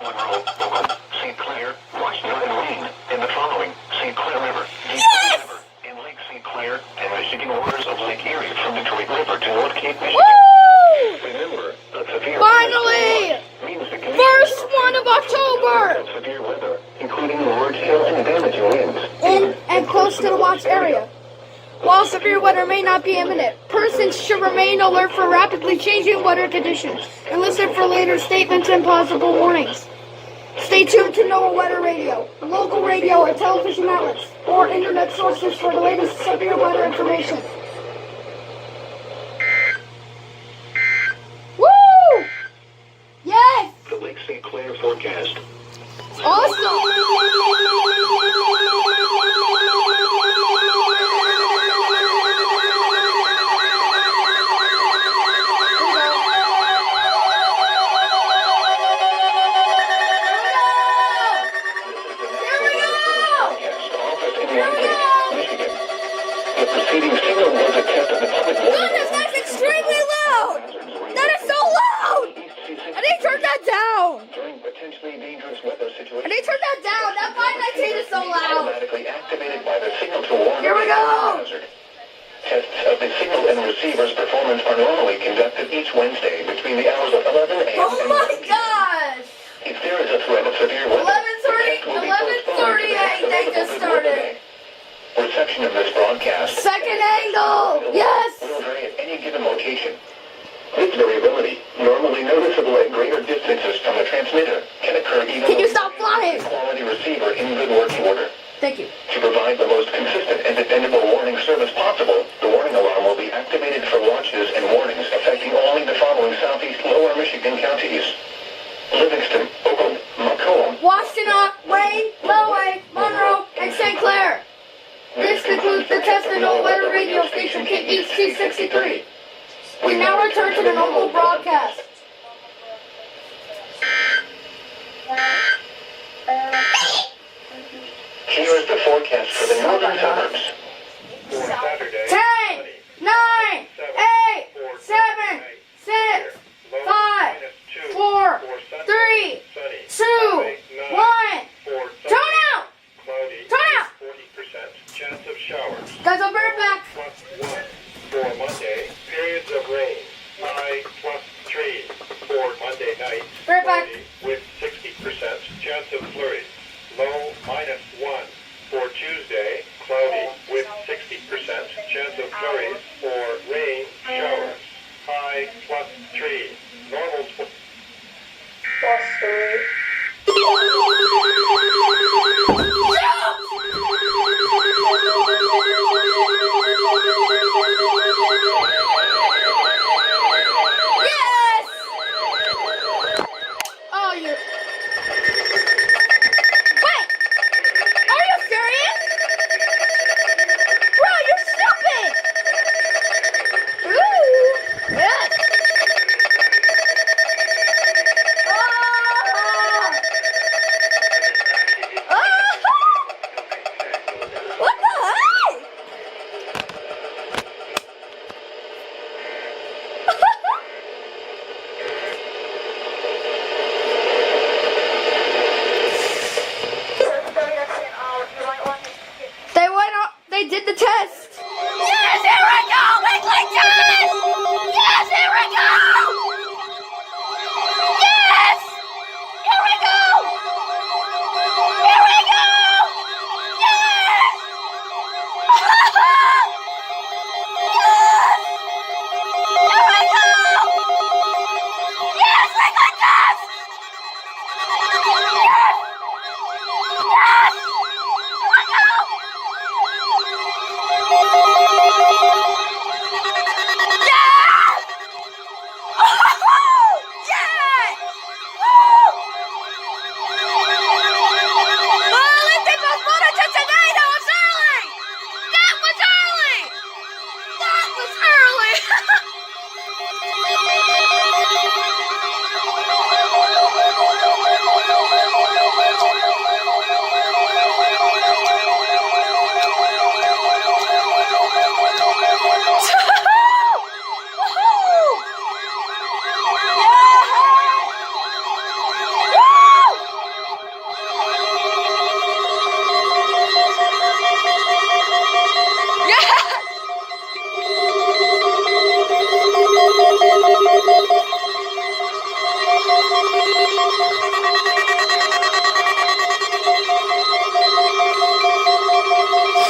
S3: St. Clair, Washington, and Wayne, and the following: St. Clair River, Detroit River, and Lake St. Clair, and Michigan waters of Lake Erie from Detroit River to North Cape, Michigan.
S1: Woo!
S3: Remember, a severe
S1: Finally!
S3: means the
S1: First one of October!
S3: severe weather, including large hail and damaging winds.
S1: In and close to the watch area. While severe weather may not be imminent, persons should remain alert for rapidly changing weather conditions and listen for later statements and possible warnings. Stay tuned to NOAA Weather Radio, local radio and television outlets, or internet sources for the latest severe weather information. Woo! Yes!
S3: The Lake St. Clair forecast. The preceding signal was a test of the public warning.
S1: Goodness, that's extremely loud! That is so loud! I need to turn that down!
S3: During potentially dangerous weather
S1: I
S3: situations,
S1: need to turn that down! That 519 is so loud!
S3: automatically activated by the signal to warn
S1: Here we
S3: of
S1: go!
S3: hazard. Tests of the signal and receiver's performance are normally conducted each Wednesday between the hours of 11 a.m.
S1: Oh
S3: and
S1: my
S3: 1 p.m.
S1: gosh!
S3: If there is a threat of severe weather,
S1: 11:38, they just started.
S3: Reception of this broadcast
S1: Second angle! Yes!
S3: will vary at any given location. This variability, normally noticeable at greater distances from the transmitter, can occur even
S1: Can you
S3: with
S1: stop flying?
S3: a quality receiver in good working order.
S1: Thank you.
S3: To provide the most consistent and dependable warning service possible, the warning alarm will be activated for watches and warnings affecting only the following southeast lower Michigan counties: Livingston, Oakland, Macomb,
S1: Washtenaw, Wayne, Lenawee, Monroe, and St. Clair. This concludes the test of NOAA Weather Radio Station K East C63. We now return to the normal broadcast.
S3: Here is the forecast for the northern suburbs.
S10: For Saturday,
S1: 10, 9, 8, 7, 6, 5, 4, 3, 2, 1. Turn out!
S10: cloudy,
S1: Turn out!
S10: 40% chance of showers.
S1: Guys, I'll be right back.
S10: +1. For Monday, periods of rain. High +3. For Monday night,
S1: Right back.
S10: cloudy with 60% chance of flurries. Low -1. For Tuesday, cloudy with 60% chance of flurries or rain.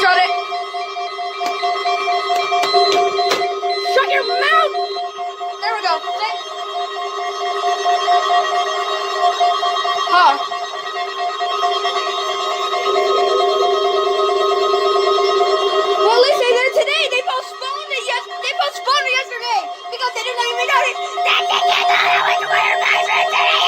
S1: Shut it! Shut your mouth! There we go. Huh? Well, at least they did it today. They postponed it. They postponed it yesterday because they didn't even notice that they can't know it was winter measure today.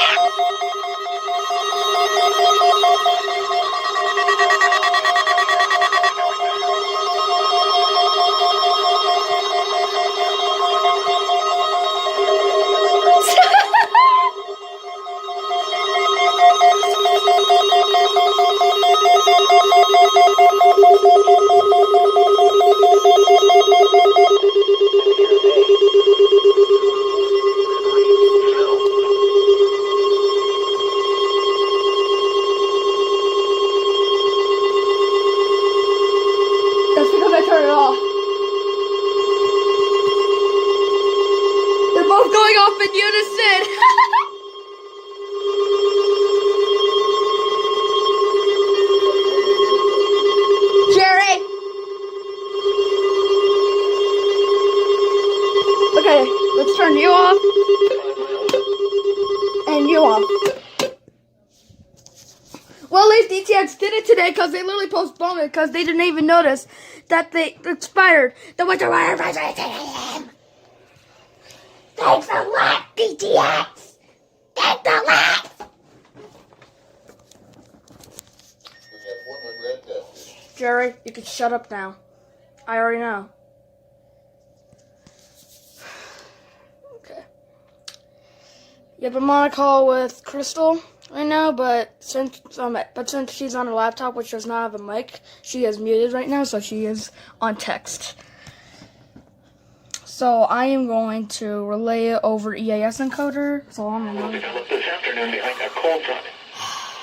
S1: That's because I turned it off. They're both going off in unison. Jerry! Okay, let's turn you off. And you off. Well, at least DTX did it today because they literally postponed it because they didn't even notice that they expired the winter weather measure at 10 a.m. Thanks a lot, DTX. Thanks a lot. Jerry, you can shut up now. I already know. Okay. Yep, I'm on a call with Crystal right now, but since she's on her laptop, which does not have a mic, she is muted right now, so she is on text. So I am going to relay it over EAS encoder. So I'm going to
S3: Developed this afternoon behind a coal truck.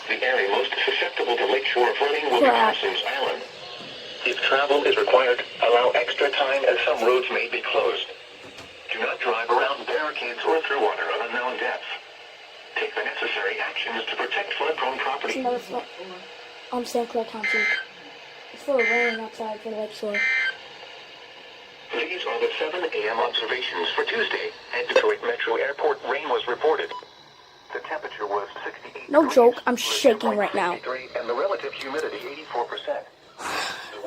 S3: The area most susceptible to lakeshore flooding will be Parsons Island. If travel is required, allow extra time as some roads may be closed. Do not drive around barricades or through water of unknown depth. Take the necessary actions to protect flood-prone property.
S1: another flood on St. Clair County. It's full of rain outside for the lakeshore.
S3: These are the 7 a.m. observations for Tuesday. At Detroit Metro Airport, rain was reported. The temperature was 68.
S1: No joke, I'm shaking right now.
S3: And the relative humidity 84%.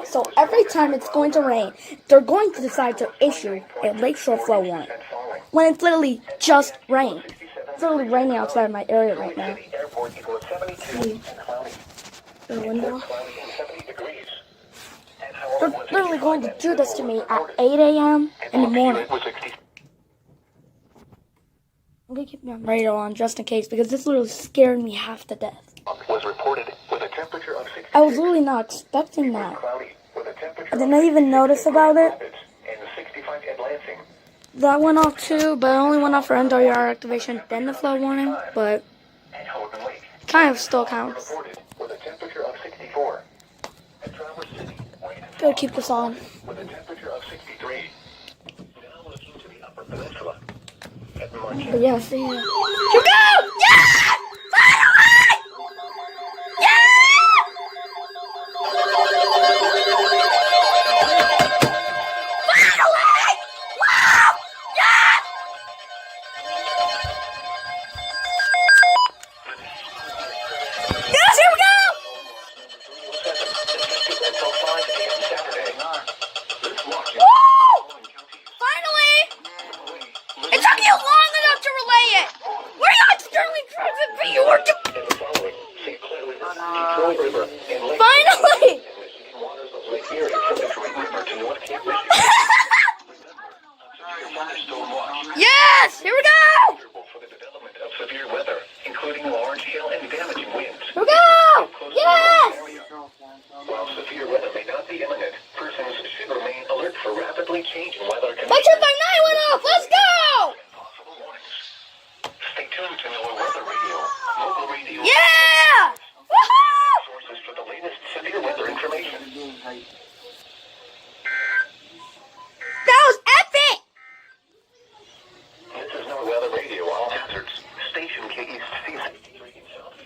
S1: So every time it's going to rain, they're going to decide to issue a lakeshore flood warning. When it's literally just rain. It's literally raining outside my area right now. See the window. They're literally going to do this to me at 8 a.m. in the morning. I'm going to keep my radio on just in case because this literally scared me half to death.
S3: Was reported with a temperature of 62.
S1: I was really not expecting that. I didn't even notice about it. That went off too, but it only went off for NWR activation, then the flood warning, but kind of still counts. Gotta keep this on.
S3: With a temperature of 63. Now looking to the upper peninsula.
S1: But yeah, see ya. Here we go! Yeah! Finally! Yeah! Finally! Wow! Yeah! Yes, here we go! Woo! Finally! It took you long enough to relay it! Where are you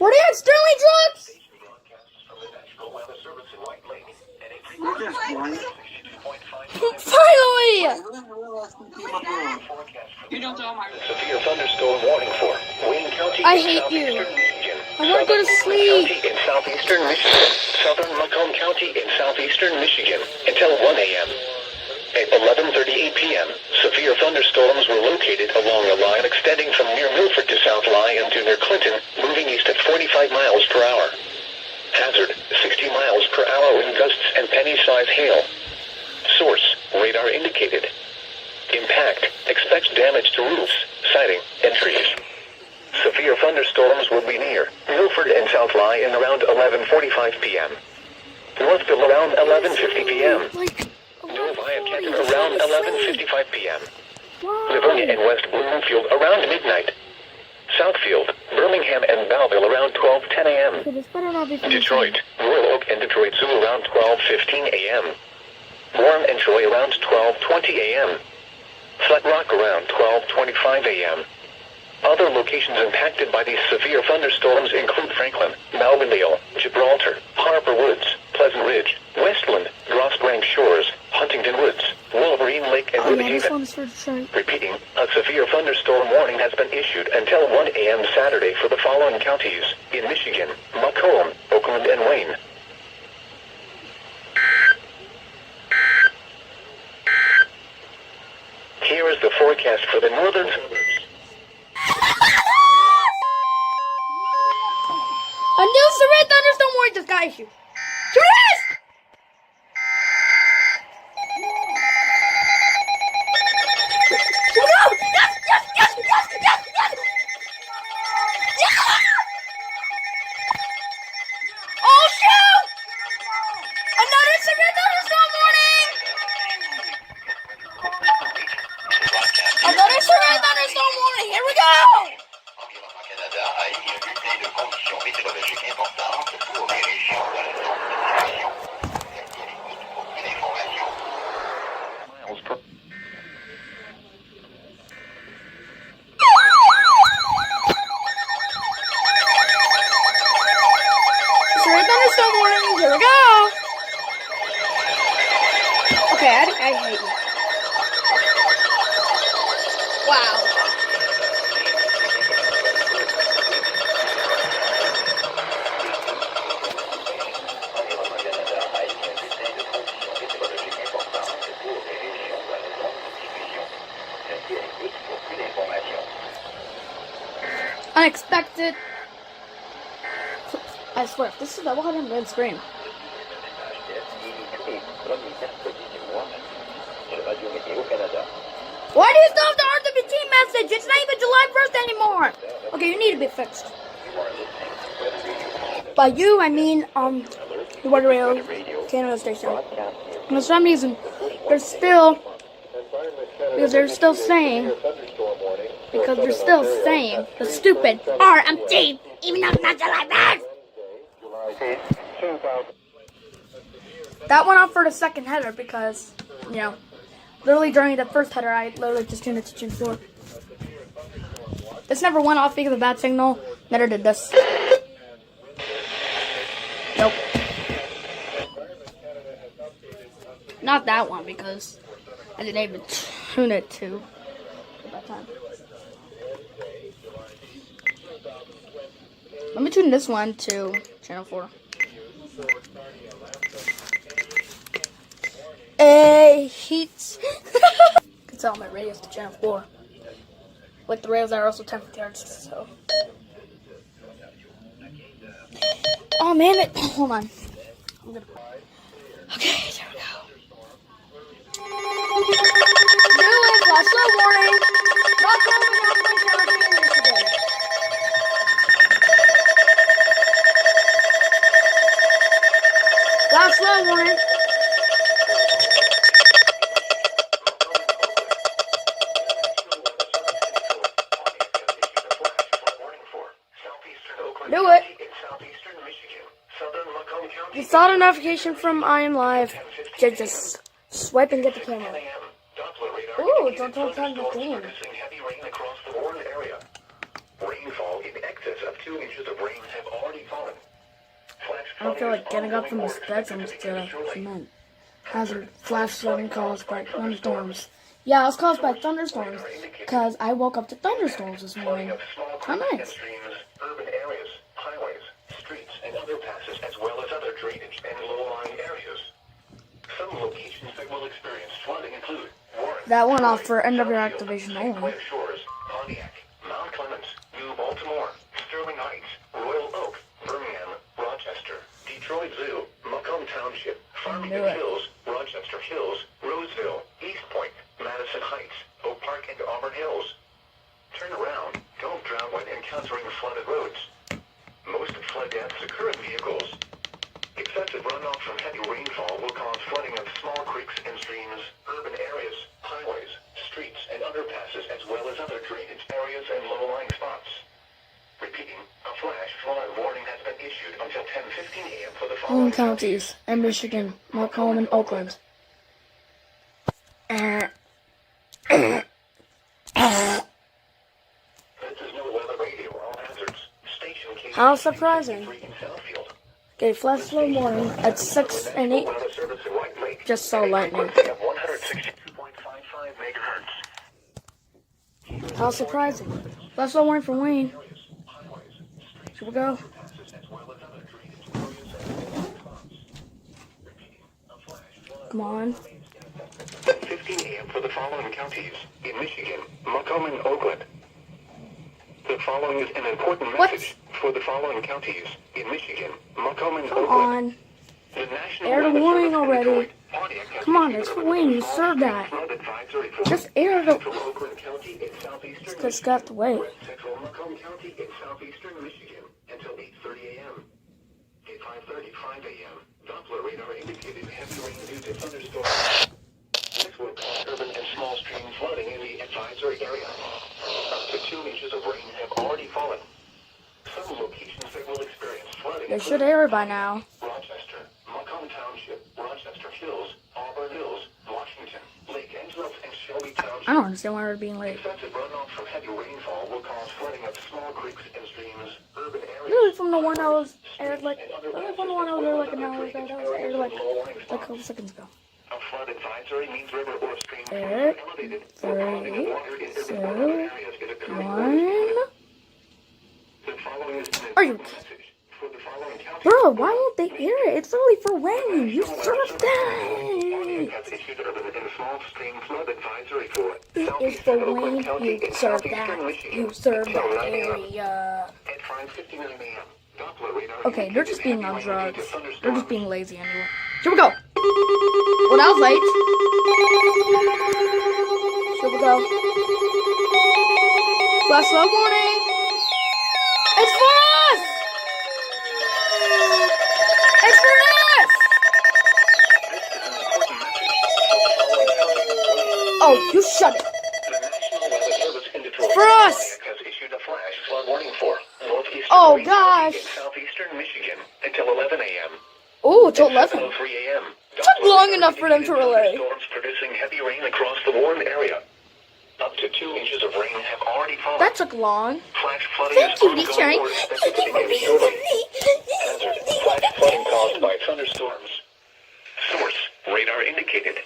S1: Were they at Sterling Drugs? Finally!
S3: Severe thunderstorm warning for Wayne County
S1: I
S3: in
S1: hate you.
S3: southeastern Michigan.
S1: I want to go to
S3: Southern
S1: sleep.
S3: County in southeastern Michigan. Southern Macomb County in southeastern Michigan until 1 a.m. At 11:38 p.m., severe thunderstorms were located along a line extending from near Milford to South Lyon to near Clinton, moving east at 45 miles per hour. Hazard, 60 miles per hour wind gusts and penny-size hail. Source, radar indicated. Impact, expects damage to roofs, siding, and trees. Severe thunderstorms will be near Milford and South Lyon around 11:45 p.m. Northville around 11:50 p.m. Novi and Canton around 11:55 p.m. Livonia and West Bloomfield around midnight. Southfield, Birmingham and Belleville around 12:10 a.m.
S1: Okay, this better not be finished.
S3: Detroit, Royal Oak and Detroit Zoo around 12:15 a.m. Warren and Troy around 12:20 a.m. Flat Rock around 12:25 a.m. Other locations impacted by these severe thunderstorms include Franklin, Malvindale, Gibraltar, Harper Woods, Pleasant Ridge, Westland, Grosse Shores, Huntington Woods, Wolverine Lake, and
S1: Oh yeah,
S3: Woodhaven.
S1: this one's for Detroit.
S3: Repeating, a severe thunderstorm warning has been issued until 1 a.m. Saturday for the following counties in Michigan: Macomb, Oakland, and Wayne. Here is the forecast for the northern suburbs.
S1: A new severe thunderstorm warning just got issued. Yes! Here we go! Yes! Yes! Yes! Yes! Yes! Yes! Yes! Oh shoot! Another severe thunderstorm warning! Another severe thunderstorm warning! Here we go!
S3: Miles per
S1: Severe thunderstorm warning! Here we go! Okay, I hate you. Wow. Unexpected. I swear, if this is double header, I'm going to scream. Why do you still have the RWT message? It's not even July 1st anymore. Okay, you need to be fixed. By you, I mean, the Water Radio Canada station. And for some reason, they're still saying the stupid RMT, even though it's not July 1st. That went off for the second header because, you know, literally during the first header, I literally just tuned it to tune 4. This never went off because of bad signal. Never did this. Nope. Not that one because I didn't even tune it to at that time. Let me tune this one to channel 4. Heats. You can tell my radios to channel 4. Like the radios are also 1050 hertz, so. Oh man, hold on. Okay, there we go. New flash flood warning. Not going to County in Michigan. Flash flood warning. Do it. You saw the notification from I Am Live. Just swipe and get the camera. Ooh, don't tell time the game.
S3: Rainfall in excess of 2 inches of rain have already fallen. Flash
S1: I don't feel
S3: flooding
S1: like
S3: is
S1: getting up from
S3: ongoing
S1: this
S3: or
S1: bed, so I'm
S3: expected
S1: just
S3: to begin shortly.
S1: cement. Hazard flash flooding caused by thunderstorms. Yeah, it was caused by thunderstorms because I woke up to thunderstorms this
S3: Flooding
S1: morning.
S3: of small
S1: How
S3: creeks and
S1: nice.
S3: streams, urban areas, highways, streets, and underpasses, as well as other drainage and low-lying areas. Some locations that will experience flooding include Warren,
S1: That went off
S3: Troy,
S1: for end of your
S3: Southfield,
S1: activation
S3: St.
S1: only.
S3: Clair Shores, Pontiac, Mount Clemens, New Baltimore, Sterling Heights, Royal Oak, Birmingham, Rochester, Detroit Zoo, Macomb Township, Farmington
S1: knew it.
S3: Hills, Rochester Hills, Roseville, East Point, Madison Heights, Oak Park, and Auburn Hills. Turn around. Don't drown when encountering flooded roads. Most flood deaths occur in vehicles. Excessive runoff from heavy rainfall will cause flooding of small creeks and streams, urban areas, highways, streets, and underpasses, as well as other drainage areas and low-lying spots. Repeating, a flash flood warning has been issued until 10:15 a.m. for the
S1: Home
S3: following
S1: counties in Michigan, Macomb, and Oakland.
S3: This is no weather radio, all hazards. Station
S1: How surprising.
S3: K53 in Southfield.
S1: Okay, flash flood warning at 6 and 8.
S3: Weather service in White Lake.
S1: Just saw lightning.
S3: Frequency of 162.55 megahertz.
S1: How surprising. Flash flood warning for Wayne. Here we go. Come on.
S3: 15 a.m. for the following counties in Michigan, Macomb, and Oakland. The following is an important
S1: What?
S3: message for the following counties in Michigan, Macomb, and
S1: Come
S3: Oakland.
S1: on.
S3: The National
S1: Air the
S3: Weather
S1: warning
S3: Service in
S1: already.
S3: Detroit, Pontiac has
S1: Come on,
S3: issued
S1: it's
S3: a
S1: for Wayne. You
S3: small
S1: served that.
S3: flood advisory for
S1: Just air the...
S3: Central Oakland County in southeastern
S1: Just got to wait.
S3: West Central Macomb County in southeastern Michigan until 8:30 a.m. At 5:35 a.m., Doppler radar indicated heavy rain due to thunderstorms. This will cause urban and small stream flooding in the advisory area. Up to 2 inches of rain have already fallen. Some locations that will experience flooding
S1: They should
S3: include
S1: air it by now.
S3: Rochester, Macomb Township, Rochester Hills, Auburn Hills, Washington, Lake Angeles, and Shelby Township.
S1: I don't understand why we're being late.
S3: Excessive runoff from heavy rainfall will cause flooding of small creeks and streams, urban areas.
S1: Literally from the one that was aired like... Literally from the one that was aired like an hour ago. That was aired like a couple seconds ago.
S3: A flood advisory means river or stream
S1: Air.
S3: elevated.
S1: 3, 2, 1...
S3: The following is an
S1: Are you
S3: important message for the following counties.
S1: Bro, why won't they air it? It's literally for Wayne. You served that.
S3: Has issued urban and small stream flood advisory for
S1: It is
S3: southeastern
S1: for
S3: Oakland
S1: Wayne.
S3: County
S1: You
S3: and
S1: served
S3: southeastern
S1: that.
S3: Michigan
S1: You served
S3: until
S1: that
S3: 9 a.m.
S1: area.
S3: At 5:59 a.m., Doppler radar
S1: Okay, they're just
S3: indicated
S1: being on
S3: heavy rain due
S1: drugs.
S3: to
S1: They're just
S3: thunderstorms.
S1: being lazy anyway. Here we go. Well, that was late. Here we go. Flash flood warning. It's for us. It's for us. Oh, you shut it.
S3: The National Weather Service in Detroit
S1: For us.
S3: has issued a flash flood warning for northeastern
S1: Oh,
S3: Wayne County
S1: gosh.
S3: in southeastern Michigan until 11 a.m.
S1: Oh, till 11.
S3: 7:03 a.m.
S1: Took long enough for them to relay.
S3: Storms producing heavy rain across the Warren area. Up to 2 inches of rain have already fallen.
S1: That took long.
S3: Flash flooding
S1: Thank
S3: is
S1: you,
S3: ongoing
S1: teacher.
S3: or expected to begin shortly. Hazard: flash flooding caused by thunderstorms. Source: radar indicated.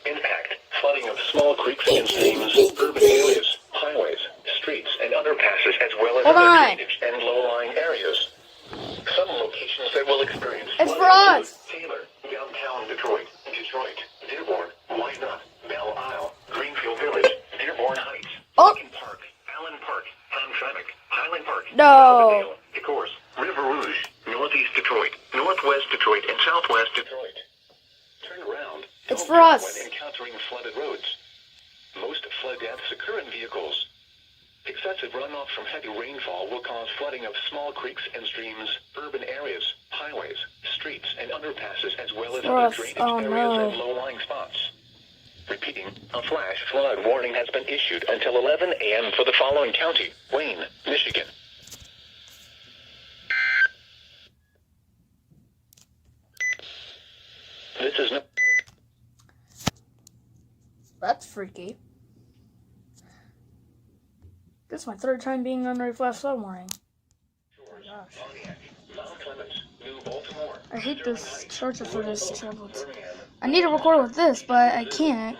S3: Impact: flooding of small creeks and streams, urban areas, highways, streets, and underpasses, as well as
S1: Hold
S3: other
S1: on.
S3: drainage and low-lying areas. Some locations that will experience
S1: It's
S3: flooding
S1: for us.
S3: include Taylor, downtown Detroit, Dearborn, Wynot, Belle Isle, Greenfield Village, Dearborn Heights,
S1: Oh.
S3: Lincoln Park, Allen Park, Hamtramck, Highland Park,
S1: No.
S3: Cloverdale, Ecorse, River Rouge, Northeast Detroit, Northwest Detroit, and Southwest Detroit. Turn around.
S1: It's
S3: Don't
S1: for
S3: drive
S1: us.
S3: when encountering flooded roads. Most flood deaths occur in vehicles. Excessive runoff from heavy rainfall will cause flooding of small creeks and streams, urban areas, highways, streets, and underpasses, as well as
S1: For
S3: other
S1: us.
S3: drainage
S1: Oh,
S3: areas
S1: no.
S3: and low-lying spots. Repeating, a flash flood warning has been issued until 11 a.m. for the following county: Wayne, Michigan. This is no...
S1: That's freaky. This is my third time being under a flash flood warning. Oh my gosh. I hate this charger for this tablet. I need to record with this, but I can't.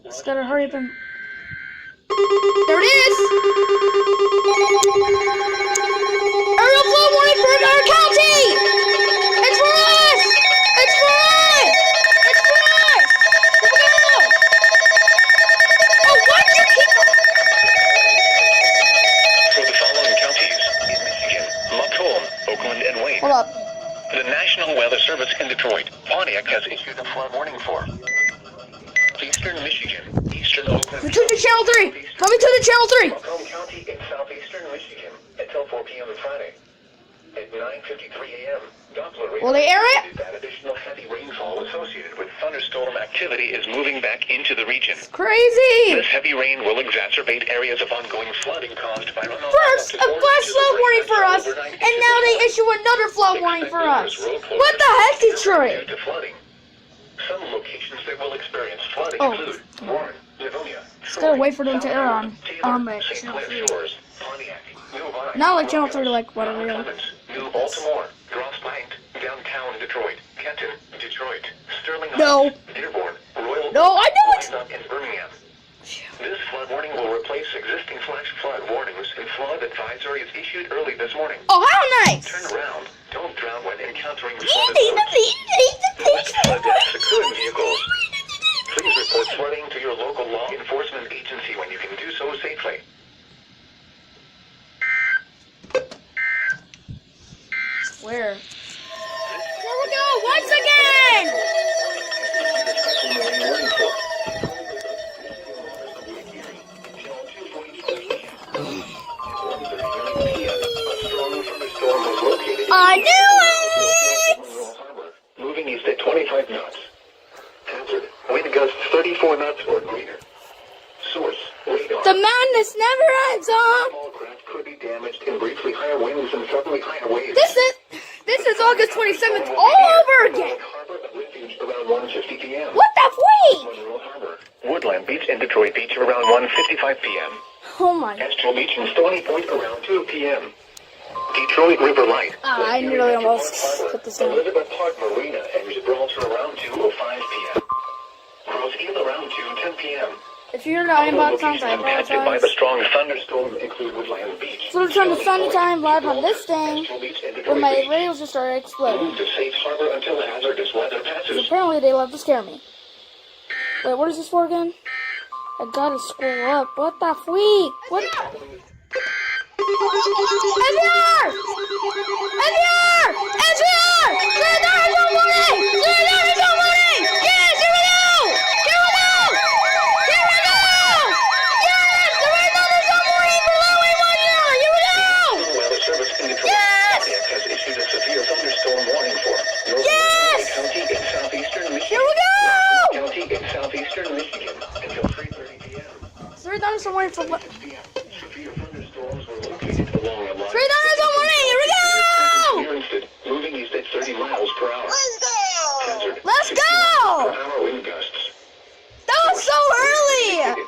S1: Just gotta hurry up and... There it is! Aerial flood warning for our county! It's for us! It's for us! It's for us! Here we go! Oh, why do you keep...
S3: For the following counties in Michigan, Macomb, Oakland, and Wayne.
S1: Hold up.
S3: The National Weather Service in Detroit, Pontiac has issued a flood warning for Eastern Michigan, Eastern Oakland.
S1: Return to Channel 3! Let me turn to Channel 3!
S3: Macomb County in southeastern Michigan until 4 p.m. on Friday. At 9:53 a.m., Doppler
S1: Will they air it?
S3: that additional heavy rainfall associated with thunderstorm activity is moving back into the region.
S1: Crazy!
S3: This heavy rain will exacerbate areas of ongoing flooding caused by runoff.
S1: First, a flash flood warning for us, and now they issue another flood warning for us. What the heck, Detroit?
S3: Due to flooding. Some locations that will experience flooding
S1: Oh.
S3: include Warren, Livonia,
S1: Just gotta wait for them to air on
S3: Taylor, St.
S1: Channel
S3: Clair
S1: 3.
S3: Shores, Pontiac, Novi,
S1: Not like Channel 3 to like
S3: Rockland,
S1: whatever.
S3: Clemens, New Baltimore, Grosse Pointe, downtown Detroit, Kenton, Detroit, Sterling
S1: No.
S3: Heights, Dearborn, Royal,
S1: No, I know it!
S3: Wyandotte, and Birmingham. This flood warning will replace existing flash flood warnings and flood advisories issued early this morning.
S1: Oh, how nice!
S3: Turn around. Don't drown when encountering flooded
S1: Easy,
S3: roads.
S1: easy,
S3: Most flood deaths occur in vehicles. Please report flooding to your local law enforcement agency when you can do so safely.
S1: Where? Here we go, once again! I knew it!
S3: Moving east at 25 knots. Hazard. Wind gusts 34 knots or greater. Source. Radar.
S1: The madness never ends, huh?
S3: Small craft could be damaged in briefly higher winds and suddenly higher waves.
S1: This is August 27th all over again!
S3: Harbor of refuge around 1:50 p.m.
S1: What the freak?
S3: Monroe Harbor. Woodland Beach and Detroit Beach around 1:55 p.m.
S1: Oh my...
S3: Astral Beach and Stony Point around 2 p.m. Detroit River Light.
S1: I nearly almost put this down.
S3: Elizabeth Park Marina and Gibraltar around 2:05 p.m. Grosse Ile around 2:10 p.m.
S1: If you're not in box sounds, I
S3: Impacted by
S1: apologize.
S3: the strong thunderstorms include Woodland Beach.
S1: So we're trying to spend the time live on this thing
S3: Astral Beach and
S1: when
S3: Detroit
S1: my
S3: Beach.
S1: radios just started exploding.
S3: Move to safe harbor until hazardous weather passes.
S1: Apparently they love to scare me. Wait, what is this for again? I gotta scroll up. What the freak? What? NPR! NPR! NPR! Surrender is on warning! Surrender is on warning! Yes, here we go! Here we go! Here we go! Yes, surrender is on warning for Lowey 1 year! Here we go!
S3: Weather Service in Detroit.
S1: Yes!
S3: Pontiac has issued a severe thunderstorm warning for Northern
S1: Yes!
S3: County in southeastern Michigan.
S1: Here we go!
S3: County in southeastern Michigan until 3:30 p.m.
S1: Surrender is on warning for...
S3: 6 p.m. Severe thunderstorms were located along a line.
S1: Surrender is on warning! Here we go!
S3: Experienced moving east at 30 miles per hour. Hazard.
S1: Let's
S3: 60 miles
S1: go!
S3: per hour wind gusts.
S1: That was so early!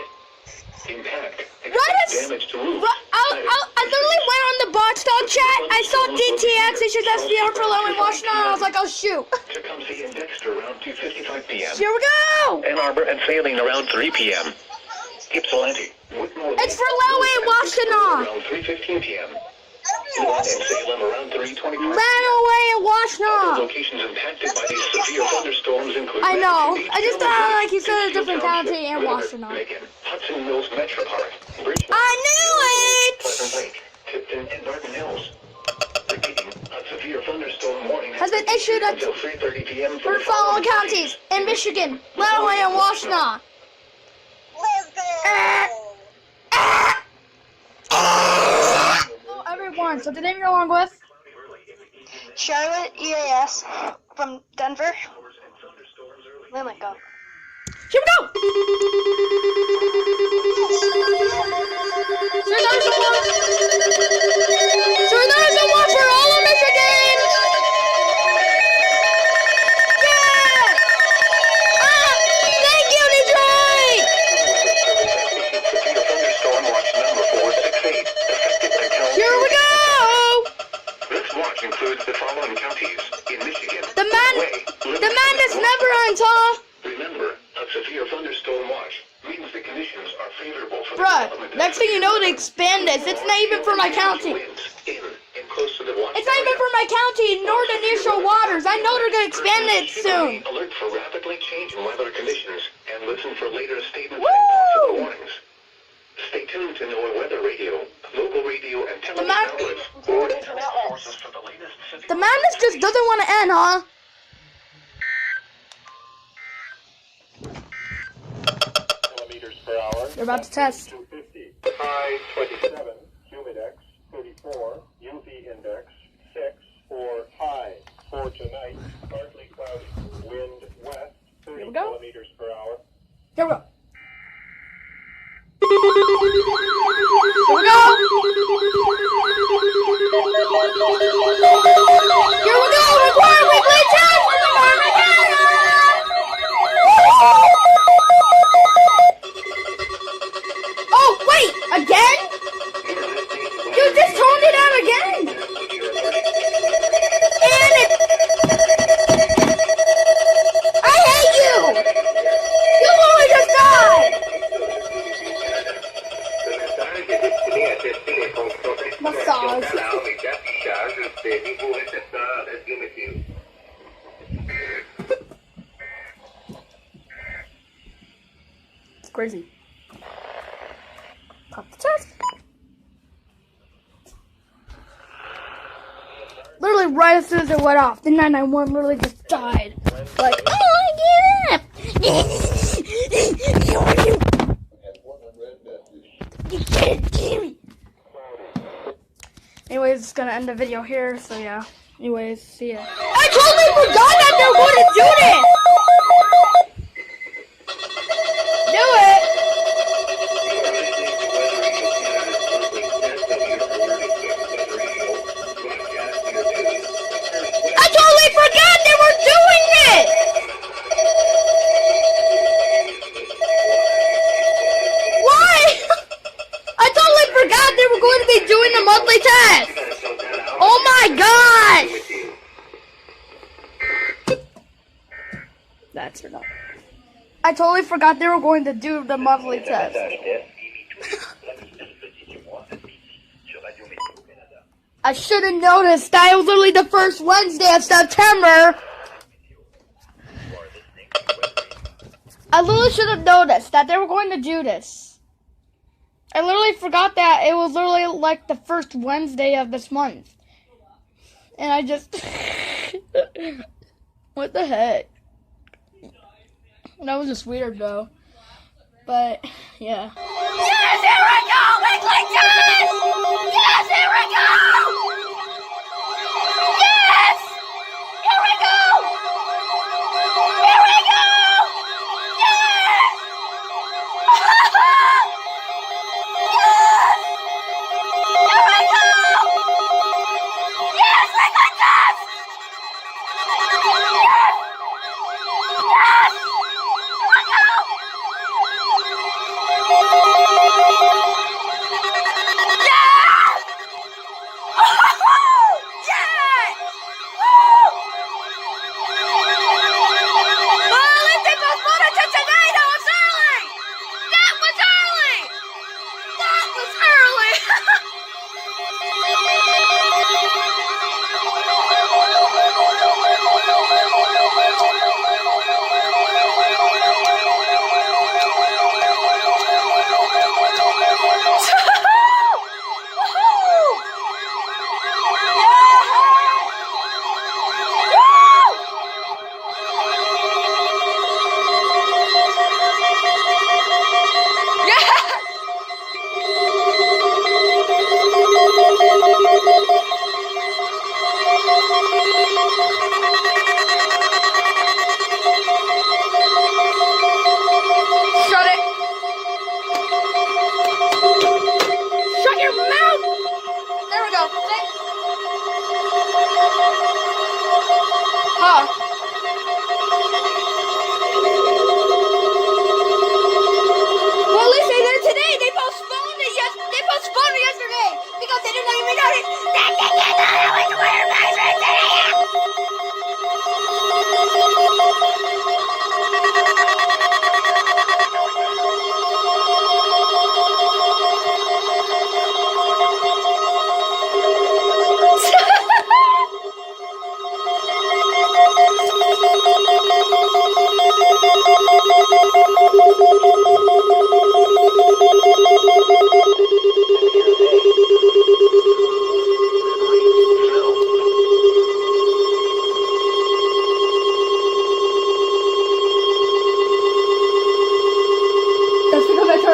S3: Impact.
S1: Right as...
S3: Damage to roof.
S1: I literally went on the bot dog chat. I saw DTX issues SVR for low in Washington. And I was like, oh shoot.
S3: Tecumseh and Dexter around 2:55 p.m.
S1: Here we go.
S3: Ann Arbor and Saline around 3 p.m. Ypsilanti. Whitmore.
S1: It's for low in Washington.
S3: Around 3:15 p.m. Lyon and Salem around 3:25
S1: Ran away in Washington.
S3: Locations impacted by these severe thunderstorms include
S1: I know.
S3: Beach,
S1: I just thought like you said a
S3: Pittsfield
S1: different
S3: Township,
S1: county in
S3: River,
S1: Washington.
S3: Macon, Hudson Mills Metro Park, Bridgeport,
S1: I knew
S3: Pleasant
S1: it.
S3: Lake, Tipton, and Barton Hills. Repeating, a severe thunderstorm warning
S1: Has been issued
S3: until 3:30 p.m.
S1: for the following counties in Michigan, Illinois, and Washington. Everyone, so today we're along with
S5: Charlotte EAS from Denver. Oh my god.
S1: Here we go! Surrender so much for all of Michigan! Yeah! Thank you, Detroit! Bruh, next thing you know, they expand this. It's not even for my county. It's not even for my county, nor the nearshore waters. I know they're gonna expand it soon.
S3: Alert for rapidly changing weather conditions and listen for later statements
S1: Woo!
S3: and possible warnings. Stay tuned to NOAA Weather Radio, local radio, and television outlets, or internet sources for the latest.
S1: The madness just doesn't want to end, huh?
S10: Millimeters per hour.
S1: They're about to test.
S10: 250. High 27. Humidex 34. UV index 6. For high for tonight. Partly cloudy. Wind west 30
S1: Here we go.
S10: kilometers per hour.
S1: Here we go. Here we go. Here we go. Require weekly test from the Armageddon. Oh wait, again? You just toned it out again. And it. I hate you. You literally just died. Massage. It's crazy. Pop the test. Literally right as soon as it went off, the 991 literally just died. Like, oh yeah! You can't kill me. Anyways, it's gonna end the video here, so yeah. Anyways, see ya. I totally forgot that they were going to do this! Do it! I totally forgot they were doing this! Why? I totally forgot they were going to be doing the monthly test! Oh my gosh! That's or not. I totally forgot they were going to do the monthly test. I should have noticed that it was literally the first Wednesday of September. I literally should have noticed that they were going to do this. I literally forgot that it was literally like the first Wednesday of this month. And I just... What the heck? That was just weird though. But, yeah. Yes, here we go! Weekly test! Yes, here we go! Yes! Here we go! Here we go! Yes! Yes! Here we go! Yes, weekly test! Yes! Yes! Here we go! Yes!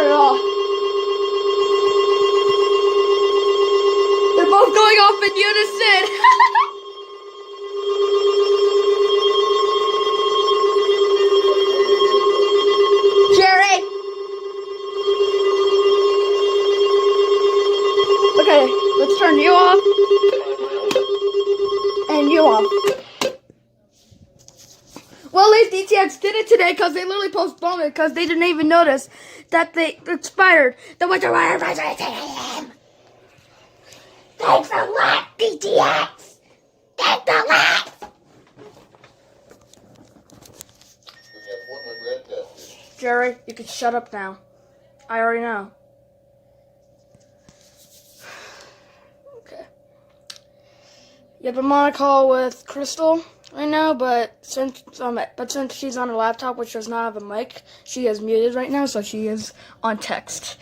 S1: turn it off. They're both going off in unison. Jerry. Okay, let's turn you off. And you off. Well, at least DTX did it today because they literally postponed it because they didn't even notice that they expired. The winter wire advisory at 10 a.m. Thanks a lot, DTX. Thanks a lot. Jerry, you can shut up now. I already know. Okay. Yep, I'm on a call with Crystal right now, but since she's on her laptop, which does not have a mic, she is muted right now, so she is on text.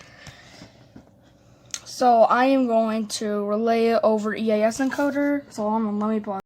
S1: So I am going to relay it over EAS encoder. So let me pause.